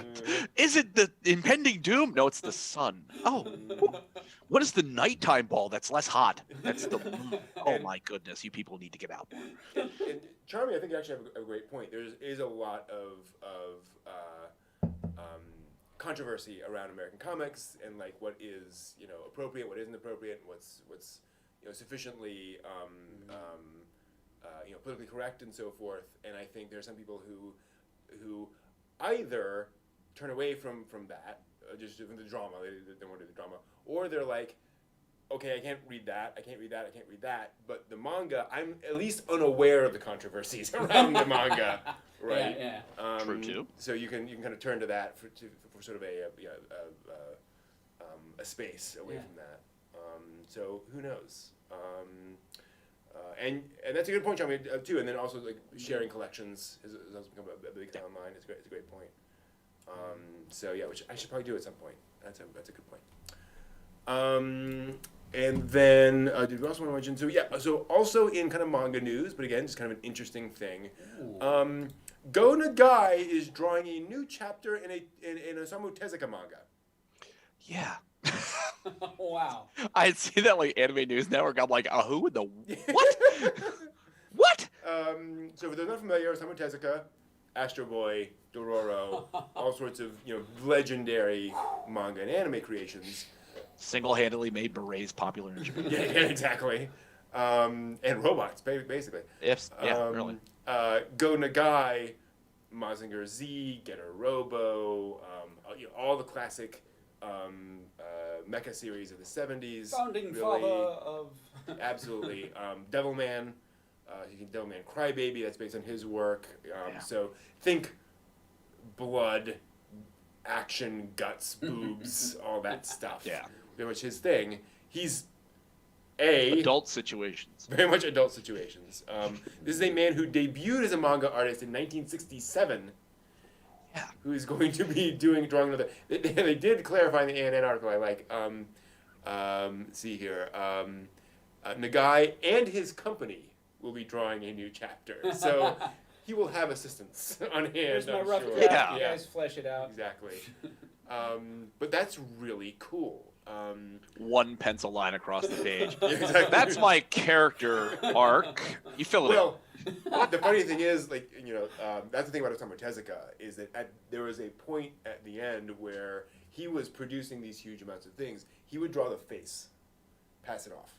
Is it the impending doom? No, it's the sun. Oh, what is the nighttime ball that's less hot? That's the moon. Oh my goodness, you people need to get out more. And Charmy, I think you actually have a great point. There is a lot of controversy around American comics and like what is appropriate, what isn't appropriate, what's sufficiently politically correct and so forth. And I think there are some people who either turn away from that, just from the drama, they want to do the drama, or they're like, okay, I can't read that, I can't read that, but the manga, I'm at least unaware of the controversies around the manga, right? Yeah. True too. So you can kind of turn to that for sort of a space away from that. So who knows? And that's a good point, John, too. And then also like sharing collections has also become a big thing online. It's a great point. So yeah, which I should probably do at some point. That's a good point. And then did we also want to mention? So yeah, so also in kind of manga news, but again, just kind of an interesting thing. Go Nagai is drawing a new chapter in a Osamu Tezuka manga. Yeah. Wow. I had seen that like Anime News Network. I'm like, who in the what? What? So if they're not familiar, Osamu Tezuka, Astro Boy, Dororo, all sorts of legendary manga and anime creations. Single-handedly made berets popular in Japan. Yeah, exactly. And robots, basically. Really. Go Nagai, Mazinger Z, Getter Robo, all the classic mecha series of the 70s. Founding really, father of... Absolutely. Devilman, Devilman Crybaby, that's based on his work. So think blood, action, guts, boobs, all that stuff. Yeah. Very much his thing. He's adult situations. Very much adult situations. This is a man who debuted as a manga artist in 1967. Yeah. Who is going to be drawing another. They did clarify in the ANN article. I like. See here. Nagai and his company will be drawing a new chapter. So he will have assistants on hand. Here's my I'm rough sure. draft. You guys flesh it out. Exactly. But that's really cool. One pencil line across the page. Yeah, exactly. That's my character arc. You fill it Well, the funny thing is, that's the thing about Osamu Tezuka, is that there was a point at the end where he was producing these huge amounts of things. He would draw the face, pass it off.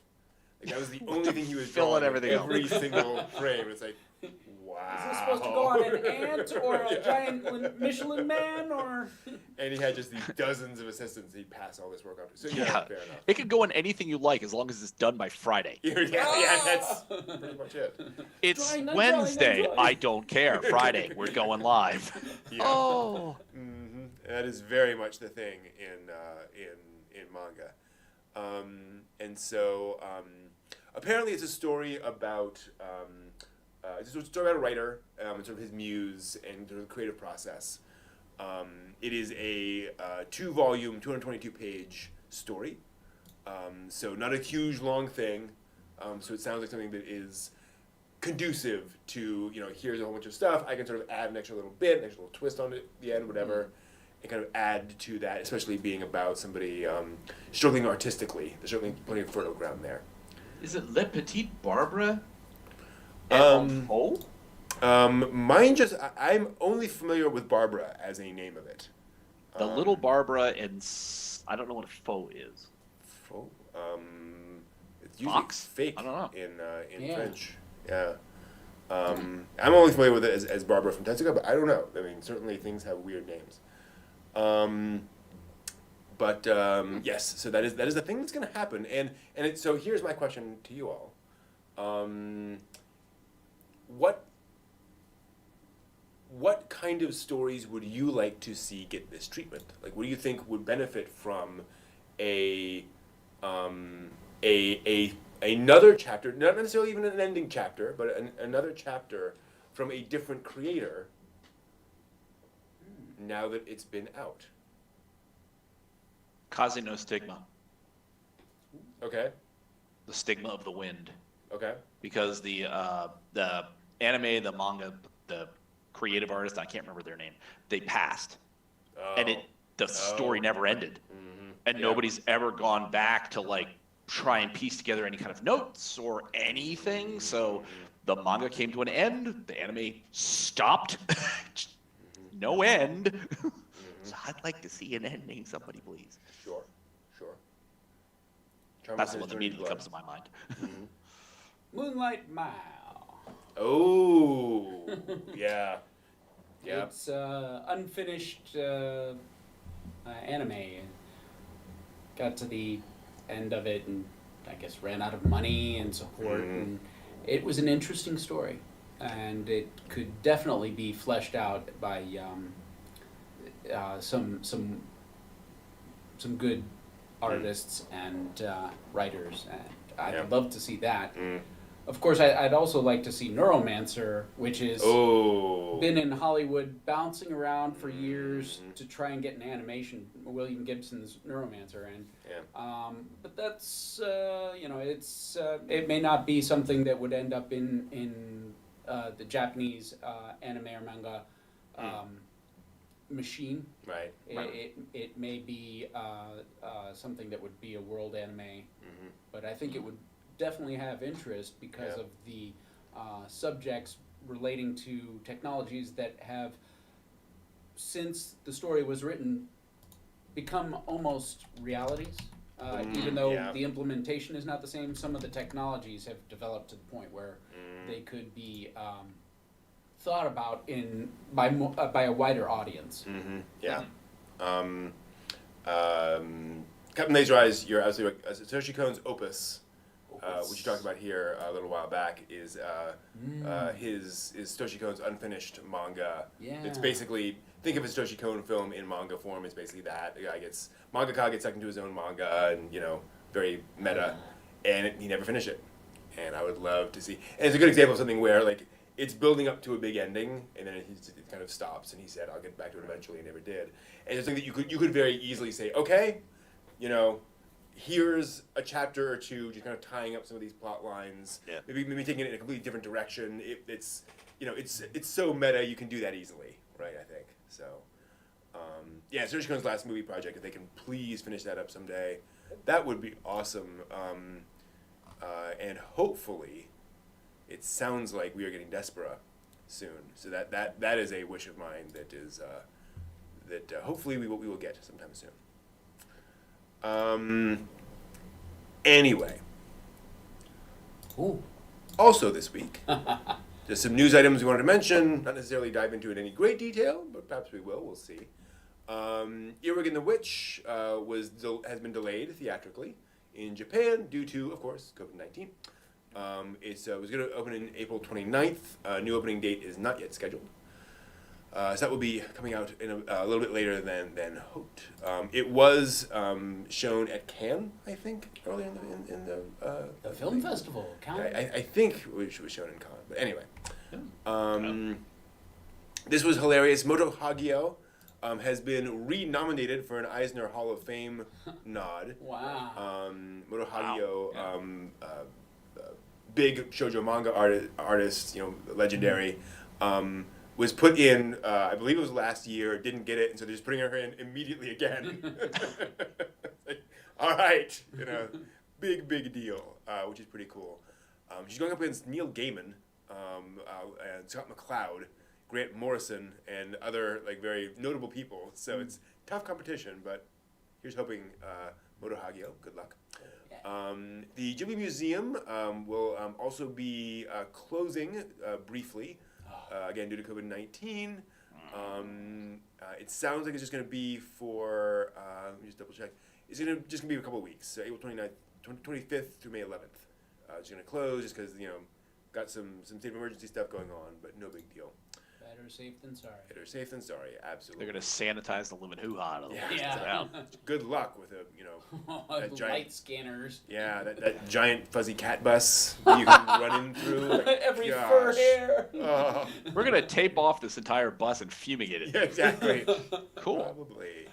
Like, that was the only thing he was Fill drawing in in everything every single frame. It's like, wow. Is this supposed to go on an ant or a giant Michelin Man or? And he had just these dozens of assistants he'd pass all this work on to. So Yeah, fair enough. it could go on anything you like as long as it's done by Friday. Yeah, that's pretty much it. It's Drawing, not Wednesday. drawing, not drawing. I don't care. Friday, we're going live. Yeah. Oh. That is very much the thing in manga. And so apparently it's a story about it's a story about a writer and sort of his muse and sort of the creative process. It is a 2-volume, 222-page story. So not a huge, long thing. So it sounds like something that is conducive to, here's a whole bunch of stuff. I can sort of add an extra little bit, an extra little twist on it at the end, whatever, and kind of add to that, especially being about somebody struggling artistically. There's certainly plenty of fertile ground there. Is it Le Petite Barbara? Mine just, I'm only familiar with Barbara as a name of it. The Little Barbara and I don't know what a faux is. Faux? It's usually Fox? fake I don't know. in French. Yeah. I'm only familiar with it as Barbara from Tetsuga, but I don't know. I mean, certainly things have weird names. But yes, so that is the thing that's going to happen, and so here's my question to you all: what kind of stories would you like to see get this treatment? Like, what do you think would benefit from another chapter, not necessarily even an ending chapter, but another chapter from a different creator now that it's been out? Kaze no Stigma. Okay. The Stigma of the Wind. Okay. Because the anime, the manga, the creative artist, I can't remember their name, they passed. And the story never ended. Mm-hmm. And nobody's ever gone back to try and piece together any kind of notes or anything. So the manga came to an end, the anime stopped. No end. So I'd like to see an ending, somebody please. Sure. That's the one that immediately comes to my mind. Moonlight Mile. Oh, yeah. Yeah. It's unfinished anime. Got to the end of it and I guess ran out of money and support. And it was an interesting story. And it could definitely be fleshed out by some good artists and writers, and I'd love to see that. Of course, I'd also like to see Neuromancer, which is been in Hollywood bouncing around for years to try and get an animation. William Gibson's Neuromancer, and but that's it's it may not be something that would end up in the Japanese anime or manga machine. Right. It may be something that would be a world anime, but I think it would definitely have interest because of the subjects relating to technologies that have, since the story was written, become almost realities. Even though the implementation is not the same, some of the technologies have developed to the point where they could be thought about by a wider audience. Yeah. Captain Laser Eyes, you're absolutely right. Satoshi Kon's Opus, which you talked about here a little while back, is his Satoshi Kon's unfinished manga. Yeah. It's basically, think of a Satoshi Kon film in manga form. It's basically that. The guy mangaka gets sucked into his own manga and, very meta, and he never finished it. And I would love to see, and it's a good example of something where, it's building up to a big ending, and then it kind of stops, and he said, I'll get back to it eventually, and never did. And it's something that you could very easily say, okay, here's a chapter or two, just kind of tying up some of these plot lines, maybe taking it in a completely different direction. It's so meta, you can do that easily, right, I think. So, Satoshi Kon's last movie project, if they can please finish that up someday, that would be awesome. And hopefully, it sounds like we are getting Despera soon. So that is a wish of mine that is that hopefully we will get sometime soon. Anyway. Ooh. Also this week, Just some news items we wanted to mention. Not necessarily dive into it in any great detail, but perhaps we will. We'll see. Earwig and the Witch has been delayed theatrically in Japan due to, of course, COVID-19. It was going to open in April 29th. New opening date is not yet scheduled. So that will be coming out in a little bit later than hoped. It was shown at Cannes, I think, earlier in the film festival. I think it was shown in Cannes. But anyway. This was hilarious. Moto Hagio has been re-nominated for an Eisner Hall of Fame nod. Wow. Moto Hagio, big shoujo manga artist, legendary, was put in, I believe it was last year, didn't get it, and so they're just putting her in immediately again. All right, big deal, which is pretty cool. She's going up against Neil Gaiman, and Scott MacLeod, Grant Morrison, and other very notable people. So it's tough competition, but here's hoping Moto Hagio, good luck. The Ghibli Museum will also be closing briefly, again due to COVID-19. It sounds like it's just going to be for, let me just double check, it's just going to be a couple of weeks, so April 29th, 25th through May 11th. It's going to close just because, got some state of emergency stuff going on, but no big deal. Better safe than sorry. Better safe than sorry, absolutely. They're going to sanitize the living hoo-ha out of the place. Yeah. Good luck with that giant light scanners. Yeah, that giant fuzzy cat bus you can run in through. Every fur hair. Oh. We're going to tape off this entire bus and fumigate it. Yeah, exactly. Cool. Probably.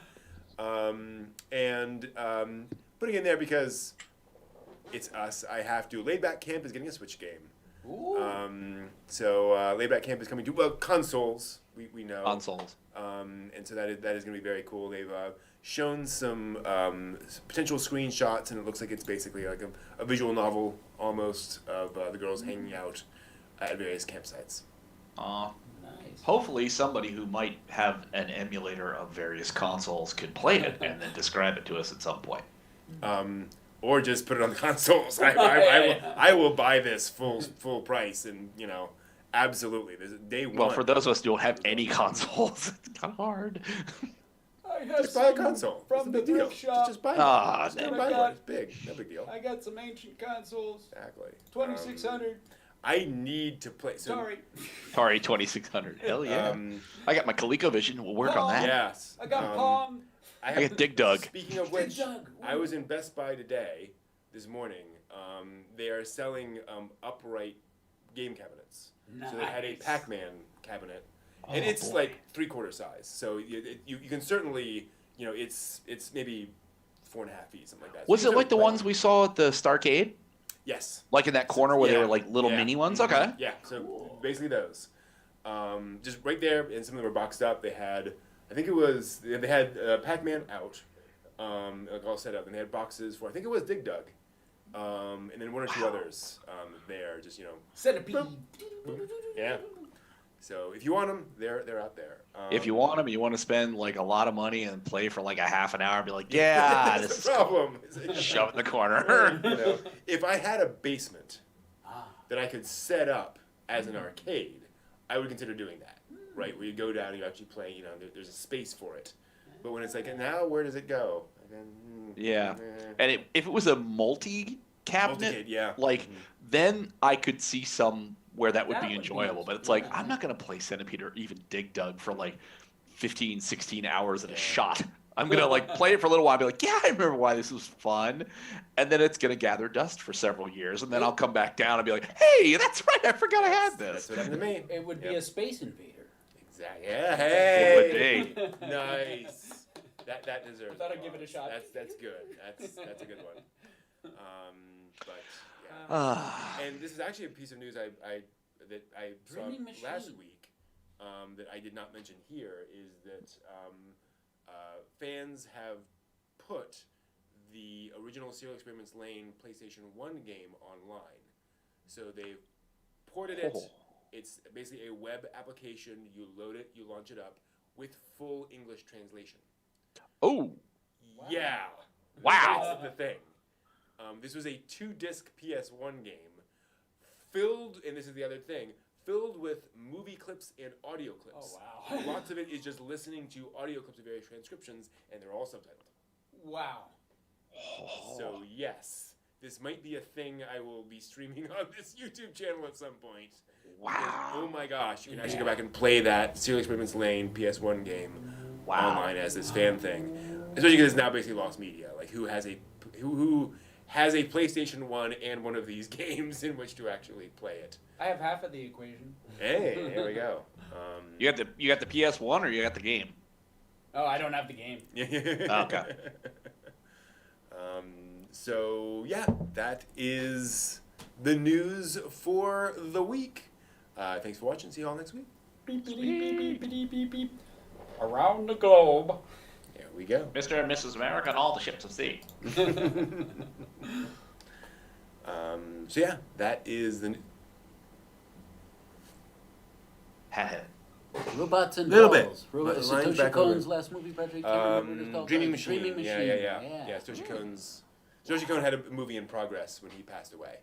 And putting in there because it's us, I have to. Laid Back Camp is getting a Switch game. Ooh. So Laid Back Camp is coming to consoles. We know Consoles. And so that is going to be very cool. They've shown some potential screenshots, and it looks like it's basically like a visual novel almost of the girls hanging out at various campsites. Nice. Nice. Hopefully somebody who might have an emulator of various consoles could play it and then describe it to us at some point. Or just put it on the consoles. I will buy this full price, and absolutely. There's day one. Well, for those of us who don't have any consoles, it's kind of hard. I have just buy a console. from the thrift shop. Just buy one. Ah, Just damn buy it. one. It's big. No big deal. I got some ancient consoles. Exactly. 2600. I need to play. So, Sorry. Atari 2600. Hell yeah. I got my ColecoVision. We'll work on that. Yes. I got Pong. I got Dig Dug. Speaking of Dig which, Dug. I was in Best Buy this morning. They are selling upright game cabinets. So they had a Nice. Pac-Man cabinet, and it's like 3/4 size. So you can certainly it's maybe 4.5 feet, something like that. Was So it like the ones we saw at the Starcade? Yes. Like in that corner where they Yeah. were like little Yeah. mini ones? Mhm. Okay. Yeah, so basically those. Just right there, and some of them were boxed up. They had, I think it was, they had Pac-Man out, like all set up, and they had boxes for, I think it was Dig Dug, and then one or two others there, just, Centipede. yeah. So if you want them, they're out there. If you want them, you want to spend like a lot of money and play for like a half an hour and be like, yeah, that's this is the problem. cool. Shove it in the corner. If I had a basement that I could set up as an arcade, I would consider doing that, right? Where you go down and you actually play, there's a space for it. But when it's like, now where does it go? Yeah. And if it was a multi-cabinet, Multi-cade, yeah. then I could see some where that would That be would be enjoyable. But it's like, I'm not going to play Centipede or even Dig Dug for like 15, 16 hours at a shot. I'm going to like play it for a little while and be like, yeah, I remember why this was fun. And then it's going to gather dust for several years. And then I'll come back down and be like, hey, that's right. I forgot I had this. That's what happened to me. It would be a Space Invader. Exactly. Yeah, It hey. would be. Nice. That deserves. I thought I'd applause. give it a shot. That's good. That's a good one. But yeah. And this is actually a piece of news I saw Dreaming last Machine. week that I did not mention here is that fans have put the original Serial Experiments Lane PlayStation 1 game online. So they've ported it. Oh. It's basically a web application. You load it, you launch it up with full English translation. Oh, Yeah. Wow. That's the thing. This was a 2-disc PS1 game filled, and this is the other thing, filled with movie clips and audio clips. Oh, wow. Lots of it is just listening to audio clips of various transcriptions, and they're all subtitled. Wow. So yes, this might be a thing I will be streaming on this YouTube channel at some point. Wow. Because, oh my gosh, you can actually go back and play that Serial Experiments Lane PS1 game online as this fan thing. Especially because it's now basically lost media. Like who has a PlayStation 1 and one of these games in which to actually play it? I have half of the equation. Hey, there we go. You got the PS1 or you got the game? Oh, I don't have the game. Okay. So yeah, that is the news for the week. Thanks for watching. See you all next week. Beep, beep, beep, beep, beep, beep, beep. Around the globe. There we go. Mr. and Mrs. America and all the ships of sea. So yeah, that is the. Robots and Little bit. Dolls. Robots. Lines Satoshi back over. Kon's last movie project. Can't remember what it's called. Dreaming Machine. Dreaming Machine. Yeah. Satoshi Kon had a movie in progress when he passed away.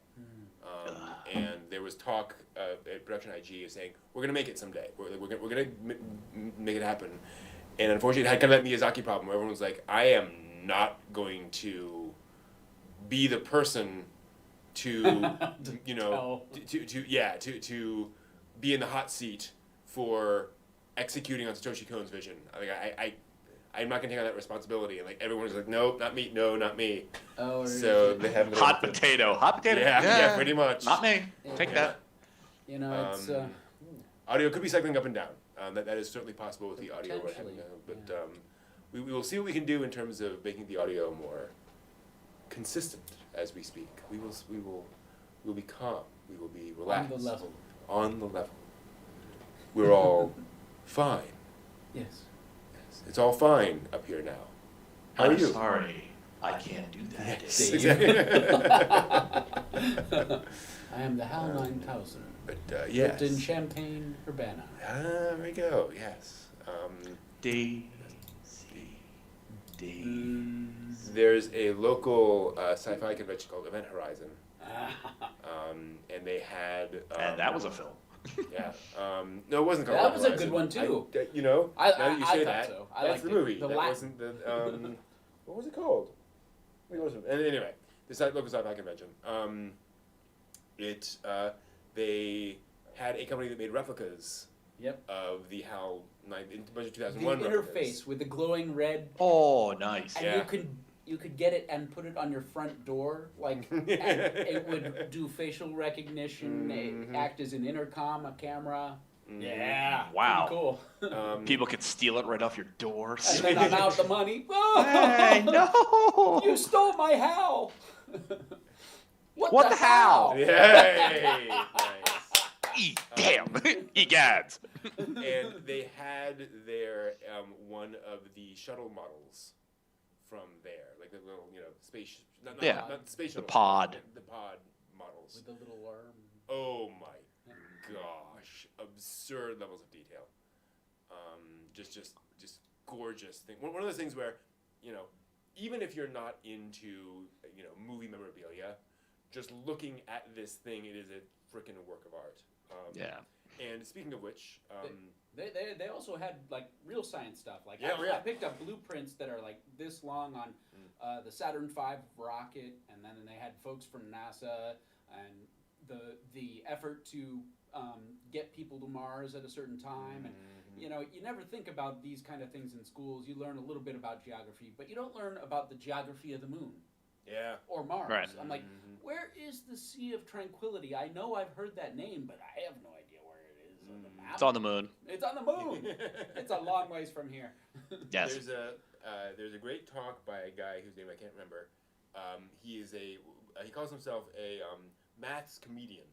And there was talk at Production IG of saying, we're going to make it someday. We're going to make it happen. And unfortunately, it had kind of that Miyazaki problem where everyone was like, I am not going to be the person to, you know, to be in the hot seat for executing on Satoshi Kon's vision. I'm not going to take on that responsibility. And like everyone was like, no, not me. No, not me. Oh, so they haven't been Hot able to- potato. Hot potato. Yeah, pretty much. Not me. Take that. You know, it's Audio could be cycling up and down. That is certainly possible with the audio. What Potentially, happened, but we will see what we can do in terms of making the audio more consistent as we speak. We'll be calm. We will be relaxed. on the level. On the level. We're all fine. Yes. It's all fine up here now. How are I'm you? sorry. I can't do that. Yes, Dave. exactly. I am the HAL 9000. But yes. Dipped in Champagne Urbana. There we go. Yes. Daisy. There's a local sci-fi convention called Event Horizon, and they had. And that was a film. Yeah. No, it wasn't called. That Event was a Horizon. good one, too. You know, I now that you thought say that, so. I that's liked the it. movie. The That Latin- wasn't the. What was it called? Wait, what was it? Anyway, this local sci-fi convention. They had a company that made replicas. Yep. Of the HAL 2001 The replicas. interface with the glowing red. Oh, nice. And Yeah. you could get it and put it on your front door, like, and it would do facial recognition, act as an intercom, a camera. Yeah. Wow. Pretty cool. People could steal it right off your doors. And then I'm out the money. Hey, no! You stole my HAL. What the hell? Yay! Nice. Damn! Egads! And they had their one of the shuttle models from there, like the little, space. Not the space shuttle. The pod. The pod models. With the little worm. Oh my gosh! Absurd levels of detail. Just gorgeous thing. One of those things where, even if you're not into movie memorabilia, just looking at this thing, it is a freaking work of art. Yeah. And speaking of which, They also had like real science stuff. Like Yeah. I picked up blueprints that are like this long on the Saturn V rocket, and then they had folks from NASA and the effort to get people to Mars at a certain time. And you never think about these kind of things in schools. You learn a little bit about geography, but you don't learn about the geography of the moon. yeah. Or Mars. Right. I'm like, where is the Sea of Tranquility? I know I've heard that name, but I have no idea where it is on the map. It's on the moon. It's on the moon. It's a long ways from here. Yes. There's a great talk by a guy whose name I can't remember. He calls himself a maths comedian.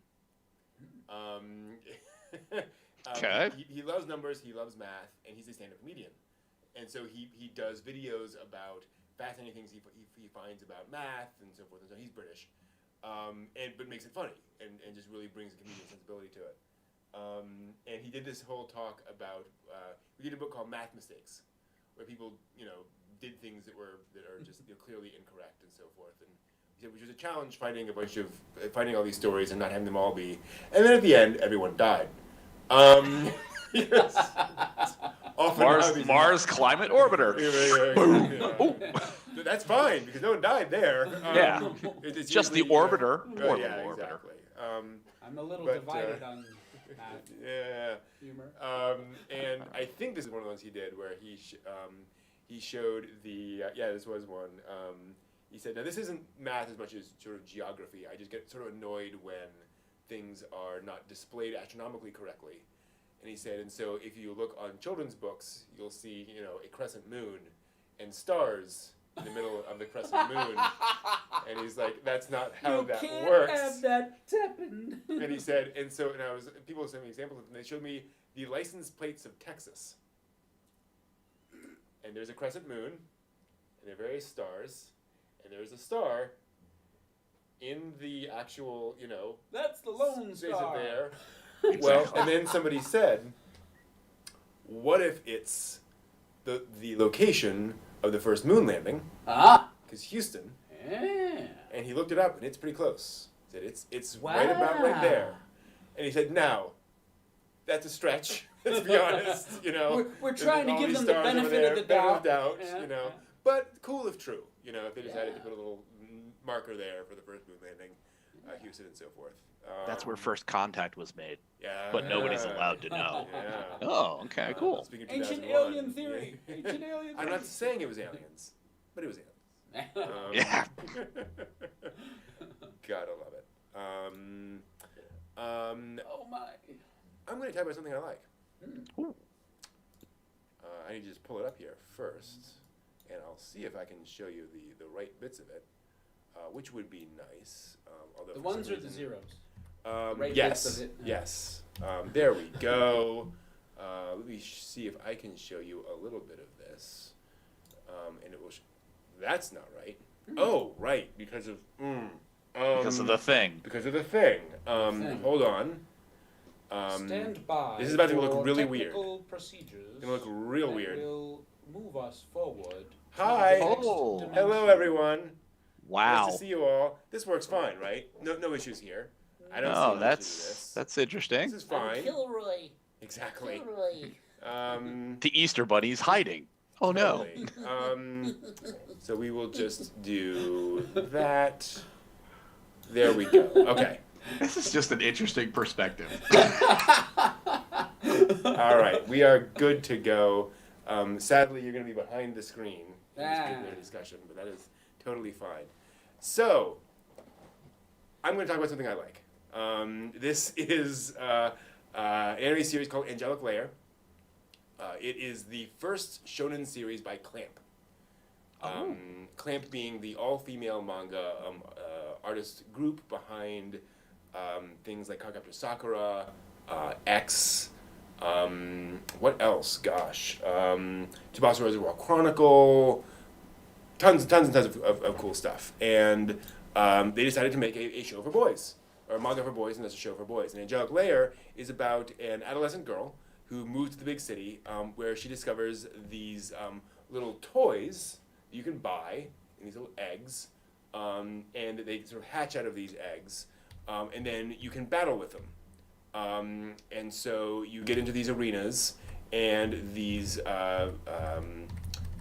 Okay. He loves numbers, he loves math, and he's a stand-up comedian. And so he does videos about fascinating things he finds about math and so forth. And so he's British, but makes it funny and just really brings a comedian sensibility to it. And he did this whole talk about we did a book called Math Mistakes, where people did things that are just clearly incorrect and so forth. And He said, which was a challenge finding all these stories and not having them all be. And then at the end, everyone died. Yes. Mars climate orbiter. That's fine because no one died there. Yeah. It's Just the usually, orbiter. Orbital yeah, orbiter. exactly. I'm a little but, divided on that Yeah. humor. And I think this is one of the ones he did where he showed the this was one. He said, now this isn't math as much as sort of geography. I just get sort of annoyed when things are not displayed astronomically correctly. And he said, and so if you look on children's books, you'll see, a crescent moon and stars in the middle of the crescent moon. And he's like, that's not how that works. You can't have that happen. And he said, people sent me examples of them. They showed me the license plates of Texas. And there's a crescent moon, and there are various stars, and there's a star in the actual, That's the Lone space Star. of there. Well, and then somebody said, what if it's the location of the first moon landing? Ah. Because Houston. Yeah. And he looked it up, and it's pretty close. He said, it's right about right there. And he said, now, that's a stretch. Let's be honest, We're trying to give them the benefit of the doubt. Yeah. But cool if true, if they decided to put a little marker there for the first moon landing, Houston and so forth. That's where first contact was made. Yeah. But nobody's allowed to know. Yeah. Oh, okay, cool. Speaking of Ancient 2001, alien theory. Ancient alien I'm theory. not saying it was aliens, but it was aliens. Yeah. Gotta love it. Oh my. I'm going to talk about something I like. Ooh. I need to just pull it up here first, and I'll see if I can show you the right bits of it, which would be nice. Although The for some ones or the reason- zeros? Right yes, bits of it. yes. There we go. Let me see if I can show you a little bit of this, and it will. That's not right. Oh, right, because of Because of the thing. Because of the thing. Thing. Hold on. Stand by. This is about to look for really weird. technical procedures. It's gonna look real that weird. Will move us forward. to Hi. the next Oh. dimension. Hello, everyone. Wow. Nice to see you all. This works fine, right? No issues here. I don't see Oh, any issues with this. that's interesting. This is fine. Kilroy. Exactly. Kilroy. The Easter Bunny's hiding. Oh no. Totally. So we will just do that. There we go. Okay. This is just an interesting perspective. All right. We are good to go. Sadly, you're going to be behind the screen in this particular discussion, but that is totally fine. So, I'm going to talk about something I like. This is an anime series called Angelic Layer. It is the first shonen series by Clamp. Clamp being the all-female manga artist group behind things like Cardcaptor Sakura, X, what else? Gosh. Tsubasa Reservoir Chronicle, tons and tons of cool stuff. And they decided to make a show for boys, or a manga for boys, and that's a show for boys. And Angelic Layer is about an adolescent girl who moves to the big city, where she discovers these little toys you can buy, in these little eggs, and they sort of hatch out of these eggs, and then you can battle with them. And so you get into these arenas, and these,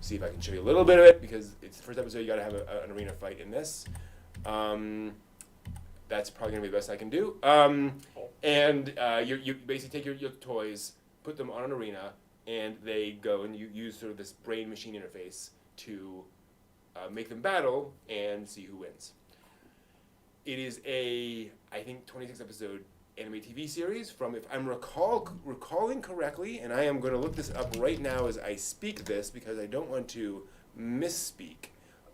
see if I can show you a little bit of it, because it's the first episode, you gotta have an arena fight in this. That's probably gonna be the best I can do. And you basically take your toys, put them on an arena, and they go, and you use sort of this brain-machine interface to make them battle and see who wins. It is a, I think, 26-episode anime TV series from, if I'm recalling correctly, and I am going to look this up right now as I speak this because I don't want to misspeak.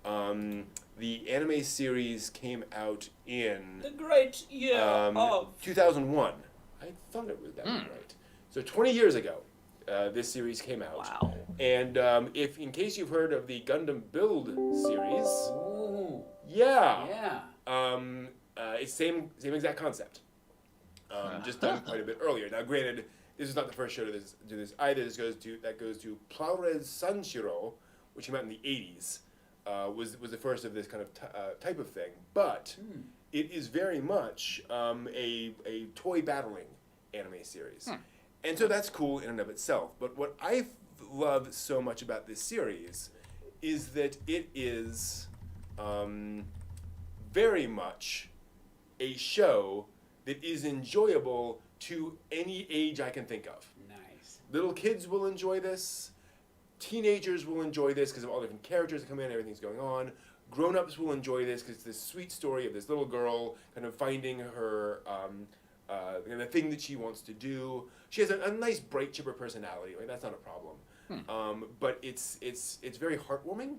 The anime series came out in The great year of 2001. I thought it was that was right. So 20 years ago, this series came out. Wow. And if, in case you've heard of the Gundam Build series, Ooh. yeah, Yeah. it's same exact concept. Just done quite a bit earlier. Now, granted, this is not the first show to do this either. That goes to Plowres Sanshiro, which came out in the 80s. was the first of this kind of type of thing, but it is very much a toy battling anime series, and so that's cool in and of itself. But what I love so much about this series is that it is very much a show that is enjoyable to any age I can think of. Nice. Little kids will enjoy this. Teenagers will enjoy this because of all the different characters that come in, everything's going on. Grown-ups will enjoy this because it's this sweet story of this little girl kind of finding her, the thing that she wants to do. She has a nice, bright, chipper personality. Like, that's not a problem. But it's very heartwarming.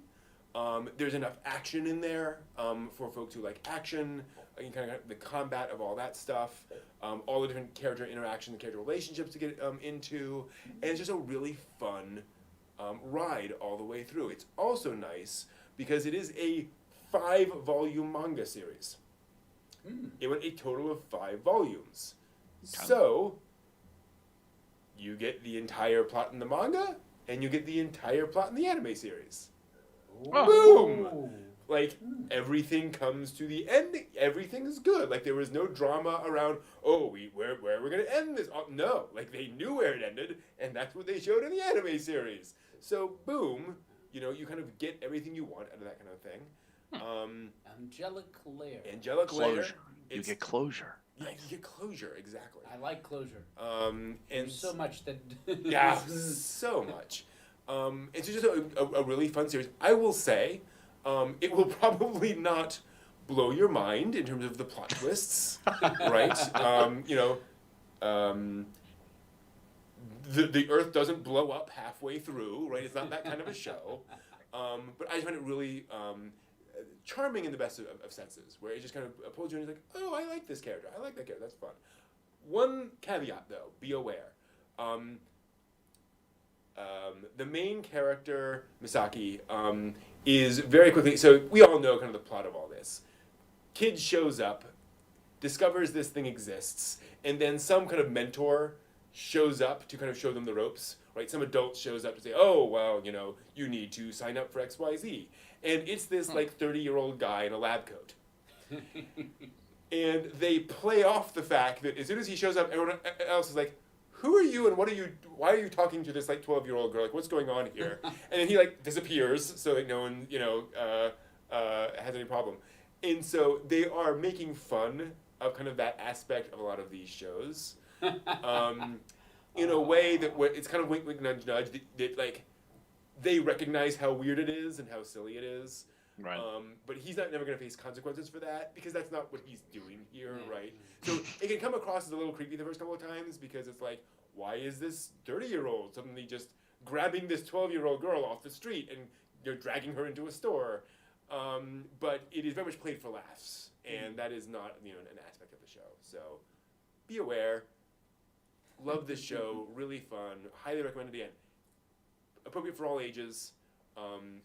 There's enough action in there for folks who like action, and kind of the combat of all that stuff, all the different character interactions, character relationships to get into, and it's just a really fun ride all the way through. It's also nice because it is a 5-volume manga series. It went a total of 5 volumes. So you get the entire plot in the manga, and you get the entire plot in the anime series. Boom! Like, everything comes to the end. Everything's good. Like, there was no drama around, where are we going to end this? Oh, no. Like, they knew where it ended, and that's what they showed in the anime series. So, boom, you kind of get everything you want out of that kind of thing. Angelic Layer. Angelic Layer. Closure. You get closure. Yeah, you get closure, exactly. I like closure. And There's so much that... yeah, so much. It's just a really fun series. I will say, it will probably not blow your mind in terms of the plot twists, right? The Earth doesn't blow up halfway through, right? It's not that kind of a show. But I just find it really charming in the best of senses, where it just kind of pulls you in and it's like, oh, I like this character. I like that character. That's fun. One caveat, though. Be aware. The main character, Misaki, is very quickly... So we all know kind of the plot of all this. Kid shows up, discovers this thing exists, and then some kind of mentor shows up to kind of show them the ropes, right? Some adult shows up to say, oh, well, you need to sign up for XYZ. And it's this, 30-year-old guy in a lab coat. And they play off the fact that as soon as he shows up, everyone else is like, who are you and why are you talking to this 12-year-old girl? Like, what's going on here? And then he disappears so that no one, has any problem. And so they are making fun of kind of that aspect of a lot of these shows. In a way that it's kind of wink, wink, nudge, nudge, that they recognize how weird it is and how silly it is. Right. But he's never going to face consequences for that because that's not what he's doing here, right? So it can come across as a little creepy the first couple of times because it's like, why is this 30-year-old suddenly just grabbing this 12-year-old girl off the street and dragging her into a store? But it is very much played for laughs, and that is not an aspect of the show. So be aware. Love this show. Really fun. Highly recommend it again. Appropriate for all ages.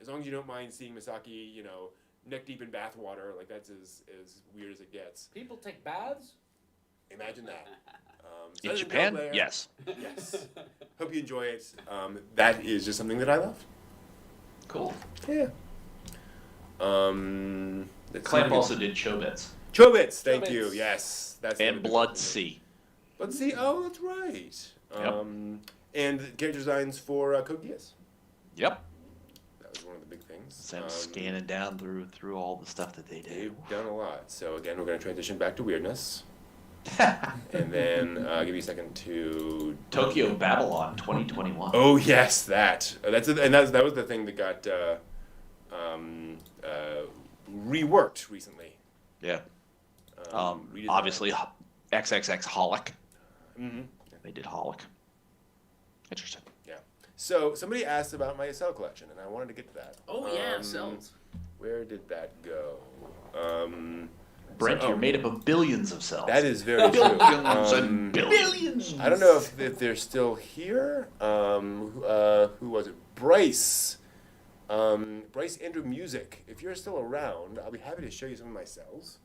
As long as you don't mind seeing Misaki, neck deep in bath water, that's as weird as it gets. People take baths? Imagine that. In Japan? Yes. Yes. Hope you enjoy it. That is just something that I love. Cool. Yeah. Clamp also did Chobits. Chobits, thank you. Chobits. Yes. That's And Blood Sea. Blood Sea, oh, that's right. Yep. And character designs for Code Geass. Yep. That was one of the big things. So I'm scanning down through all the stuff that they did. They've done a lot. So again, we're going to transition back to weirdness. And then give me a second to... Tokyo Babylon 2021. Oh, yes, that. That was the thing that got reworked recently. Yeah. Redesigned. Obviously, XXX Holic. Mm-hmm. They did Holic. Interesting. Yeah. So somebody asked about my cell collection, and I wanted to get to that. Oh, yeah, cells. Where did that go? Brent, you're made up of billions of cells. That is very true. Billions and billions. I don't know if they're still here. Who was it? Bryce. Bryce Andrew Music. If you're still around, I'll be happy to show you some of my cells.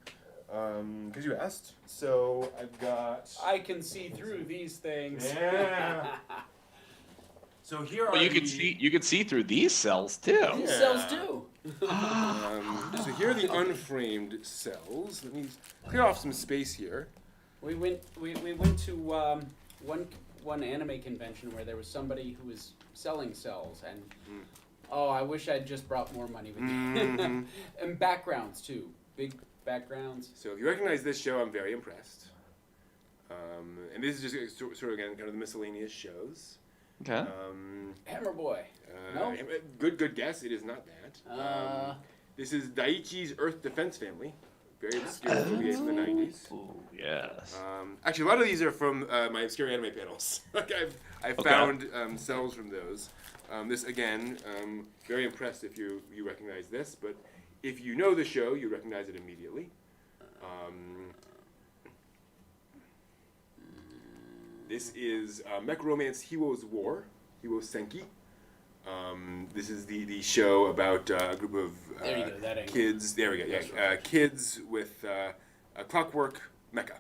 Because you asked. So I've got... I can see through these things. Yeah. So here are Well, you can see through these cells too. These cells do. So here are the unframed cells. Let me clear off some space here. We went to one anime convention where there was somebody who was selling cells, and I wish I'd just brought more money with me. And backgrounds too, big backgrounds. So if you recognize this show, I'm very impressed. And this is just sort of again kind of the miscellaneous shows. Okay. Hammer Boy. No? Good guess. It is not that. This is Daiichi's Earth Defense Family. Very obscure movie from the 90s. Ooh, yes. Actually, a lot of these are from my obscure anime panels. Like I've found cells from those. This again, very impressed if you recognize this, but if you know the show, you recognize it immediately. This is Mech Romance Heroes War, Hero Senki. This is the show about a group of There you go, that angle. kids. There we go. Yeah, kids with a clockwork mecha.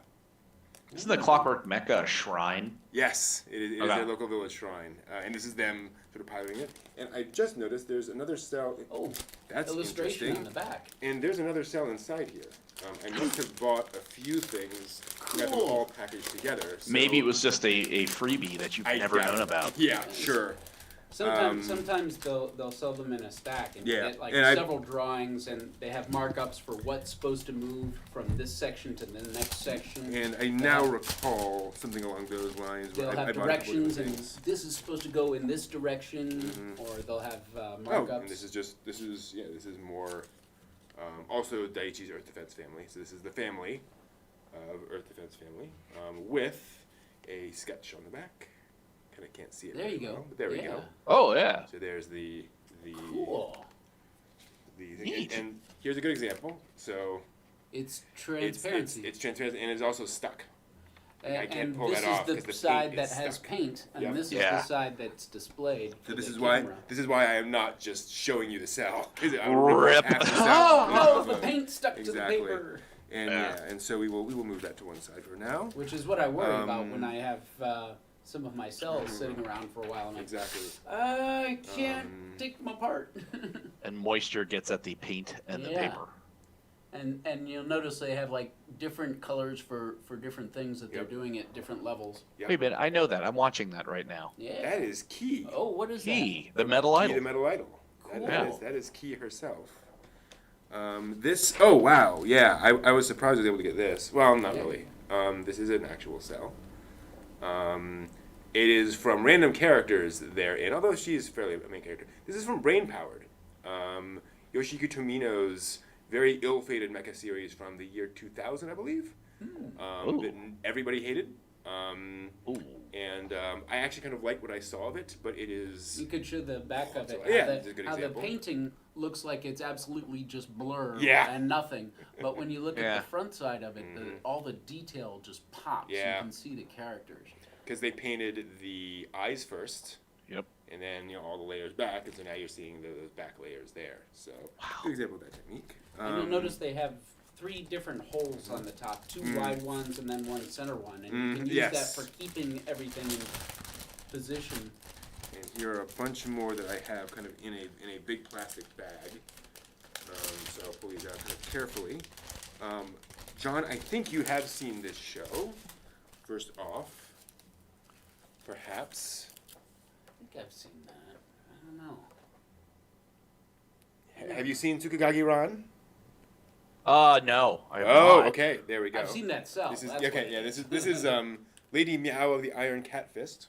Isn't the Clockwork Mecha a shrine? Yes, it is Okay. their local village shrine, and this is them sort of piloting it. And I just noticed there's another cell. Oh, That's illustration interesting. on the back. And there's another cell inside here. I must have bought a few things, got them Cool. all packaged together. So Maybe it was just a freebie that you've never doubt known it. about. Yeah, sure. Sometimes they'll sell them in a stack and you Yeah, get like and several drawings, and they have markups for what's supposed to move from this section to the next section. And I now recall something along those lines. They'll where have I bought a couple directions, different and things. this is supposed to go in this direction, or they'll have markups. And this is more. Also, Daiichi's Earth Defense Family. So this is the family of Earth Defense Family with a sketch on the back. Kind of can't see it. There you very go. well, but there we Yeah. go. Oh, yeah. So there's the Cool. thing. Neat. And here's a good example. So It's transparency. it's transparent and it's also stuck. I can't and pull this that off is 'cause the the side paint that is has stuck. paint, and Yep. this is Yeah. the side that's displayed. So for this the is why I am not just showing you the cell. I would Rip. half the cell Oh, off the of- paint stuck Exactly. to the paper. And and so we will move that to one side for now. Which is what I worry about when I have some of my cells sitting around for a while. And Exactly. I can't take them apart. And moisture gets at the paint and the Yeah. paper. And you'll notice they have like different colors for different things that they're Yep. doing at different levels. Yep. Wait a minute, I know that. I'm watching that right now. Yeah. That is Key. Oh, what is Key, the metal Key, idol. the metal idol. Cool. That is Key herself. This. Oh wow. Yeah. I was surprised I was able to get this. Well, not Yeah. really. This is an actual cell. It is from random characters therein, although she is fairly a main character. This is from Brain Powered. Yoshiki Tomino's very ill-fated mecha series from the year 2000, I believe. That everybody hated. Ooh. And I actually kind of like what I saw of it, but it is... You could show the back of it. Yeah, how it's a good how the example. painting looks like it's absolutely just blur Yeah. and nothing. But when you look Yeah. at the front side of it, all the detail just pops. Yeah. You can see the characters. Because they painted the eyes first, Yep. and then all the layers back, and so now you're seeing those back layers there. So, good example of that technique. And you'll notice they have 3 different holes on the top, 2 wide ones and then 1 center one. And you can use yes. that for keeping everything in position. And here are a bunch more that I have kind of in a big plastic bag. So I'll pull these out kind of carefully. John, I think you have seen this show. First off, perhaps. I think I've seen that. I don't know. Have you seen Tsukagagi Ran? No. I have Oh, not. okay. There we go. I've seen that cell. This is That's what okay. it Yeah, is. this is Lady Meow of the Iron Cat Fist.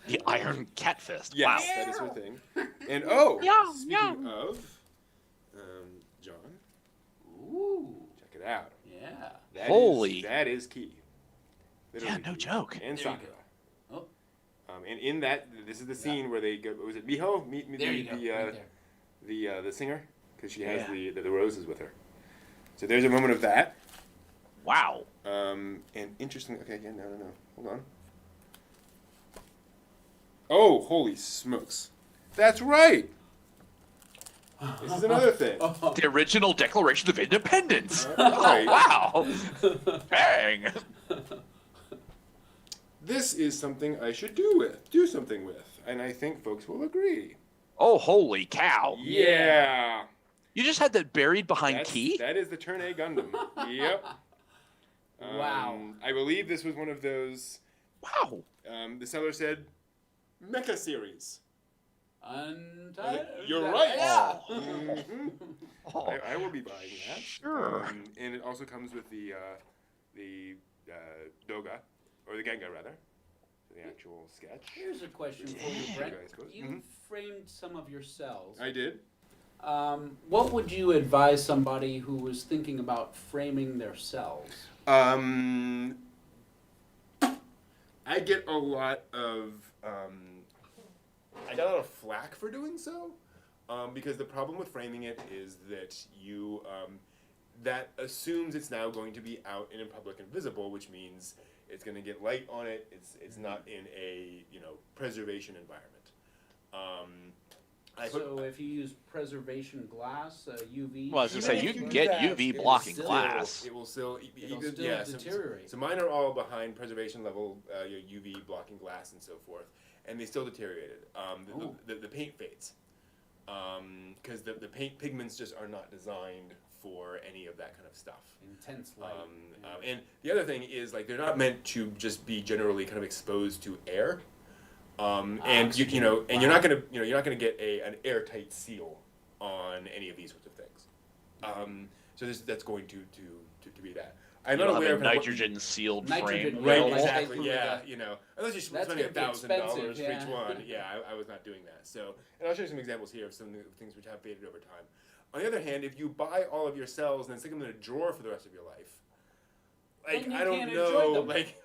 The Iron Cat Fist. Yes, Wow. that is her thing. And speaking of, John, Ooh, check it out. yeah. That is Key. Yeah, Literally no Key. joke. And There you Sakura. go. Oh, And in that, this is the scene where they go. Was it Miho? there you go. Right there. The singer, because she has Yeah. the roses with her. So there's a moment of that. Wow. And interesting. Okay, again, no. Hold on. Oh, holy smokes! That's right. This is another thing. The original Declaration of Independence. Right. Wow. Bang. this is something I should do something with, and I think folks will agree. Oh, holy cow! Yeah. You just had that buried behind key? That is the Turn A Gundam. Yep. Wow. I believe this was one of those. Wow. The seller said, Mecha series. You're You're right. Yeah. Mhm. Oh, I will be buying that. sure. And it also comes with the Doga, or the Genga rather, the actual sketch. Here's a question for you, Brent. I suppose. You Mhm. framed some of your cells. I did. What would you advise somebody who was thinking about framing their cells? I get a lot of flack for doing so, because the problem with framing it is that you that assumes it's now going to be out and in public and visible, which means it's going to get light on it. It's not in a preservation environment. So if you use preservation glass, UV. Well, I was going to say, Even you if can do get that, UV it will blocking still- glass. It will still, It'll still deteriorate. So mine are all behind preservation level UV blocking glass and so forth, and they still deteriorated. The paint fades because the paint pigments just are not designed for any of that kind of stuff. Intense light. And the other thing is, like, they're not meant to just be generally kind of exposed to air. And you're not gonna get an airtight seal on any of these sorts of things. So that's going to be that. I'm not aware of nitrogen sealed Nitrogen, frame. right, Right, like exactly. they Yeah, prove unless you're That's spending gonna be $1,000 for expensive, each yeah. one. Yeah, I was not doing that. So, and I'll show you some examples here of some of the things which have faded over time. On the other hand, if you buy all of your cells and then stick them in a drawer for the rest of your life, like, Then you I don't can't know, enjoy them. like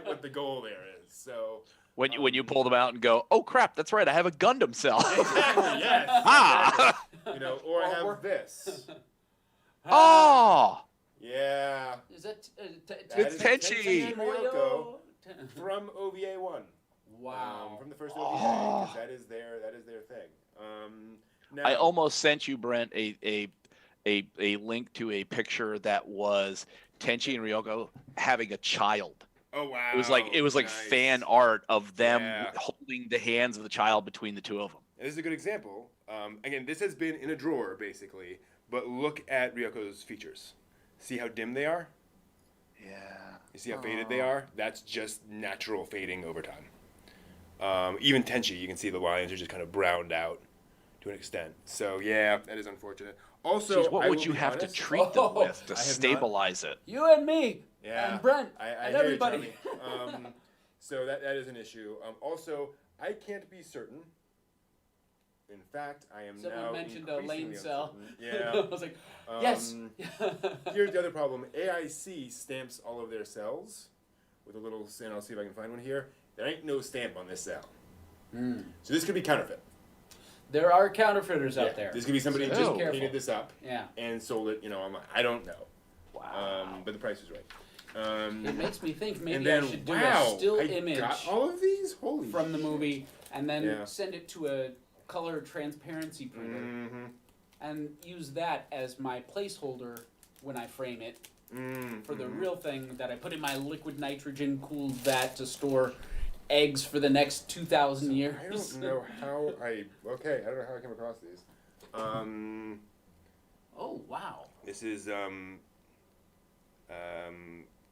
what the goal there is. So. When you pull them out and go, oh crap, that's right, I have a Gundam cell. Exactly. Yes. Ah! Exactly. Or I have Or- this. Oh! Yeah. Is that It's Tenchi. Ryoko from OVA 1. Wow. From the first OVA, 'cause that is their thing. Now, I almost sent you, Brent, a link to a picture that was Tenchi and Ryoko having a child. Oh wow. It was like Nice. fan art of them Yeah. holding the hands of the child between the two of them. And this is a good example. Again, this has been in a drawer basically, but look at Ryoko's features. See how dim they are? Yeah. You see how faded they are? That's just natural fading over time. Even Tenchi, you can see the lines are just kind of browned out to an extent. So yeah, that is unfortunate. Also, Jeez, what I would will you be have honest, to treat them with to I have not- stabilize it? You and me. Yeah. And Brent. I and hear you, everybody. Tommy. So that is an issue. Also, I can't be certain. In fact, I am Someone now mentioned a lane increasingly cell. uncertain. I Yeah. was like, yes. Here's the other problem. AIC stamps all of their cells with a little, and I'll see if I can find one here. There ain't no stamp on this cell. So this could be counterfeit. There are counterfeiters out there. This could be somebody who So just careful. painted this up Yeah. and sold it, online. I don't know. Wow. But the price is right. It makes me think and maybe then, I should do wow, a still I image got all of these? Holy from the shit. movie and then Yeah. send it to a color transparency printer Mm-hmm. and use that as my placeholder when I frame it for the real thing that I put in my liquid nitrogen cooled vat to store eggs for the next 2,000 years. I don't know how I don't know how I came across these. Oh, wow. This is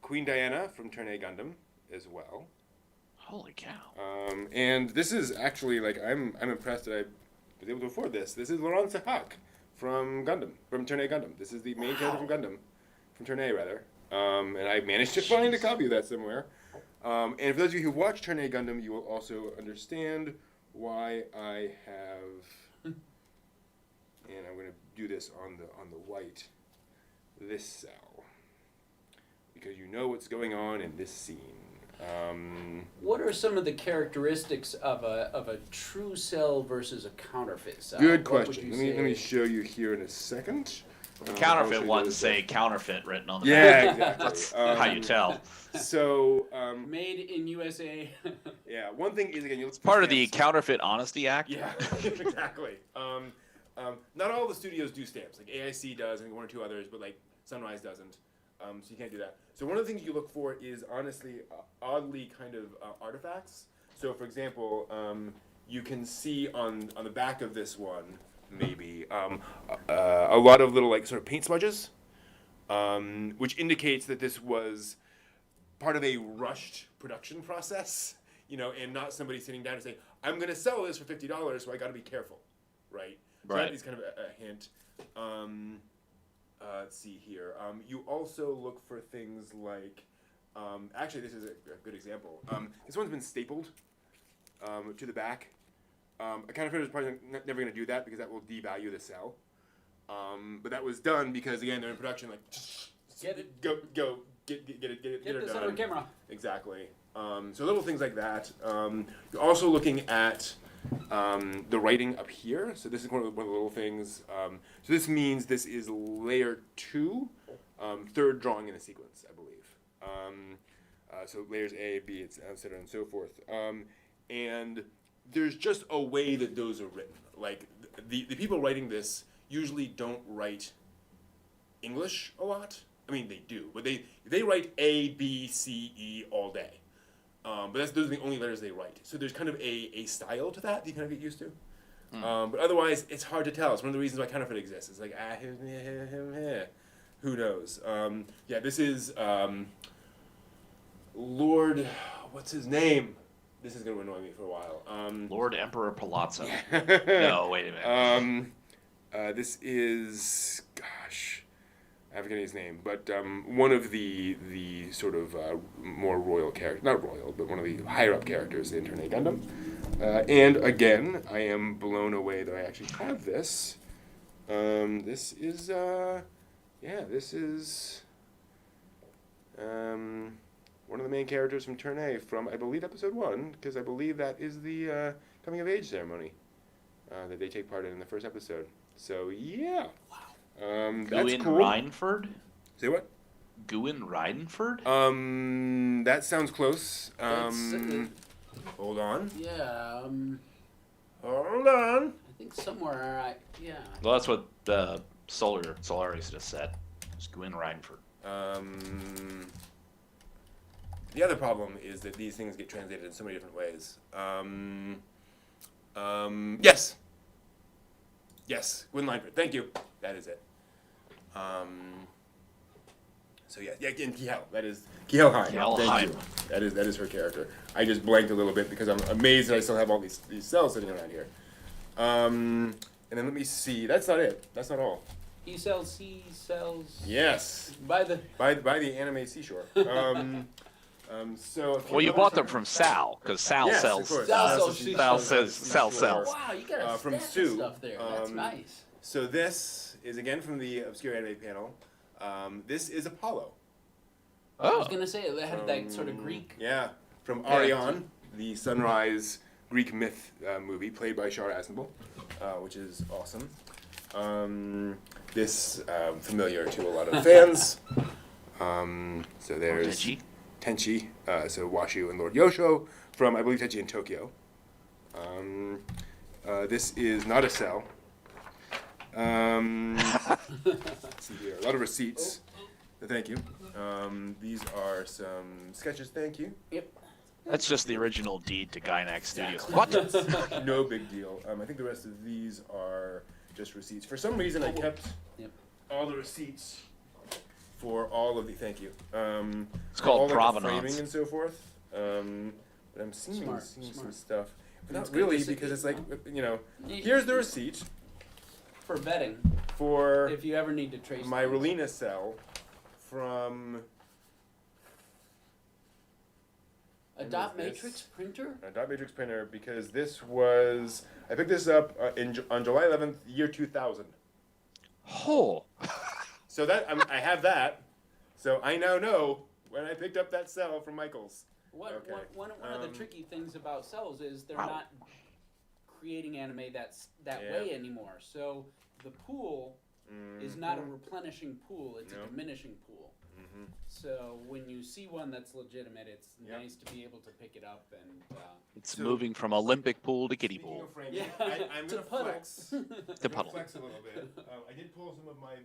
Queen Diana from Turn A Gundam as well. Holy cow. And this is actually, like, I'm impressed that I was able to afford this. This is Laurent Sahak from Turn A Gundam. This is the main character from Gundam, from Turn A rather. And I managed to find a copy of that somewhere. And for those of you who watch Turn A Gundam, you will also understand why I have, and I'm going to do this on the white, this cell, because you know what's going on in this scene. What are some of the characteristics of a true cell versus a counterfeit cell? Good What would question. you Let me say? show you here in a second. The I'll show counterfeit you ones those say there. counterfeit written on the Yeah, back. exactly. That's how you tell. So, Made in USA. yeah, one thing is, again, you look It's part of the Counterfeit Honesty Act. Yeah, exactly. Not all the studios do stamps. Like AIC does, and one or two others, but like Sunrise doesn't. So you can't do that. So one of the things you look for is honestly oddly kind of artifacts. So for example, you can see on the back of this one maybe a lot of little like sort of paint smudges, which indicates that this was part of a rushed production process, and not somebody sitting down and saying, I'm going to sell this for $50, so I got to be careful, right? So Right. that is kind of a hint. Let's see here. You also look for things like, actually, this is a good example. This one's been stapled to the back. A counterfeiter is probably never going to do that because that will devalue the cell. But that was done because, again, they're in production, like, Get it. Go, get it Get this done. on camera. Exactly. So little things like that. You're also looking at the writing up here. So this is one of the little things. So this means this is layer 2, third drawing in a sequence, I believe. So layers A, B, et cetera, and so forth. And there's just a way that those are written. Like the people writing this usually don't write English a lot. I mean, they do, but they write A, B, C, E all day. But those are the only letters they write. So there's kind of a style to that you kind of get used to. But otherwise, it's hard to tell. It's one of the reasons why counterfeit exists. It's like, who knows? Yeah, this is Lord, what's his name? This is going to annoy me for a while. Lord Emperor Palazzo. No, wait a minute. This is, gosh, I forget his name, but one of the sort of more royal characters, not royal, but one of the higher up characters in Turn A Gundam. And again, I am blown away that I actually have this. This is, this is one of the main characters from Turn A from, I believe, episode 1, because I believe that is the coming of age ceremony that they take part in the first episode. So, yeah. Wow. That's Gwyn cool. Reinford? Say what? Gwyn Reinford? That sounds close. Hold on. Yeah. Hold on. I think somewhere. Yeah. Well, that's what Solaris just said. It's Gwyn Reinford. The other problem is that these things get translated in so many different ways. Yes. Yes, Gwyn Reinford. Thank you. That is it. So yeah, and Kihel. That is Kihel Heim. Thank you. That is her character. I just blanked a little bit because I'm amazed that I still have all these cells sitting around here. And then let me see. That's not it. That's not all. He sells. Yes. By the anime seashore. So. Well, you bought them from Sal, because Sal Yes, sells. of course. Sal says Sal sells. Wow, you got a from stack of Sue. stuff there. That's nice. So this is again from the obscure anime panel. This is Apollo. I was gonna say it had that sort of Greek. Yeah, from Arion, the Sunrise Greek myth movie played by Shar Aznavour, which is awesome. This familiar to a lot of fans. So there's Tenchi, so Washu and Lord Yosho from, I believe, Tenchi in Tokyo. This is not a cell. Let's see here, a lot of receipts. Thank you. These are some sketches. Thank you. Yep. That's just the original deed to Gynax Studios. What? No big deal. I think the rest of these are just receipts. For some reason, I kept all the receipts for all of the. Thank you. It's called all, like, the provenance. framing and so forth. But I'm seeing Smart. some stuff. But It's not good. really, because it's like, here's the receipt For vetting, for if you ever need to trace my things. Relina cell from A When dot was this? matrix printer? a dot matrix printer, because this was, I picked this up on July 11th, year 2000. Oh. So that I have that. So I now know when I picked up that cell from Michaels. One of the tricky things about cells is they're Wow. not creating anime that Yeah. way anymore. So the pool is not a replenishing pool; it's No. a diminishing pool. Mm-hmm. So when you see one that's legitimate, it's Yep. nice to be able to pick it up and. It's So- moving from Olympic pool to kiddie Speaking pool. of framing, Yeah, I'm to gonna puddle. flex. To I'm gonna puddle. flex a little bit. I did pull some of my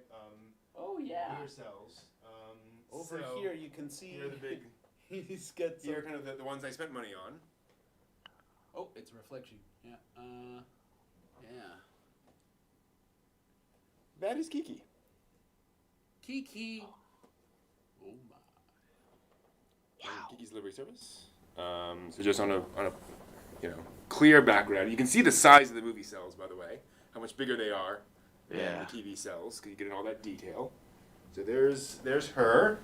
Oh yeah. bigger cells. Over So, here, you can see here are the big. he's got some. Here are kind of the ones I spent money on. Oh, it's a reflection. Yeah. Yeah. That is Kiki. Kiki. Oh my. Wow. Kiki's delivery service. So just on a clear background, you can see the size of the movie cells, by the way, how much bigger they are than the TV cells, because you get in all that detail. So there's her.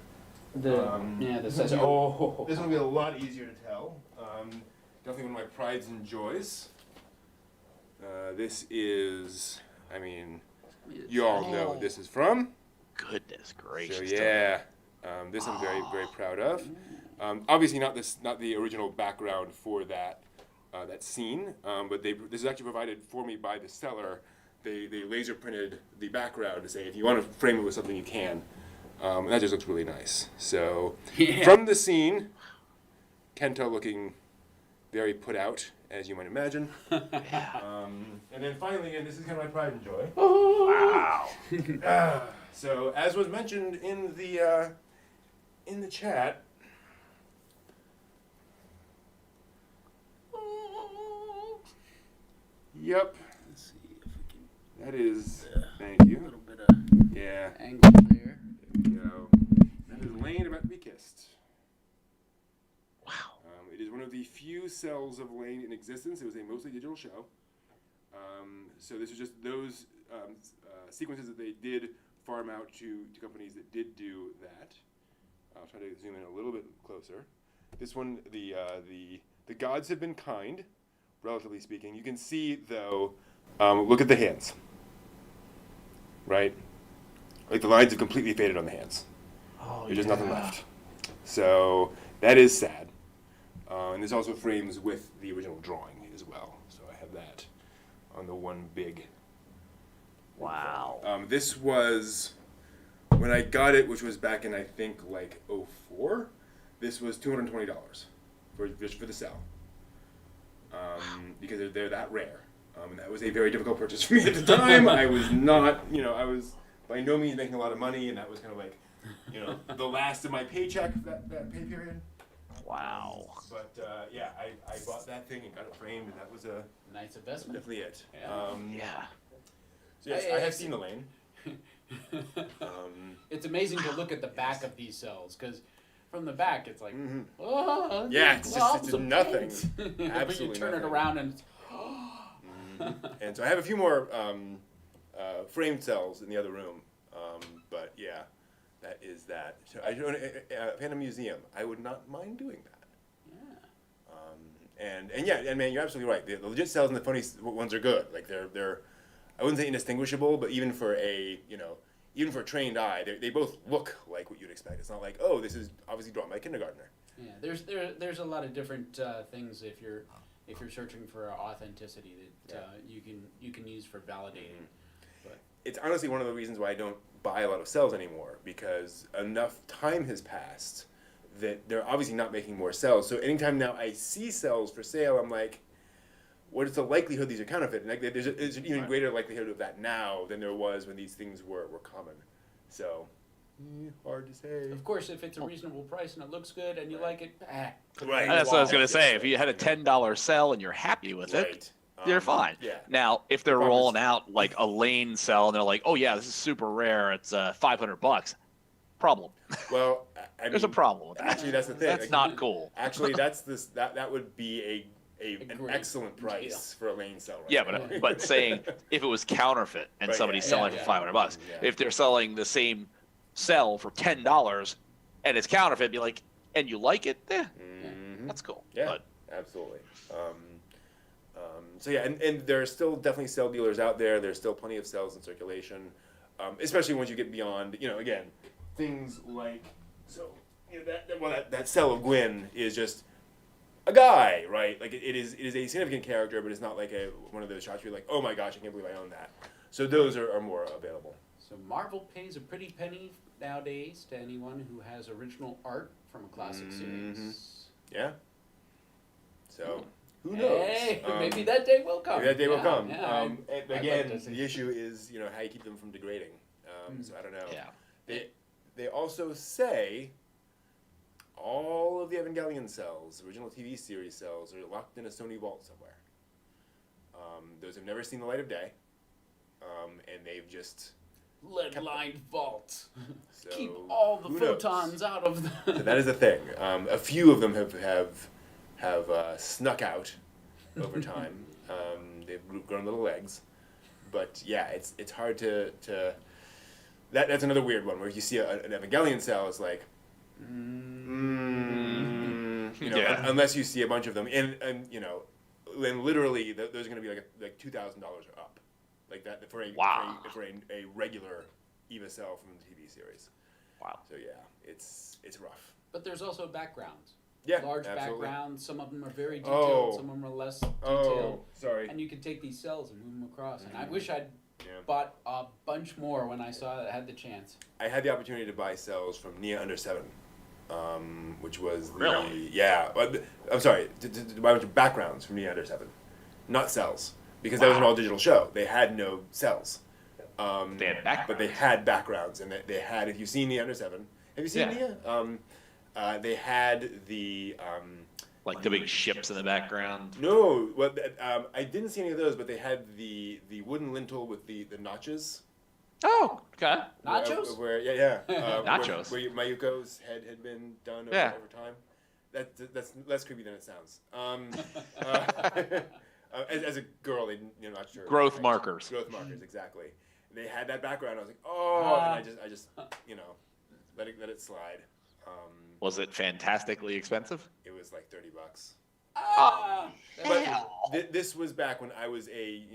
This says This one will be a lot easier to tell. Definitely one of my prides and joys. This is, I mean, you all know what this is from. Goodness gracious. So yeah, this I'm very, very proud of. Obviously not the original background for that scene, but this is actually provided for me by the seller. They laser printed the background to say if you want to frame it with something you can. And that just looks really nice. So from the scene, Kento looking very put out, as you might imagine. And then finally, and this is kind of my pride and joy. Wow. So as was mentioned in the chat. Yep. Let's see if we can. That is. Thank you. A little bit of Yeah. angle there. There we go. That is Lane about to be kissed. Wow. It is one of the few cells of Lane in existence. It was a mostly digital show. So this is just those sequences that they did farm out to companies that did do that. I'll try to zoom in a little bit closer. This one, the gods have been kind, relatively speaking. You can see, though, look at the hands. Right? Like the lines have completely faded on the hands. Oh, There's just nothing left. So that is sad. And this also frames with the original drawing as well. So I have that on the one big. Wow. This was when I got it, which was back in I think like 2004. This was $220 just for the cell. Because they're that rare. And that was a very difficult purchase for me at the time. I was not, I was by no means making a lot of money, and that was kind of like, the last of my paycheck, that pay period. Wow. But yeah, I bought that thing and got it framed, and that was Nice investment. definitely it. Yeah. Yeah. So yes, I have seen the lane. It's amazing to look at the back of these cells because from the back it's like, oh, Yeah, it's globs just of nothing. paint. But you Absolutely turn nothing. it around and it's, And so I have a few more framed cells in the other room. But yeah, that is that. So I own a museum. I would not mind doing that. And man, you're absolutely right. The legit cells and the funny ones are good. Like they're I wouldn't say indistinguishable, but even for a trained eye, they both look like what you'd expect. It's not like, oh, this is obviously drawn by a kindergartner. Yeah, there's a lot of different things if you're searching for authenticity that you can use for validating. But It's honestly one of the reasons why I don't buy a lot of cells anymore, because enough time has passed that they're obviously not making more cells. So anytime now I see cells for sale, I'm like, what is the likelihood these are counterfeit? And like, there's an even greater likelihood of that now than there was when these things were common. So, hard to say. of course, if it's a reasonable price and it looks good and you like it, put it Right. on the That's what I was wall. going to say. If you had a $10 cell and you're happy with it, Right. you're fine. Yeah. Now, if they're Problem is- rolling out like a lane cell and they're like, "Oh yeah, this is super rare. It's $500." Problem. Well, I mean, There's a problem with that. Actually, that's the thing. That's Like, not cool. Actually, that would be an Agreed. excellent price for a lane cell. Right Yeah, now. but saying if it was counterfeit and Right, somebody's yeah, selling yeah, for $500, yeah. if they're selling the same cell for $10 and it's counterfeit, be like, and you like it, Mhm. that's cool. Yeah, But absolutely. So yeah, and there are still definitely cell dealers out there. There's still plenty of cells in circulation, especially once you get beyond, again, things like that cell of Gwyn is just a guy, right? Like it is a significant character, but it's not like one of those shots where you're like, oh my gosh, I can't believe I own that. So those are more available. So Marvel pays a pretty penny nowadays to anyone who has original art from a classic series. Yeah. So who knows? Hey, maybe that day will come. Maybe that day will come. Yeah, And I'd again, like to see- the issue is, how you keep them from degrading. So I don't know. yeah. they also say all of the Evangelion cells, original TV series cells, are locked in a Sony vault somewhere. Those have never seen the light of day, and they've just Lead-lined vault. so Keep all the who knows? photons out of the... So that is a thing. A few of them have snuck out over time. They've grown little legs, but yeah, it's hard to that's another weird one where you see an Evangelion cell is like, unless you see a bunch of them, and literally those are going to be like $2,000 or up, like that for a regular Eva cell from the TV series. Wow. So yeah, it's rough. But there's also backgrounds. Yeah, Large absolutely. backgrounds. Some of them are very detailed. Some of them are less detailed. Sorry. And you can take these cells and move them across. And I wish I'd bought a bunch more when I had the chance. I had the opportunity to buy cells from Nia Under 7, which was Really? Yeah. I'm sorry, to buy a bunch of backgrounds from Nia Under 7, not cells, because that was an all-digital show. They had no cells. They had backgrounds. But they had backgrounds, and they had, if you've seen Nia Under 7, have you seen Nia? They had the... like the big ships in the background. No, well, I didn't see any of those, but they had the wooden lintel with the notches. Oh, okay. Nachos? Yeah. Nachos. Where Mayuko's head had been done over time. That's less creepy than it sounds. As a girl, you're not sure. Growth markers. Growth markers, exactly. They had that background. I was like, and I just let it slide. Was it fantastically expensive? It was like $30. Ah! But this was back when I was I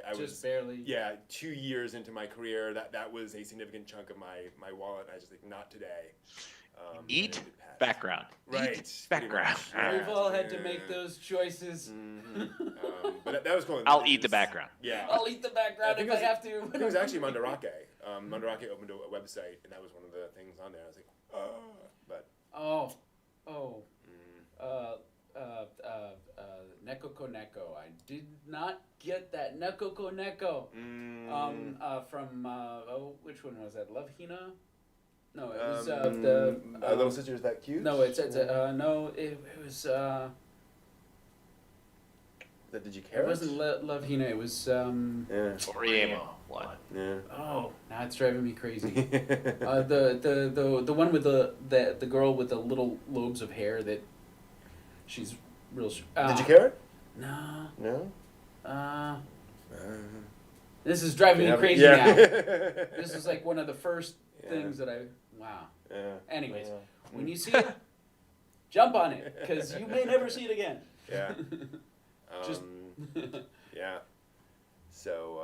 Just was barely. Yeah, 2 years into my career. That was a significant chunk of my wallet. I was just like, not today. Eat and it passed. background. Right. Eat background. Yeah. We've all had to make those choices. But that was cool. I'll eat the background. Yeah. I'll eat the background if I have to. I think it was actually Mandarake. Mandarake opened a website, and that was one of the things on there. I was like, but. Neko Koneko. I did not get that Neko Koneko. From which one was that? Love Hina? No, it was the Little Sister's That Cute. No, it was. Did you care? It wasn't Love Hina. It was. Oriemo. What? Yeah. Oh, now it's driving me crazy. The one with the girl with the little lobes of hair that she's real. Did you care? No. No. This is driving me crazy now. This is like one of the first things that I. Wow. Yeah. Anyways, when you see it, jump on it because you may never see it again. Yeah. Just. Yeah. So.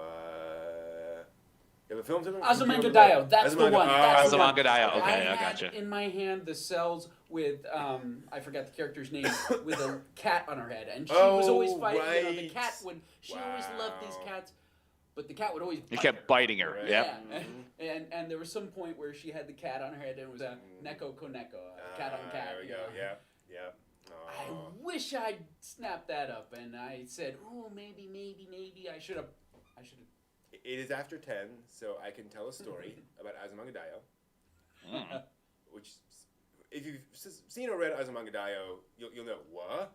You have a film to Azumanga Daioh, that's the one. That's the one. Azumanga Daioh. Okay, I I gotcha. had in my hand the cells with I forgot the character's name with a cat on her head, and she was always fighting. Right. The cat would. She always loved these cats, but the cat would always. You bite kept her. biting her. Right. Yep. Yeah, and there was some point where she had the cat on her head, and it was a Neko Koneko, a cat on cat. There we go. Yeah. I wish I'd snapped that up, and I said, "Oh, maybe I should have." It is after 10, so I can tell a story about Azumanga Daioh. Which, if you've seen or read Azumanga Daioh, you'll know, what?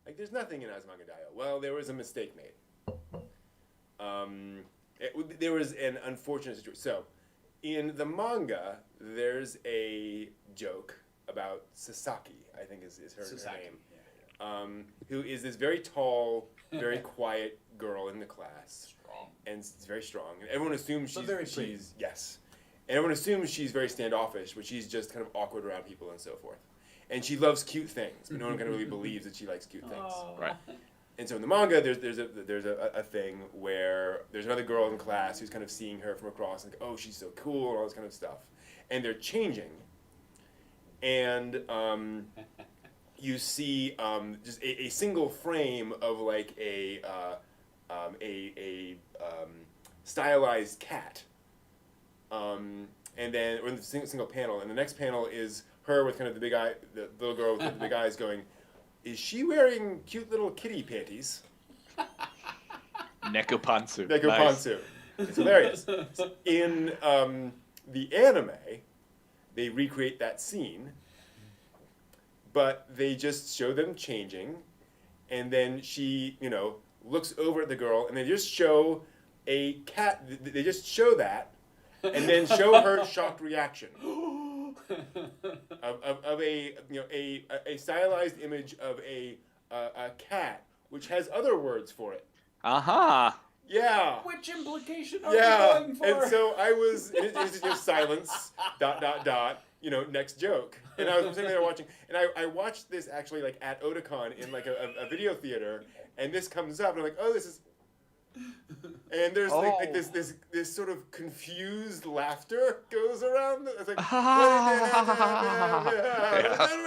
Like, there's nothing in Azumanga Daioh. Well, there was a mistake made. There was an unfortunate situation. So, in the manga, there's a joke about Sasaki, I think is her name. Who is this very tall, very quiet girl in the class. And it's very strong. And everyone assumes she's yes. And everyone assumes she's very standoffish, but she's just kind of awkward around people and so forth. And she loves cute things, but no one kind of really believes that she likes cute things. Right. And so in the manga, there's a thing where there's another girl in class who's kind of seeing her from across, like, oh, she's so cool, and all this kind of stuff. And they're changing. And you see just a single frame of like a stylized cat, and then or the single panel, and the next panel is her with kind of the little girl with the big eyes going, is she wearing cute little kitty panties? Nekopansu. Nekopansu. It's hilarious. In the anime, they recreate that scene, but they just show them changing, and then she, looks over at the girl, and they just show a cat. They just show that, and then show her shocked reaction of a stylized image of a cat, which has other words for it. Yeah. Which implication are you going for? And so I was, it's just silence, ... next joke. And I was sitting there watching, and I watched this actually like at Otakon in like a video theater, and this comes up, and I'm like, oh, this is, and there's like this sort of confused laughter goes around. It's like, no,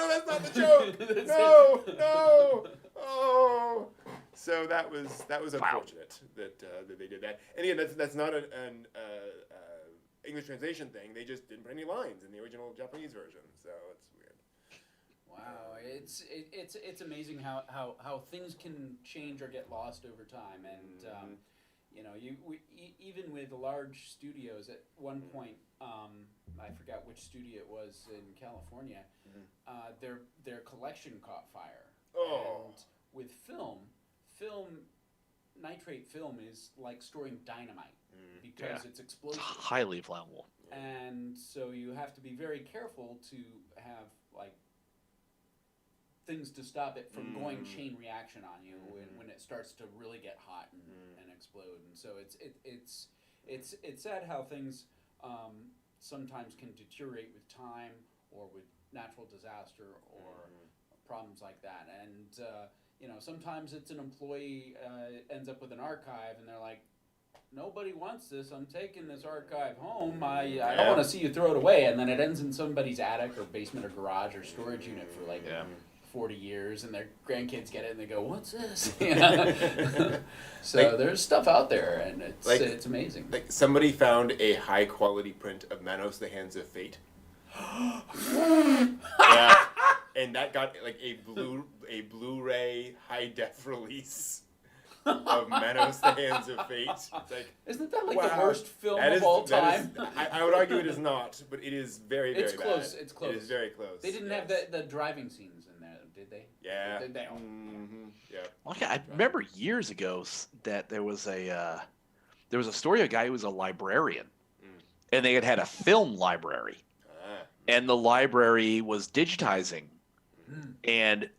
that's not the joke. No. Oh. So that was unfortunate that they did that. And again, that's not an English translation thing. They just didn't put any lines in the original Japanese version. So it's weird. Wow, it's amazing how things can change or get lost over time, and even with large studios at one point, I forgot which studio it was in California, their collection caught fire. Oh. And with film, nitrate film is like storing dynamite because it's explosive. It's highly flammable. And so you have to be very careful to have like things to stop it from going chain reaction on you when it starts to really get hot and explode. And so it's sad how things sometimes can deteriorate with time or with natural disaster or problems like that. And sometimes it's an employee ends up with an archive, and they're like, nobody wants this. I'm taking this archive home. I don't want to see you throw it away. And then it ends in somebody's attic or basement or garage or storage unit for 40 years, and their grandkids get it and they go, what's this? So there's stuff out there, and it's amazing. Like somebody found a high quality print of Manos, the Hands of Fate. Yeah. And that got like a Blu-ray high def release of Manos, the Hands of Fate. It's like, isn't that like the worst film of all time? I would argue it is not, but it is very, very bad. Close. It's close. It is very close. They didn't have the driving scenes in there, did they? Yeah. Did they? Yeah. Okay, I remember years ago that there was a story of a guy who was a librarian, and they had a film library, and the library was digitizing, and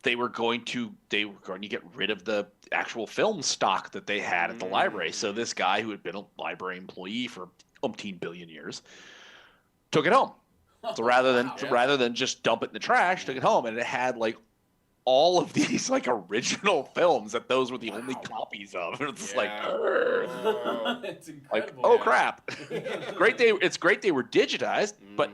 they were going to get rid of the actual film stock that they had at the library. So this guy who had been a library employee for umpteen billion years took it home. So rather than just dump it in the trash, took it home, and it had like all of these like original films that those were the only copies of. It's like, it's incredible. like, oh crap! It's great they were digitized, but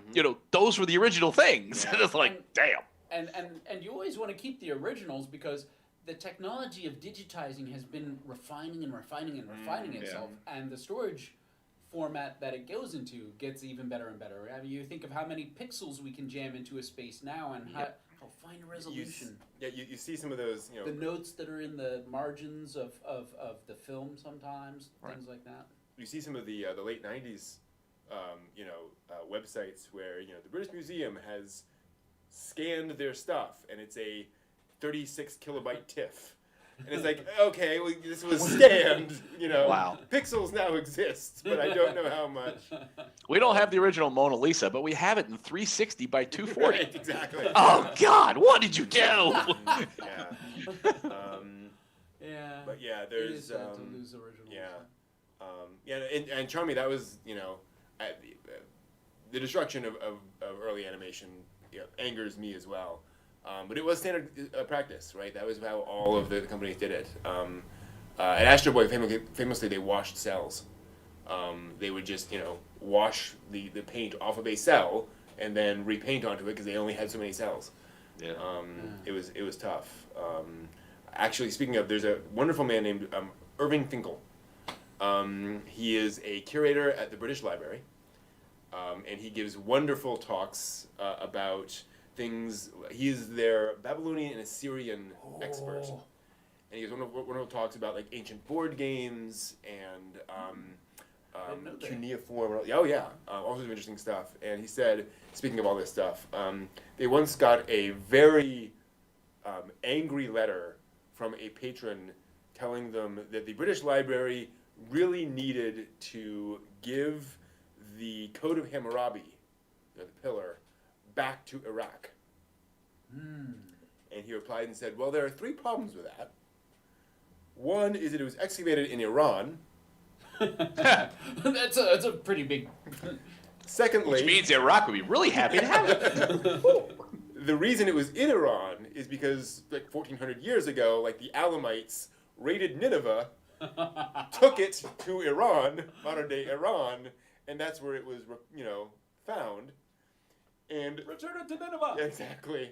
those were the original things. Yeah. It's like, damn. And you always want to keep the originals because the technology of digitizing has been refining itself, and the storage format that it goes into gets even better and better. I mean, you think of how many pixels we can jam into a space now, and how fine a resolution. You see some of those, the notes that are in the margins of the film sometimes, things like that. You see some of the late '90s, websites where the British Museum has scanned their stuff, and it's a 36 kilobyte TIFF. And it's like, okay, well, this was scanned, Wow. Pixels now exist, but I don't know how much. We don't have the original Mona Lisa, but we have it in 360 by 240. Right, exactly. Oh, God, what did you do? Yeah. But there's... It is sad to lose originals. And Charmy, that was, the destruction of early animation angers me as well. But it was standard practice, right? That was how all of the companies did it. At Astro Boy, famously, they washed cells. They would just, wash the paint off of a cell and then repaint onto it because they only had so many cells. Yeah. It was tough. Actually, speaking of, there's a wonderful man named Irving Finkel. He is a curator at the British Library, and he gives wonderful talks about things. He is their Babylonian and Assyrian expert, and he gives wonderful talks about like ancient board games and Didn't know that. cuneiform. Oh yeah, all sorts of interesting stuff. And he said, speaking of all this stuff, they once got a very angry letter from a patron telling them that the British Library really needed to give the Code of Hammurabi, the pillar, back to Iraq. And he replied and said, well, there are 3 problems with that. One is that it was excavated in Iran. That's a pretty big. Secondly, Which means Iraq would be really happy to have it. the reason it was in Iran is because, like 1,400 years ago, like the Alamites raided Nineveh, took it to Iran, modern-day Iran, and that's where it was, found. And Return it to Nineveh. exactly.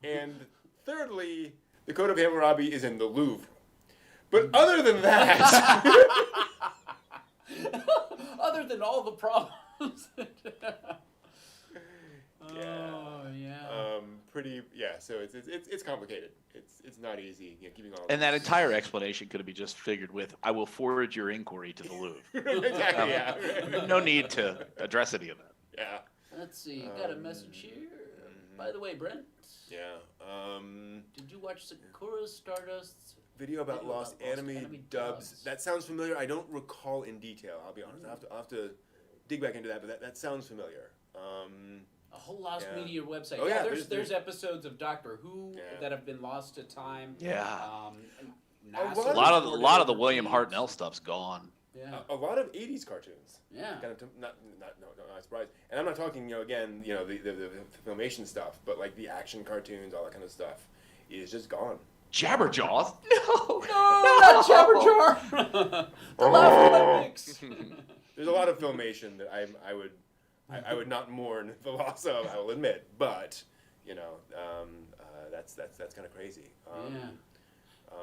And thirdly, the Code of Hammurabi is in the Louvre. But other than that, Other than all the problems. So it's complicated. It's not easy. Keeping all. And that entire explanation could be just figured with, I will forward your inquiry to the Louvre. Exactly. Yeah. No need to address any of that. Yeah. Let's see. Got a message here. By the way, Brent. Yeah. Did you watch Sakura Stardust's Video about lost anime dubs. That sounds familiar. I don't recall in detail. I'll be honest. I'll have to dig back into that. But that sounds familiar. A whole Lost Media website. Oh, yeah, yeah, there's episodes of Doctor Who Yeah. that have been lost to time. Yeah. NASA A A lot of the William Hartnell stuff's gone. Yeah. A lot of '80s cartoons. Yeah. Kind of not surprised. And I'm not talking the Filmation stuff, but like the action cartoons, all that kind of stuff, is just gone. Jabberjaws? No. No, not Jabberjar. The Laugh Olympics. There's a lot of Filmation that I would not mourn the loss of. I will admit, but that's kind of crazy.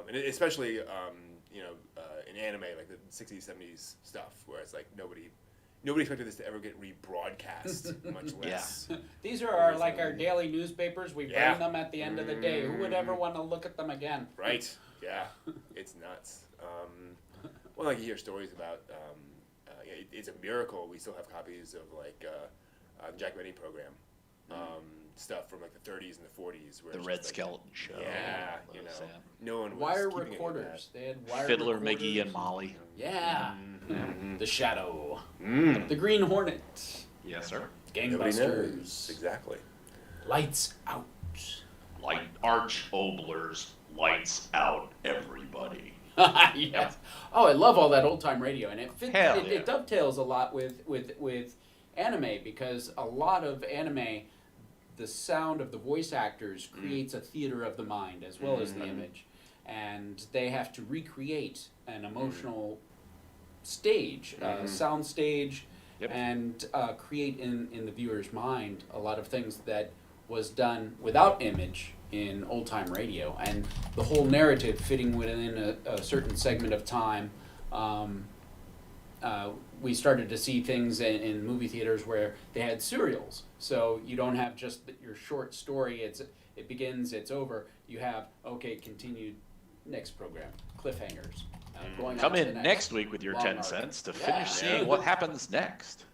And especially in anime, like the '60s, '70s stuff, where it's like nobody expected this to ever get rebroadcast, much less. These are our daily newspapers. We Yeah. burn them at the end of the day. Who would ever want to look at them again? Right? Yeah, it's nuts. Well, like you hear stories about. It's a miracle we still have copies of like the Jack Benny program stuff from like the 30s and the 40s. Where The it's Red just, Skeleton Show. Yeah, no one was Wire keeping recorders. They had wire Fiddler recorders. McGee and Molly. Yeah. Mm-hmm. The Shadow. The Green Hornet. Yes, sir. Nobody knows. Gangbusters. Exactly. Lights out. Light Arch Oblers, lights out everybody. Yes. Oh, I love all that old time radio, and Hell yeah. it dovetails a lot with anime, because a lot of anime, the sound of the voice actors creates a theater of the mind as well as the image, and they have to recreate an emotional stage, sound stage, Yep. and create in the viewer's mind a lot of things that was done without image in old time radio, and the whole narrative fitting within a certain segment of time. We started to see things in movie theaters where they had serials, so you don't have just your short story. It begins, it's over. You have continued, next program, cliffhangers. Going Come on to in the next week with your long 10 arc. cents to Yeah. finish seeing what happens next.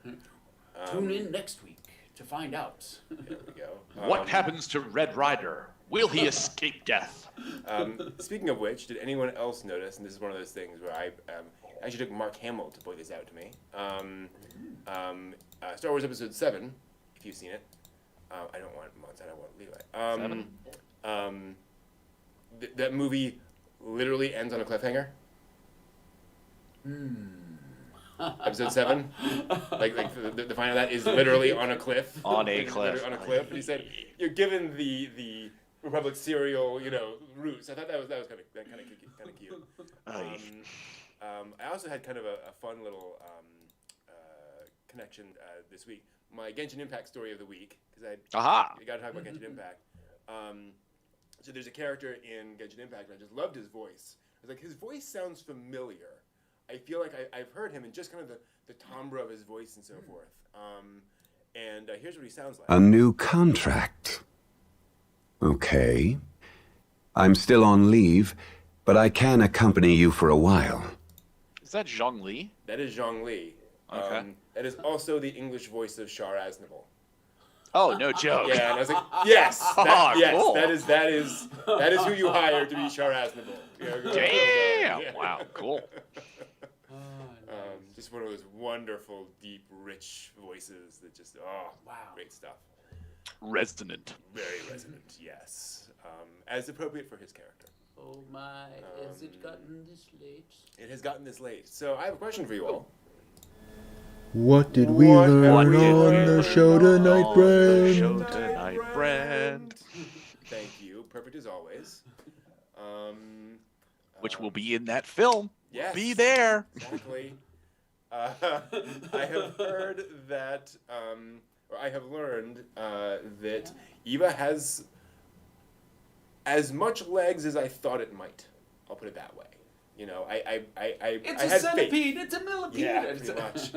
Tune in next week to find out. There we go. What happens to Red Rider? Will he escape death? Speaking of which, did anyone else notice? And this is one of those things where I actually took Mark Hamill to point this out to me. Star Wars Episode 7, if you've seen it. I don't want Monty, I want Levi. 7? That movie literally ends on a cliffhanger. Episode 7, like the final of that is literally on a cliff. On a cliff. On a cliff. And he said, "You're given the Republic serial, roots." I thought that was kind of cute. I also had kind of a fun little connection this week. My Genshin Impact story of the week, because Aha! I got to talk about Genshin Impact. So there's a character in Genshin Impact, and I just loved his voice. I was like, his voice sounds familiar. I feel like I've heard him in just kind of the timbre of his voice and so forth. And here's what he sounds like. A new contract. Okay. I'm still on leave, but I can accompany you for a while. Is that Zhong Li? That is Zhong Li. Okay. That is also the English voice of Char Aznavour. Oh, no joke. Yeah, and I was like, yes, Cool. that is who you hired to be Char Aznavour. Damn. Yeah. Wow, cool. Just one of those wonderful, deep, rich voices that just, Wow. great stuff. Resonant. Very resonant, yes. As appropriate for his character. Oh my, has it gotten this late? It has gotten this late. So I have a question for you all. What did we What learn have we on learned the show tonight, On the Brent? show tonight, Brent. Thank you. Perfect as always. Which will be in that film. Yes. Be there. Exactly. I have heard that, or I have learned that Eva has as much legs as I thought it might. I'll put it that way. You know, I It's I a had centipede. faith. It's a millipede. Yeah, pretty much.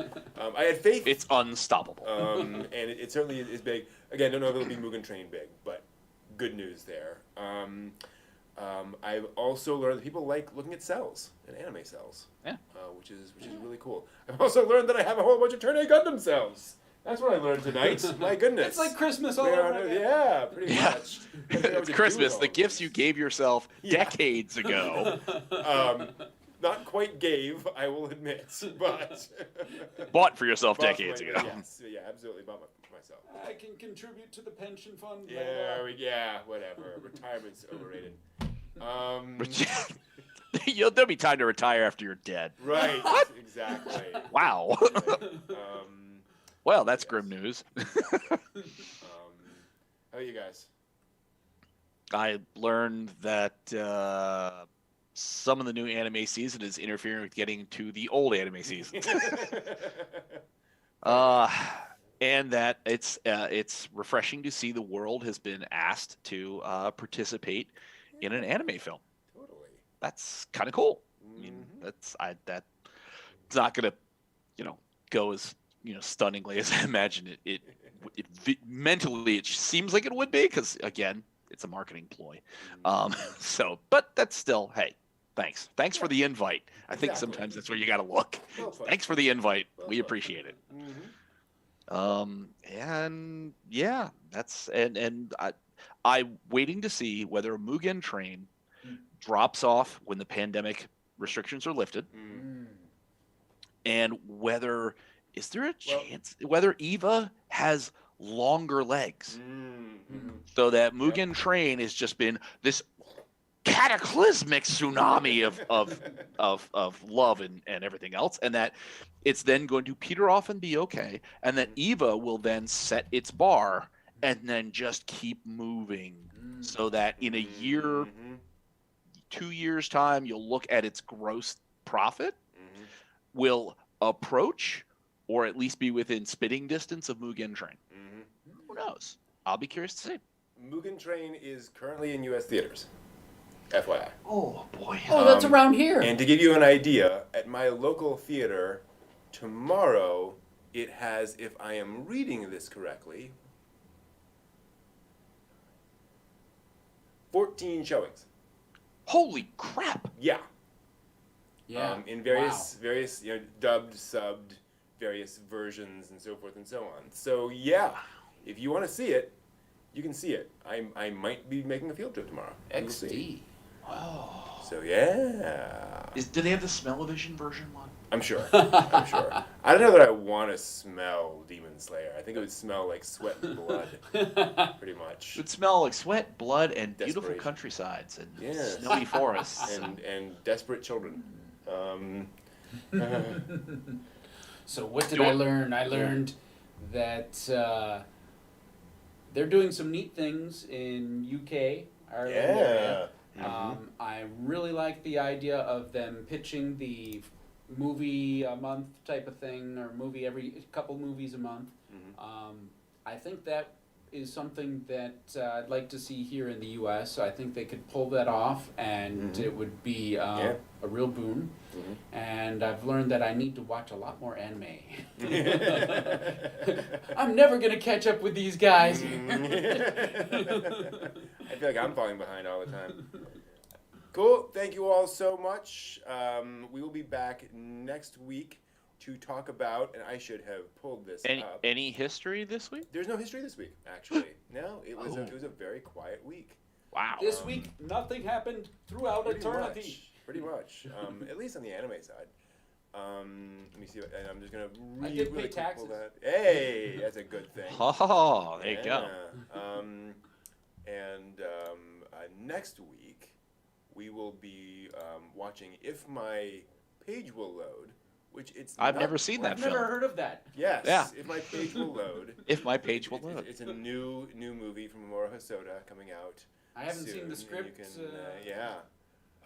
I had faith. It's unstoppable. And it certainly is big. Again, don't know if it'll be Mugen Train big, but good news there. I've also learned that people like looking at cells and anime cells. Yeah. Which is really cool. I've also learned that I have a whole bunch of Turn A Gundam cells. That's what I learned tonight. My goodness. It's like Christmas all Yeah, over again. yeah, pretty Yeah. much. It's Christmas. The gifts you gave yourself decades ago. Not quite gave, I will admit, but Bought for yourself bought decades my- ago. Yes, yeah, absolutely bought myself. I can contribute to the pension fund. Yeah, whatever. Retirement's overrated. There'll be time to retire after you're dead. Right. Exactly. Wow. Well, that's grim news. How are you guys? I learned that some of the new anime season is interfering with getting to the old anime season. And that it's refreshing to see the world has been asked to participate in an anime film. Totally. That's kind of cool. I mean, that's not gonna, go as stunningly as I imagine it mentally it seems like it would be, because again, it's a marketing ploy. But that's still, hey, thanks for the invite. I think Exactly. sometimes that's where you got to look. Well put. Thanks for the invite. Well We put. appreciate it. Mm-hmm. And yeah, that's and I'm waiting to see whether a Mugen Train drops off when the pandemic restrictions are lifted, and whether is there a chance whether Eva has longer legs, so that Mugen Train has just been this cataclysmic tsunami of love and everything else, and that it's then going to peter off and be okay, and that Eva will then set its bar and then just keep moving, so that in a year, 2 years time, you'll look at its gross profit will approach or at least be within spitting distance of Mugen Train. Who knows? I'll be curious to see. Mugen Train is currently in U.S. theaters. FYI. Oh boy. Oh, that's around here. And to give you an idea, at my local theater tomorrow, it has, if I am reading this correctly, 14 showings. Holy crap! Yeah. Yeah. In various dubbed, subbed, various versions and so forth and so on. So yeah, if you want to see it, you can see it. I might be making a field trip tomorrow. We'll see. XD. Wow. So yeah. Do they have the Smell-O-Vision version one? I'm sure. I don't know that I want to smell Demon Slayer. I think it would smell like sweat and blood, pretty much. It would smell like sweat, blood, and beautiful Desperation. countrysides and Yes. snowy forests. And desperate children. So what did I learn? I learned that they're doing some neat things in UK, Ireland area. I really like the idea of them pitching the movie a month type of thing, or movie every couple movies a month. I think that is something that I'd like to see here in the U.S. I think they could pull that off, and it would be a real boon. And I've learned that I need to watch a lot more anime. I'm never going to catch up with these guys. I feel like I'm falling behind all the time. Cool. Thank you all so much. We will be back next week to talk about, and I should have pulled this up. Any history this week? There's no history this week, actually. No, it was a very quiet week. Wow. This week, nothing happened throughout eternity. Pretty much. At least on the anime side. Let me see, and I'm just gonna I read did really pay quick taxes. that. Hey, that's a good thing. Oh, there you go. Next week, we will be watching If My Page Will Load, which I've never seen that I've film. never heard of that. Yes, Yeah. If My Page Will Load. If My Page Will Load. It's a new movie from Mamoru Hosoda coming out. I haven't soon, seen the script. and you can, yeah.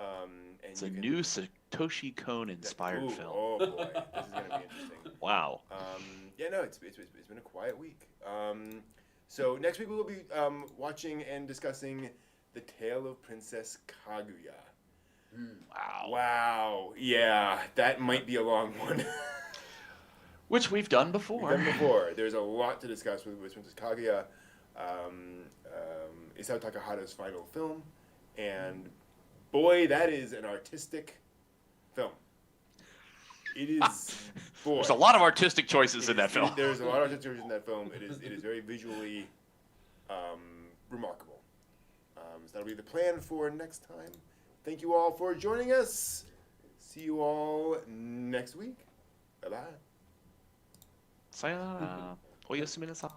And It's a you can- new Satoshi Kon inspired Ooh, film. Oh boy, this is gonna be interesting. Wow. Yeah, no, it's been a quiet week. So next week we will be watching and discussing The Tale of Princess Kaguya. Wow. Wow, yeah, that might be a long one. Which we've done We've before. done before. There's a lot to discuss with Princess Kaguya. Isao Takahata's final film, and boy, that is an artistic film. It is. Boy, There's a lot of artistic choices in that film. There's a lot of artistic choices in that film. It is very visually remarkable. So that'll be the plan for next time. Thank you all for joining us. See you all next week. Bye bye. Sayonara. Oyasuminasai.